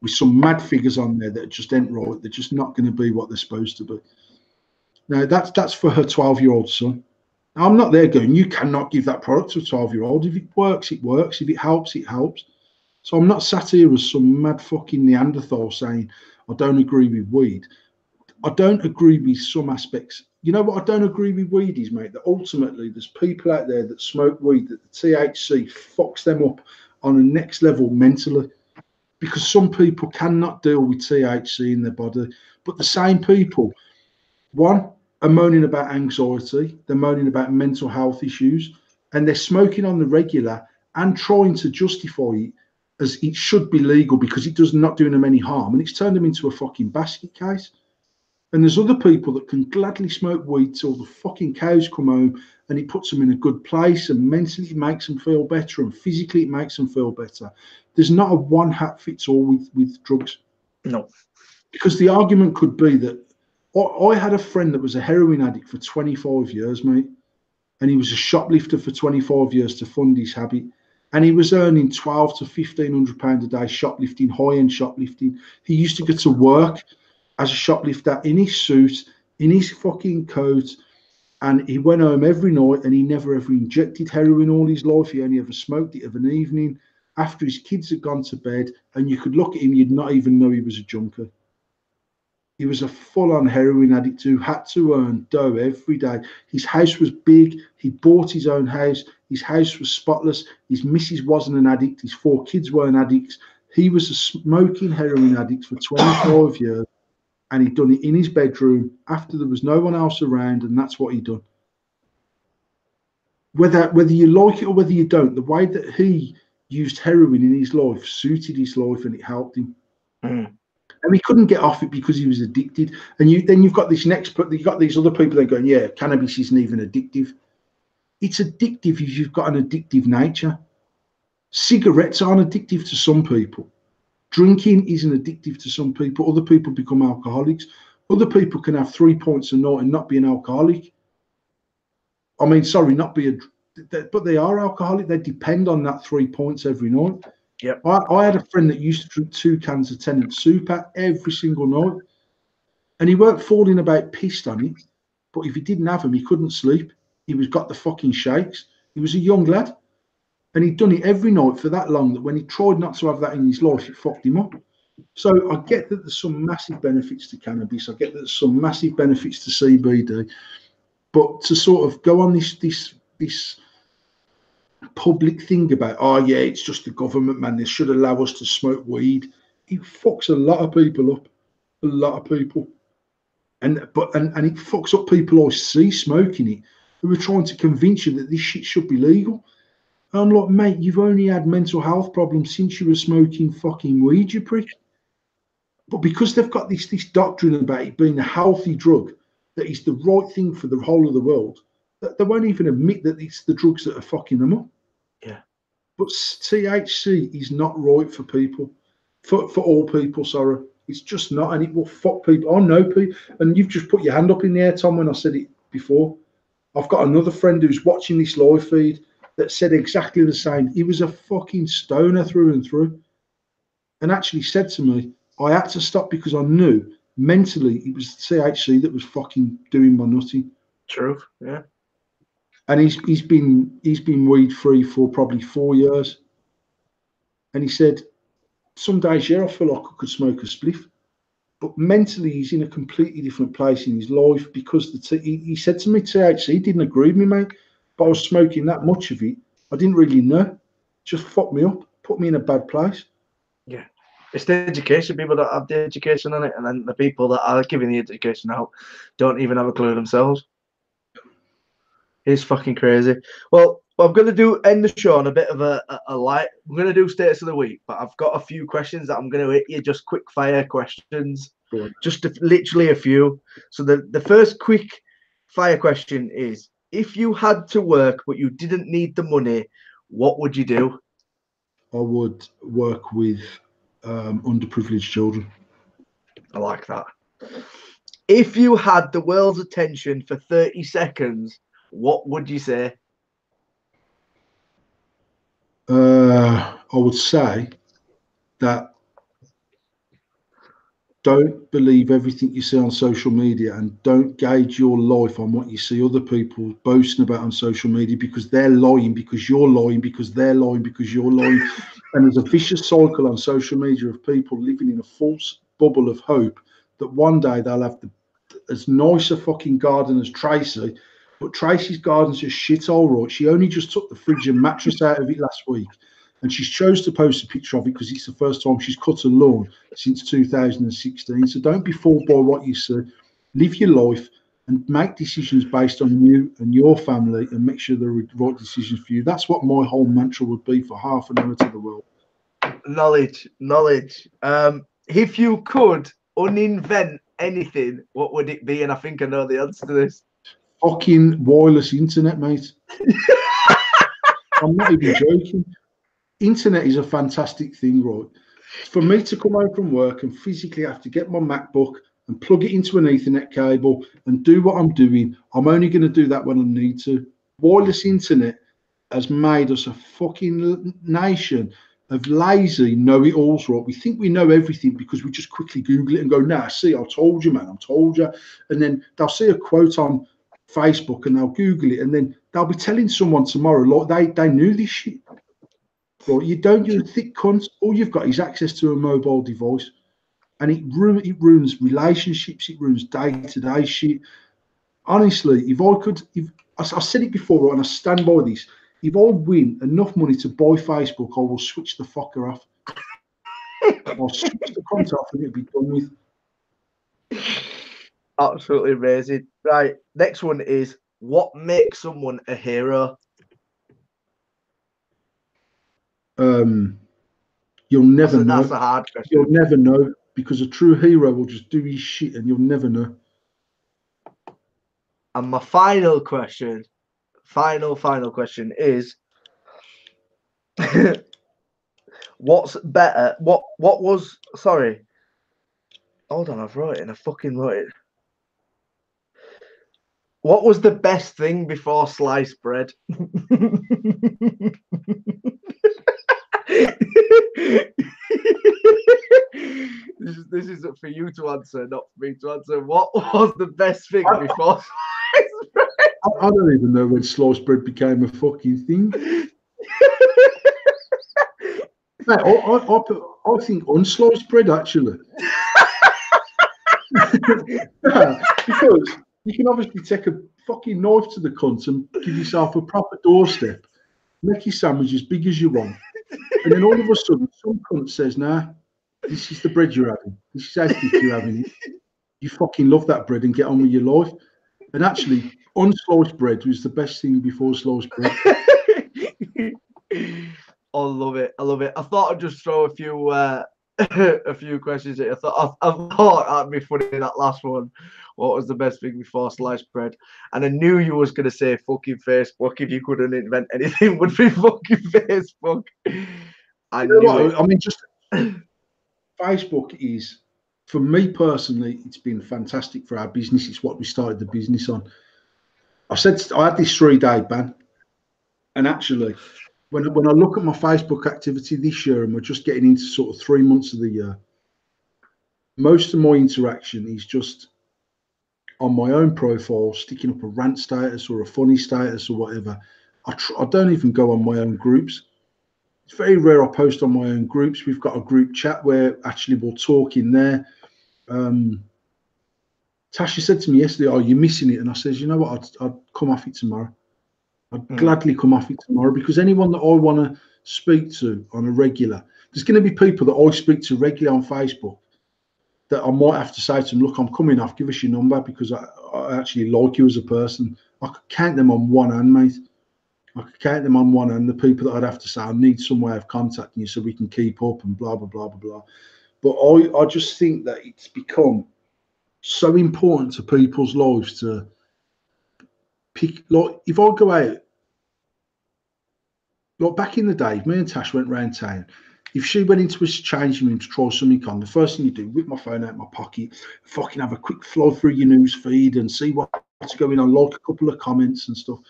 with some mad figures on there that just ain't right. They're just not going to be what they're supposed to be. Now, that's for her 12-year-old son. Now, I'm not there going, you cannot give that product to a 12-year-old. If it works, it works. If it helps, it helps. So I'm not sat here as some mad fucking Neanderthal saying I don't agree with weed. I don't agree with some aspects. You know what I don't agree with weed is, mate, that ultimately there's people out there that smoke weed that the THC fucks them up on a next level mentally, because some people cannot deal with THC in their body. But the same people, one, are moaning about anxiety, they're moaning about mental health issues, and they're smoking on the regular and trying to justify it as it should be legal because it does not doing them any harm. And it's turned them into a fucking basket case. And there's other people that can gladly smoke weed till the fucking cows come home and it puts them in a good place and mentally it makes them feel better and physically it makes them feel better. There's not a one hat fits all with drugs. No. Because the argument could be that I had a friend that was a heroin addict for 25 years, mate, and he was a shoplifter for 25 years to fund his habit. And he was earning 12 to £1,500 a day shoplifting, high-end shoplifting. He used to go to work as a shoplifter in his suit, in his fucking coat, and he went home every night and he never ever injected heroin all his life. He only ever smoked it of an evening after his kids had gone to bed, and you could look at him, you'd not even know he was a junkie. He was a full-on heroin addict who had to earn dough every day. His house was big. He bought his own house. His house was spotless. His missus wasn't an addict. His 4 kids weren't addicts. He was a smoking heroin addict for 25 years, and he'd done it in his bedroom after there was no one else around, and that's what he'd done. Whether you like it or whether you don't, the way that he used heroin in his life suited his life, and it helped him. Mm. And he couldn't get off it because he was addicted. And you've got this next, but you've got these other people that are going, yeah, cannabis isn't even addictive. It's addictive if you've got an addictive nature. Cigarettes aren't addictive to some people. Drinking isn't addictive to some people. Other people become alcoholics. Other people can have 3 points a night and not be an alcoholic. I mean, sorry, not be but they are alcoholic. They depend on that 3 points every night. Yep. I had a friend that used to drink 2 cans of Tennant Super every single night. And he weren't falling about pissed on it, but if he didn't have them, he couldn't sleep. He was got the fucking shakes. He was a young lad, and he'd done it every night for that long that when he tried not to have that in his life, it fucked him up. So I get that there's some massive benefits to cannabis. I get that there's some massive benefits to CBD, but to sort of go on this public thing about, oh yeah, it's just the government, man, they should allow us to smoke weed. It fucks a lot of people up, a lot of people. And it fucks up people I see smoking it who are trying to convince you that this shit should be legal. And I'm like, mate, you've only had mental health problems since you were smoking fucking weed, you prick. But because they've got this doctrine about it being a healthy drug that is the right thing for the whole of the world, that they won't even admit that it's the drugs that are fucking them up. Yeah. But THC is not right for people, for all people, sorry. It's just not, and it will fuck people. I know people, and you've just put your hand up in the air, Tom, when I said it before. I've got another friend who's watching this live feed that said exactly the same. He was a fucking stoner through and through, and actually said to me, I had to stop because I knew mentally it was the THC that was fucking doing my nutting. True. Yeah. And he's been weed free for probably 4 years, and he said, some days, yeah, I feel like I could smoke a spliff, but mentally he's in a completely different place in his life because he said to me, THC didn't agree with me, mate, but I was smoking that much of it. I didn't really know. It just fucked me up, put me in a bad place. Yeah. It's the education. People that have the education on it, and then the people that are giving the education out don't even have a clue themselves. It's fucking crazy. Well, I'm going to end the show on a bit of a light. We're going to do status of the week, but I've got a few questions that I'm going to hit you, just quick fire questions. Just literally a few. So the first quick fire question is, if you had to work but you didn't need the money, what would you do? I would work with underprivileged children. I like that. If you had the world's attention for 30 seconds, what would you say? I would say that don't believe everything you see on social media, and don't gauge your life on what you see other people boasting about on social media, because they're lying, because you're lying, because they're lying, because you're lying. And there's a vicious cycle on social media of people living in a false bubble of hope that one day they'll have as nice a fucking garden as Tracy, but Tracy's garden's just shit all right. She only just took the fridge and mattress out of it last week, and she's chose to post a picture of it because it's the first time she's cut a lawn since 2016. So don't be fooled by what you see. Live your life and make decisions based on you and your family, and make sure they're the right decisions for you. That's what my whole mantra would be for half an hour to the world. Knowledge. If you could uninvent anything, what would it be? And I think I know the answer to this. Fucking wireless internet, mate. I'm not even joking. Internet is a fantastic thing, right? For me to come home from work and physically have to get my MacBook and plug it into an Ethernet cable and do what I'm doing, I'm only going to do that when I need to. Wireless internet has made us a fucking nation of lazy know-it-alls, right? We think we know everything because we just quickly Google it and go, nah, see, I told you, man, I told you. And then they'll see a quote on Facebook and they'll Google it, and then they'll be telling someone tomorrow, like, they knew this shit. Right, you don't use thick cunts. All you've got is access to a mobile device, and it ruins relationships. It ruins day-to-day shit. Honestly, if I said it before, right, and I stand by this, if I win enough money to buy Facebook, I will switch the fucker off. I'll switch the cunt off and it'll be done with. Absolutely amazing. Right, next one is, what makes someone a hero? You'll never know. That's a hard question. You'll never know, because a true hero will just do his shit and you'll never know. And my final question is, what's better? What was, sorry. Hold on, I've wrote it and I fucking wrote it. What was the best thing before sliced bread? This is for you to answer, not for me to answer. What was the best thing before sliced bread? I don't even know when sliced bread became a fucking thing. Mate, I think unsliced bread, actually. Because you can obviously take a fucking knife to the cunt and give yourself a proper doorstep, make your sandwich as big as you want, and then all of a sudden some cunt says, nah, this is the bread you're having. This is how thick you're having it. You fucking love that bread and get on with your life. And actually, unsliced bread was the best thing before sliced bread. I love it. I thought I'd just throw a few a few questions at you. I thought that'd be funny, that last one. What was the best thing before sliced bread? And I knew you was gonna say fucking Facebook. If you couldn't invent anything, would be fucking Facebook. I knew it. I mean, just Facebook is, for me personally, it's been fantastic for our business. It's what we started the business on. I had this 3-day ban, and actually, when I look at my Facebook activity this year, and we're just getting into sort of 3 months of the year, most of my interaction is just on my own profile, sticking up a rant status or a funny status or whatever. I don't even go on my own groups. It's very rare I post on my own groups. We've got a group chat where actually we'll talk in there. Tasha said to me yesterday, "Oh, you're missing it," and I says, "You know what? I'd come off it tomorrow. I'd gladly come off it tomorrow, because anyone that I want to speak to on a regular, there's going to be people that I speak to regularly on Facebook that I might have to say to them, look, I'm coming off, give us your number, because I actually like you as a person." I could count them on one hand, mate. I could count them on one hand, the people that I'd have to say, I need some way of contacting you so we can keep up and blah, blah, blah, blah, blah. But I just think that it's become so important to people's lives to pick, like, if I go out, like back in the day, if me and Tash went round town, if she went into a changing room to try something on, the first thing you do, whip my phone out of my pocket, fucking have a quick flow through your news feed and see what's going on, like a couple of comments and stuff.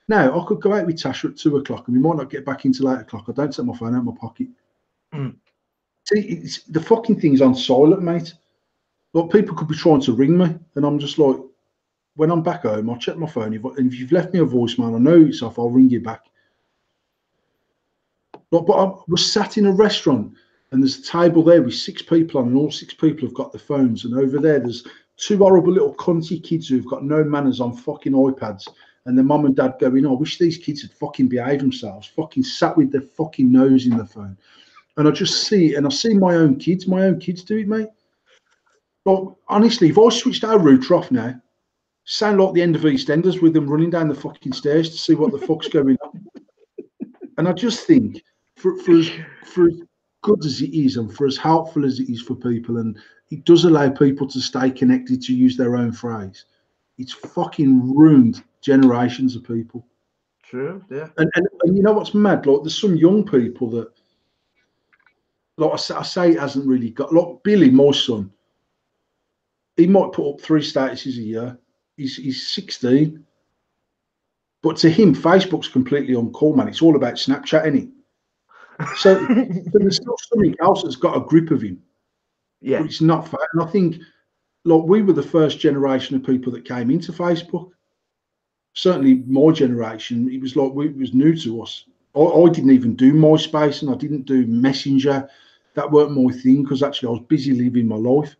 Now, I could go out with Tasha at 2 o'clock and we might not get back until 8 o'clock. I don't take my phone out of my pocket. See, the fucking thing's on silent, mate. Like people could be trying to ring me, and I'm just like, when I'm back home, I'll check my phone. If you've left me a voicemail, I know it's off. I'll ring you back. Like, but I was sat in a restaurant, and there's a table there with 6 people on, and all 6 people have got their phones. And over there's 2 horrible little cunty kids who've got no manners on fucking iPads. And their mum and dad going, oh, I wish these kids had fucking behaved themselves, fucking sat with their fucking nose in the phone. And I just see, and I see my own kids do it, mate. Like, honestly, if I switched our router off now, sound like the end of EastEnders with them running down the fucking stairs to see what the fuck's going on. And I just think, for as good as it is, and for as helpful as it is for people, and it does allow people to stay connected, to use their own phrase, it's fucking ruined generations of people. True, yeah. And you know what's mad? Like, there's some young people that, like I say, it hasn't really got. Like Billy, my son, he might put up 3 statuses a year. He's 16, but to him, Facebook's completely uncool, man. It's all about Snapchat, isn't it? So there's still something else that's got a grip of him, Yeah. but it's not fair. And I think, like, we were the first generation of people that came into Facebook. Certainly, my generation, it was like it was new to us. I didn't even do MySpace, and I didn't do Messenger. That weren't my thing, because actually I was busy living my life.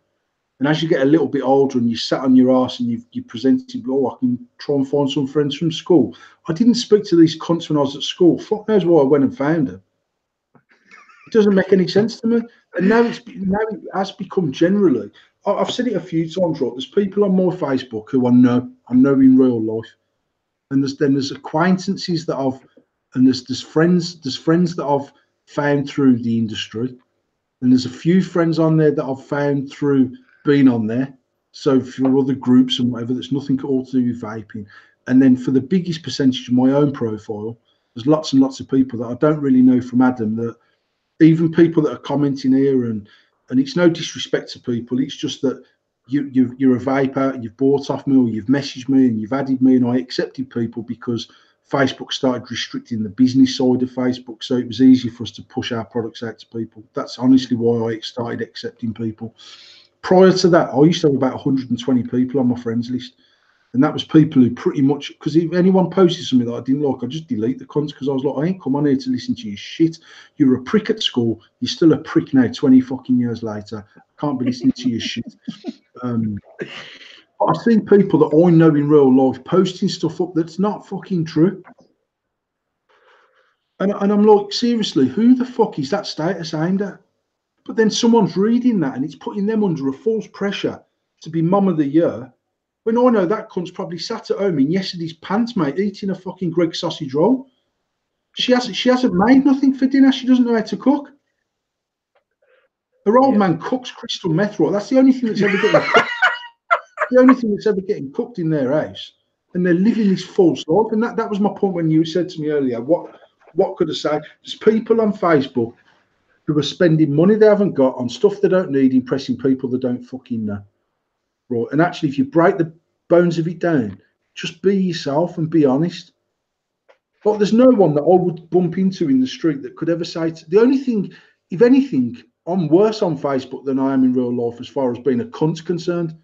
And as you get a little bit older and you sat on your ass and you presented, oh, I can try and find some friends from school. I didn't speak to these cunts when I was at school. Fuck knows why I went and found them. It doesn't make any sense to me. And now it has become generally. I've said it a few times, right? There's people on my Facebook who I know in real life, and there's acquaintances that there's friends that I've found through the industry, and there's a few friends on there that I've found through being on there. So for other groups and whatever, that's nothing at all to do with vaping. And then for the biggest percentage of my own profile, there's lots and lots of people that I don't really know from Adam, that even people that are commenting here, and it's no disrespect to people, it's just that you're a vapor, you've bought off me, or you've messaged me and you've added me, and I accepted people because Facebook started restricting the business side of Facebook, so it was easy for us to push our products out to people. That's honestly why I started accepting people. Prior to that, I used to have about 120 people on my friends list, and that was people who pretty much, because if anyone posted something that I didn't like, I just delete the cunts, because I was like, I ain't come on here to listen to your shit. You're a prick at school. You're still a prick now, 20 fucking years later. I can't be listening to your shit. But I've seen people that I know in real life posting stuff up that's not fucking true. And I'm like, seriously, who the fuck is that status aimed at? But then someone's reading that and it's putting them under a false pressure to be mum of the year, when I know that cunt's probably sat at home in yesterday's pants, mate, eating a fucking Greggs sausage roll. She hasn't made nothing for dinner. She doesn't know how to cook. Her old man cooks crystal meth roll. That's the only thing that's ever getting cooked. The only thing that's ever getting cooked in their house. And they're living this false life. And that was my point when you said to me earlier, what could I say? There's people on Facebook who are spending money they haven't got on stuff they don't need, impressing people they don't fucking know. Right. And actually, if you break the bones of it down, just be yourself and be honest. But there's no one that I would bump into in the street that could ever say the only thing, if anything, I'm worse on Facebook than I am in real life as far as being a cunt's concerned.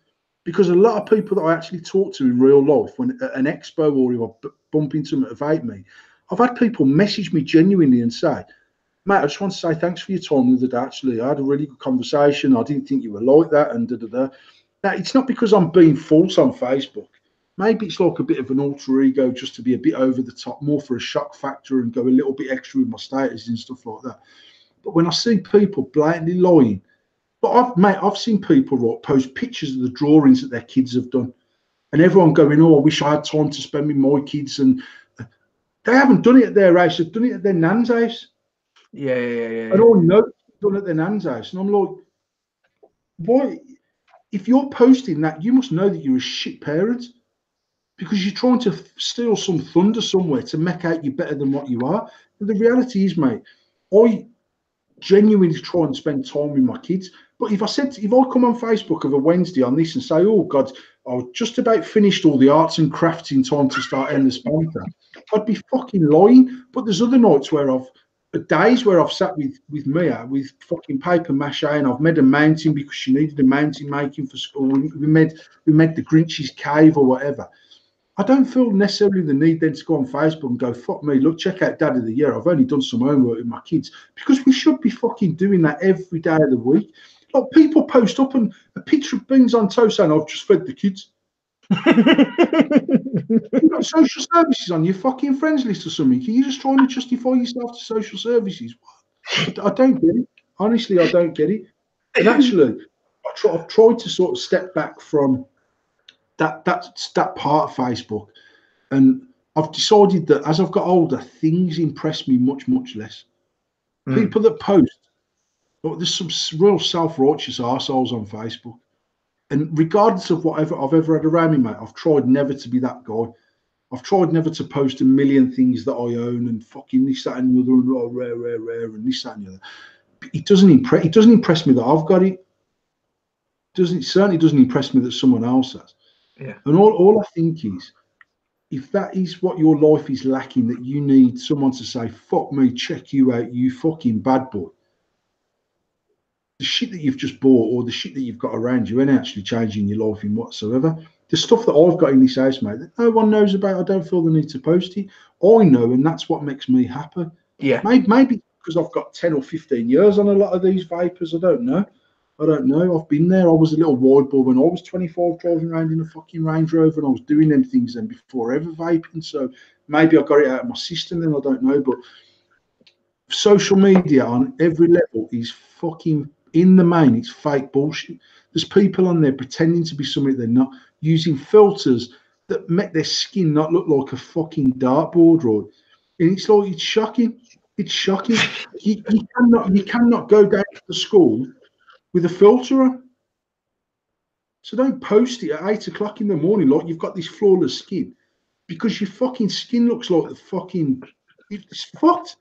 Because a lot of people that I actually talk to in real life, when at an expo or if I bump into them at a vape me, I've had people message me genuinely and say, mate, I just want to say thanks for your time the other day. Actually, I had a really good conversation. I didn't think you were like that, and da da da. Now, it's not because I'm being false on Facebook. Maybe it's like a bit of an alter ego, just to be a bit over the top, more for a shock factor and go a little bit extra with my status and stuff like that. But when I see people blatantly lying, but I've seen people post pictures of the drawings that their kids have done, and everyone going, "Oh, I wish I had time to spend with my kids." And they haven't done it at their house; they've done it at their nan's house. Yeah. And I know it's done at their nan's house, and I'm like, why? If you're posting that, you must know that you're a shit parent, because you're trying to steal some thunder somewhere to make out you're better than what you are. But the reality is, mate, I genuinely try and spend time with my kids. But if I come on Facebook of a Wednesday on this and say, oh God, I was just about finished all the arts and crafts in time to start endless banter, I'd be fucking lying. But there's other nights where I've days where I've sat with Mia with fucking paper mache and I've made a mountain because she needed a mountain making for school. We made the Grinch's cave or whatever. I don't feel necessarily the need then to go on Facebook and go, fuck me, look, check out Dad of the Year. I've only done some homework with my kids, because we should be fucking doing that every day of the week. Like, people post up and a picture of beans on toast saying, I've just fed the kids. You've got social services on your fucking friends list or something. Are you just trying to justify yourself to social services? I don't get it. Honestly, I don't get it. And actually, I've tried to sort of step back from that part of Facebook, and I've decided that as I've got older, things impress me much less. People that post, look, there's some real self-righteous arseholes on Facebook, and regardless of whatever I've ever had around me, mate, I've tried never to be that guy. I've tried never to post a million things that I own and fucking this, that, and the other, and oh, rare, and this, that, and the other. It doesn't impress me that I've got it. It certainly doesn't impress me that someone else has. Yeah. And all I think is, if that is what your life is lacking, that you need someone to say, fuck me, check you out, you fucking bad boy. The shit that you've just bought or the shit that you've got around you ain't actually changing your life in whatsoever. The stuff that I've got in this house, mate, that no one knows about, I don't feel the need to post it. I know, and that's what makes me happy. Yeah. Maybe because I've got 10 or 15 years on a lot of these vapors. I don't know. I've been there. I was a little wide boy when I was 25, driving around in a fucking Range Rover, and I was doing them things then before ever vaping. So maybe I got it out of my system then, I don't know. But social media on every level is fucking, in the main, it's fake bullshit. There's people on there pretending to be something they're not, using filters that make their skin not look like a fucking dartboard, right? And it's like, it's shocking. It's shocking. You cannot go down to the school with a filter on. So don't post it at 8 o'clock in the morning like you've got this flawless skin, because your fucking skin looks like the fucking, it's fucked.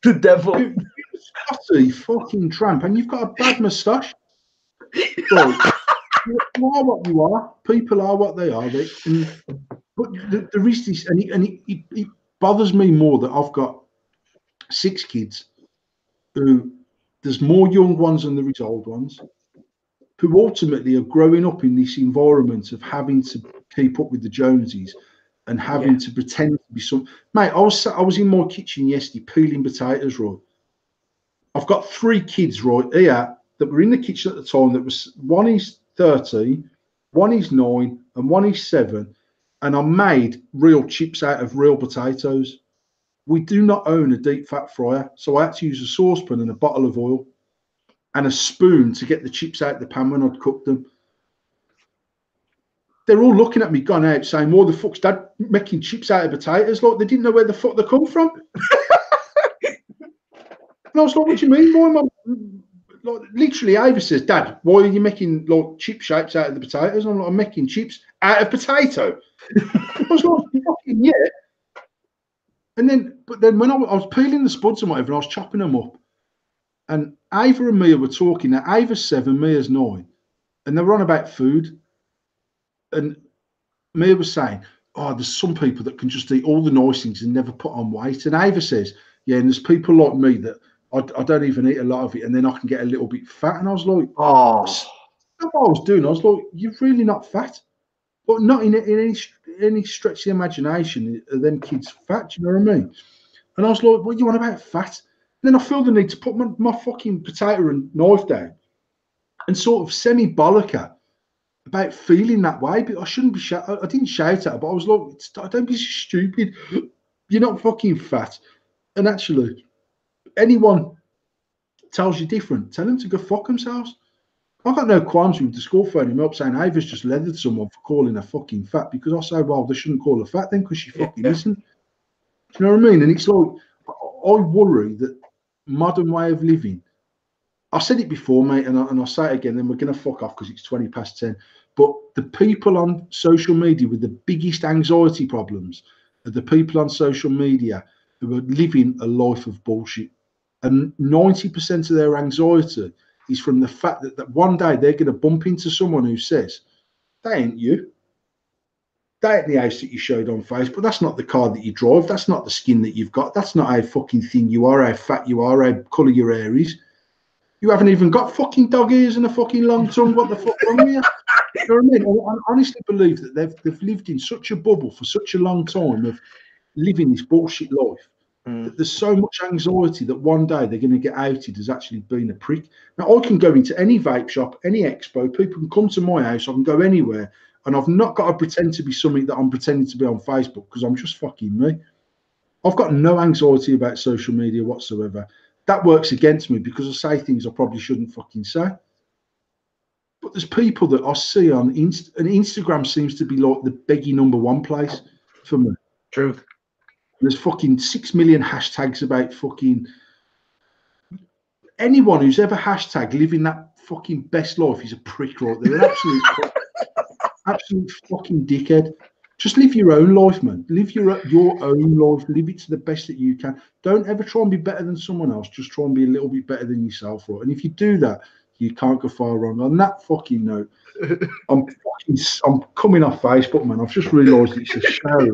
The devil. You're a scotty fucking tramp, and you've got a bad moustache. Right. You are what you are. People are what they are. But there is this, and it bothers me more that I've got 6 kids who, there's more young ones than there is old ones, who ultimately are growing up in this environment of having to keep up with the Joneses and having to pretend to be some. Mate, I was in my kitchen yesterday peeling potatoes, right? I've got 3 kids right here that were in the kitchen at the time. That was, one is 13, one is 9, and one is 7. And I made real chips out of real potatoes. We do not own a deep fat fryer, so I had to use a saucepan and a bottle of oil and a spoon to get the chips out of the pan when I'd cooked them. They're all looking at me, gone out, saying, "Why the fuck's Dad making chips out of potatoes?" Like, they didn't know where the fuck they come from. And I was like, "What do you mean, boy?" Like, literally, Ava says, "Dad, why are you making like chip shapes out of the potatoes?" And I'm like, "I'm making chips out of potato." I was like, "Fucking yeah." But then when I was peeling the spuds and whatever, and I was chopping them up, and Ava and Mia were talking. Now, Ava's 7, Mia's 9, and they were on about food. And Mia was saying, "Oh, there's some people that can just eat all the nice things and never put on weight." And Ava says, "Yeah, and there's people like me that I don't even eat a lot of it, and then I can get a little bit fat." And I was like, Oh, that's what I was doing. I was like, "You're really not fat." But not in any stretch of the imagination are them kids fat. Do you know what I mean? And I was like, "What you want about fat?" And then I feel the need to put my fucking potato and knife down and sort of semi-bollock her about feeling that way. But I shouldn't be I didn't shout at her, but I was like, "Don't be stupid. You're not fucking fat." And actually, anyone tells you different, tell them to go fuck themselves. I've got no qualms with the school phoning me up saying Ava's just leathered someone for calling her fucking fat, because I say, well, they shouldn't call her fat then, because she fucking isn't. Do you know what I mean? And it's like, I worry that modern way of living, I said it before, mate, and I'll say it again, then we're going to fuck off because it's 20 past 10. But the people on social media with the biggest anxiety problems are the people on social media who are living a life of bullshit. And 90% of their anxiety is from the fact that one day they're going to bump into someone who says, "That ain't you. day at the house that you showed on Facebook, that's not the car that you drive. That's not the skin that you've got. That's not how fucking thin you are, how fat you are, how colour your hair is. You haven't even got fucking dog ears and a fucking long tongue. What the fuck wrong with you? You know what I mean? I honestly believe that they've lived in such a bubble for such a long time of living this bullshit life that there's so much anxiety that one day they're going to get outed as actually being a prick. Now, I can go into any vape shop, any expo, people can come to my house, I can go anywhere, and I've not got to pretend to be something that I'm pretending to be on Facebook because I'm just fucking me. I've got no anxiety about social media whatsoever. That works against me because I say things I probably shouldn't fucking say. But there's people that I see on and Instagram seems to be like the beggy #1 place for me. Truth. There's fucking 6 million hashtags about fucking anyone who's ever hashtag living that fucking best life is a prick, right? They're an absolute fucking dickhead. Just live your own life, man. Live your own life. Live it to the best that you can. Don't ever try and be better than someone else. Just try and be a little bit better than yourself, right? And if you do that, you can't go far wrong. On that fucking note, I'm coming off Facebook, man. I've just realised it's a show.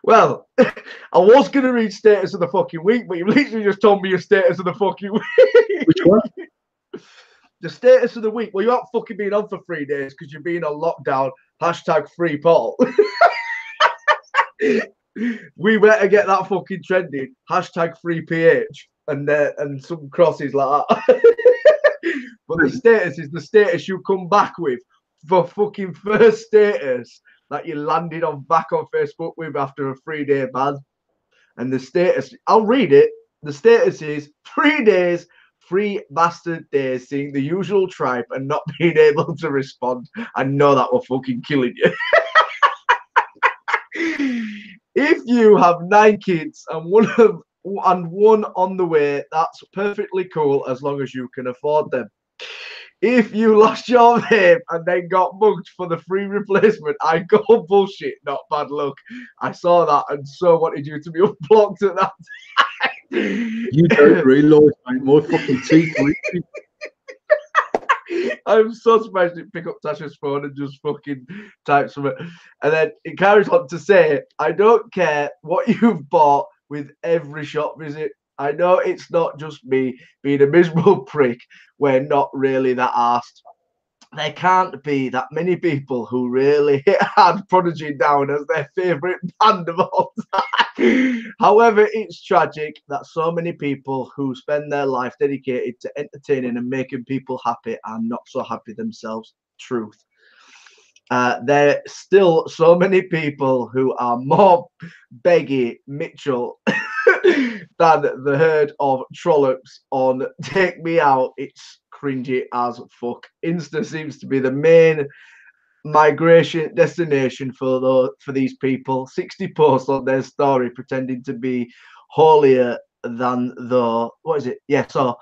Well, I was going to read status of the fucking week, but you literally just told me your status of the fucking week. Which one? The status of the week. Well, you haven't fucking been on for 3 days because you've been on lockdown. Hashtag free Paul. We better get that fucking trending. Hashtag free PH and some crosses like that. But the status is the status you come back with for fucking first status that you landed back on Facebook with after a 3-day ban. And the status, I'll read it. The status is 3 days, 3 bastard days, seeing the usual tripe and not being able to respond. I know that we're fucking killing you. If you have 9 kids and one on the way, that's perfectly cool as long as you can afford them. If you lost your vape and then got mugged for the free replacement, I go bullshit, not bad luck. I saw that and so wanted you to be unblocked at that time. You don't realise, mate. My fucking teeth. I'm so surprised it pick up Tasha's phone and just fucking type something. And then it carries on to say, I don't care what you've bought with every shop visit. I know it's not just me being a miserable prick. We're not really that arsed. There can't be that many people who really had Prodigy down as their favourite band of all time. However, it's tragic that so many people who spend their life dedicated to entertaining and making people happy are not so happy themselves. Truth. There are still so many people who are more beggy Mitchell than the herd of trollops on Take Me Out. It's cringy as fuck. Insta seems to be the main migration destination for these people. 60 posts on their story pretending to be holier than the what is it? Yeah, so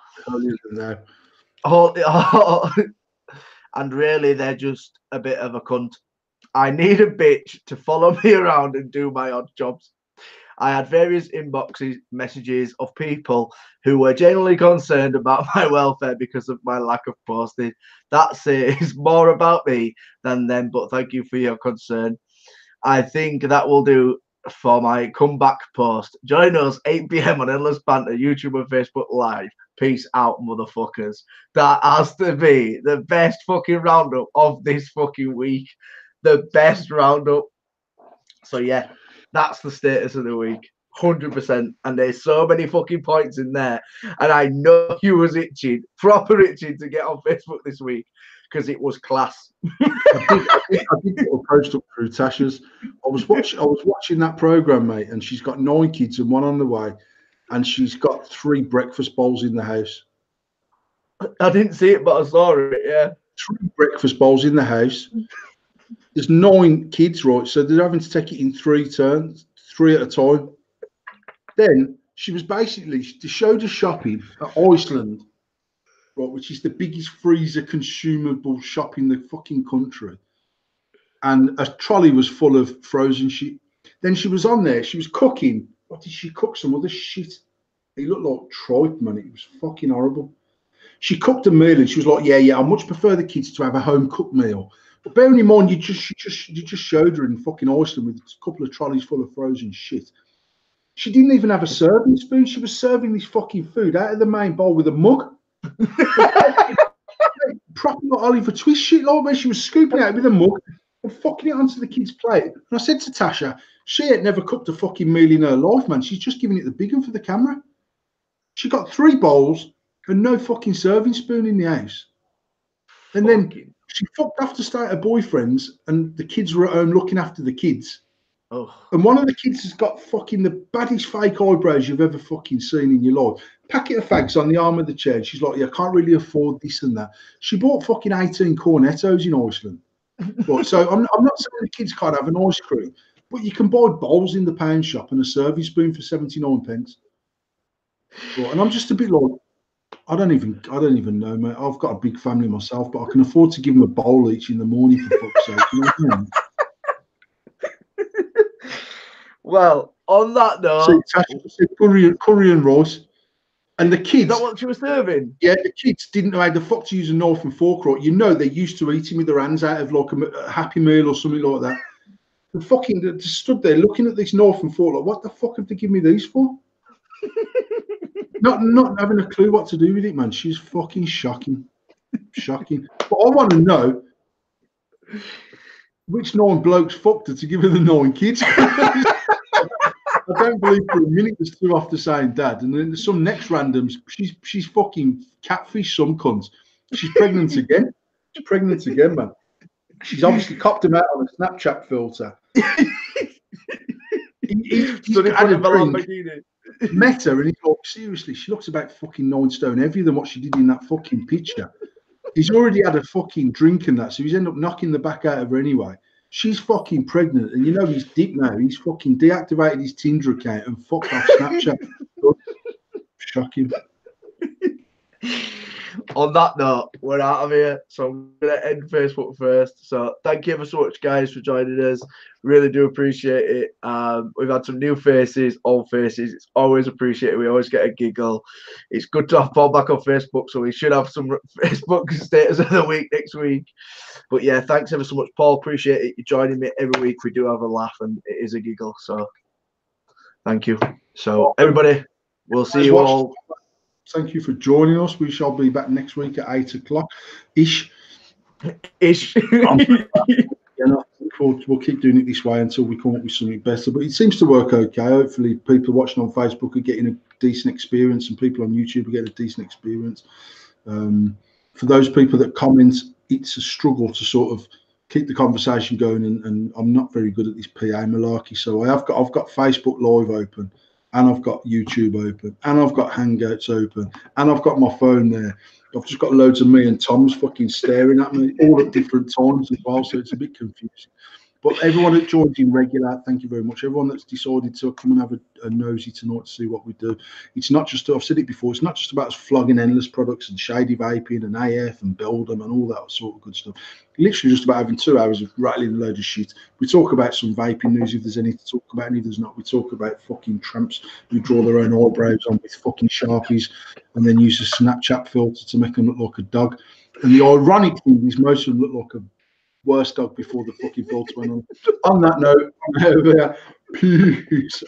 and really they're just a bit of a cunt. I need a bitch to follow me around and do my odd jobs. I had various inboxes, messages of people who were genuinely concerned about my welfare because of my lack of posting. That says more about me than them, but thank you for your concern. I think that will do for my comeback post. Join us 8 p.m. on Endless Banter, YouTube and Facebook Live. Peace out, motherfuckers. That has to be the best fucking roundup of this fucking week. The best roundup. So yeah, that's the status of the week. 100%. And there's so many fucking points in there. And I know you was itching, proper itching to get on Facebook this week because it was class. I did get a post up through Tasha's. I was watching that program, mate, and she's got 9 kids and 1 on the way, and she's got 3 breakfast bowls in the house. I didn't see it, but I saw it. Yeah, 3 breakfast bowls in the house. There's 9 kids, right? So they're having to take it in 3 turns, 3 at a time. Then she showed us shopping at Iceland, right, which is the biggest freezer consumable shop in the fucking country. And a trolley was full of frozen shit. Then she was on there, she was cooking. What did she cook? Some other shit. It looked like tripe, man. It was fucking horrible. She cooked a meal and she was like, yeah, I much prefer the kids to have a home cooked meal. But bearing in mind, you just showed her in fucking Iceland with a couple of trolleys full of frozen shit. She didn't even have a serving spoon. She was serving this fucking food out of the main bowl with a mug. Proper Oliver Twist shit, like where she was scooping it out with a mug and fucking it onto the kid's plate. And I said to Tasha, she ain't never cooked a fucking meal in her life, man. She's just giving it the big one for the camera. She got 3 bowls and no fucking serving spoon in the house. And then she fucked off to stay at her boyfriend's, and the kids were at home looking after the kids. Oh. And one of the kids has got fucking the baddest fake eyebrows you've ever fucking seen in your life. Packet of fags on the arm of the chair. She's like, yeah, I can't really afford this and that. She bought fucking 18 cornettos in Iceland. Right, so I'm not saying the kids can't have an ice cream, but you can buy bowls in the pound shop and a serving spoon for 79 pence. Right, and I'm just a bit like, I don't even know, mate. I've got a big family myself, but I can afford to give them a bowl each in the morning, for fuck's sake. You know what I mean? Well, on that note, Tasha said curry and rice, and the kids. Is that what she was serving? Yeah, the kids didn't know how the fuck to use a knife and fork. Right, you know they're used to eating with their hands out of like a Happy Meal or something like that. They just stood there looking at this knife and fork like, what the fuck have they given me these for? not having a clue what to do with it, man. She's fucking shocking. But I want to know which 9 blokes fucked her to give her the 9 kids. I don't believe for a minute there's 2 off the same dad. And then there's some next randoms. She's fucking catfish some cunts. She's pregnant again. She's pregnant again, man. She's obviously copped him out on a Snapchat filter. He's had a drink, met her, and he's like, seriously, she looks about fucking 9 stone heavier than what she did in that fucking picture. He's already had a fucking drink and that, so he's ended up knocking the back out of her anyway. She's fucking pregnant, and you know he's deep now. He's fucking deactivated his Tinder account and fucked off Snapchat. Shocking. On that note, we're out of here, so I'm going to end Facebook first. So thank you ever so much, guys, for joining us. Really do appreciate it. We've had some new faces, old faces. It's always appreciated. We always get a giggle. It's good to have Paul back on Facebook, so we should have some Facebook status of the week next week. But yeah, thanks ever so much, Paul. Appreciate it. You joining me every week. We do have a laugh, and it is a giggle. So thank you. So everybody, we'll see you all. Thank you for joining us. We shall be back next week at 8 o'clock ish. We'll keep doing it this way until we come up with something better. But it seems to work okay. Hopefully, people watching on Facebook are getting a decent experience, and people on YouTube are getting a decent experience. For those people that comment, it's a struggle to sort of keep the conversation going, and I'm not very good at this PA malarkey. So I've got Facebook Live open, and I've got YouTube open, and I've got Hangouts open, and I've got my phone there. I've just got loads of me and Tom's fucking staring at me all at different times as well, so it's a bit confusing. But everyone that joins in regular, thank you very much. Everyone that's decided to come and have a nosy tonight to see what we do. It's not just, I've said it before, it's not just about us flogging endless products and shady vaping and AF and build them and all that sort of good stuff. Literally just about having 2 hours of rattling a load of shit. We talk about some vaping news if there's any to talk about, and if there's not, we talk about fucking tramps who draw their own eyebrows on with fucking Sharpies and then use a Snapchat filter to make them look like a dog. And the ironic thing is most of them look like a worst dog before the fucking filter went on. On that note, I'm over there. Peace.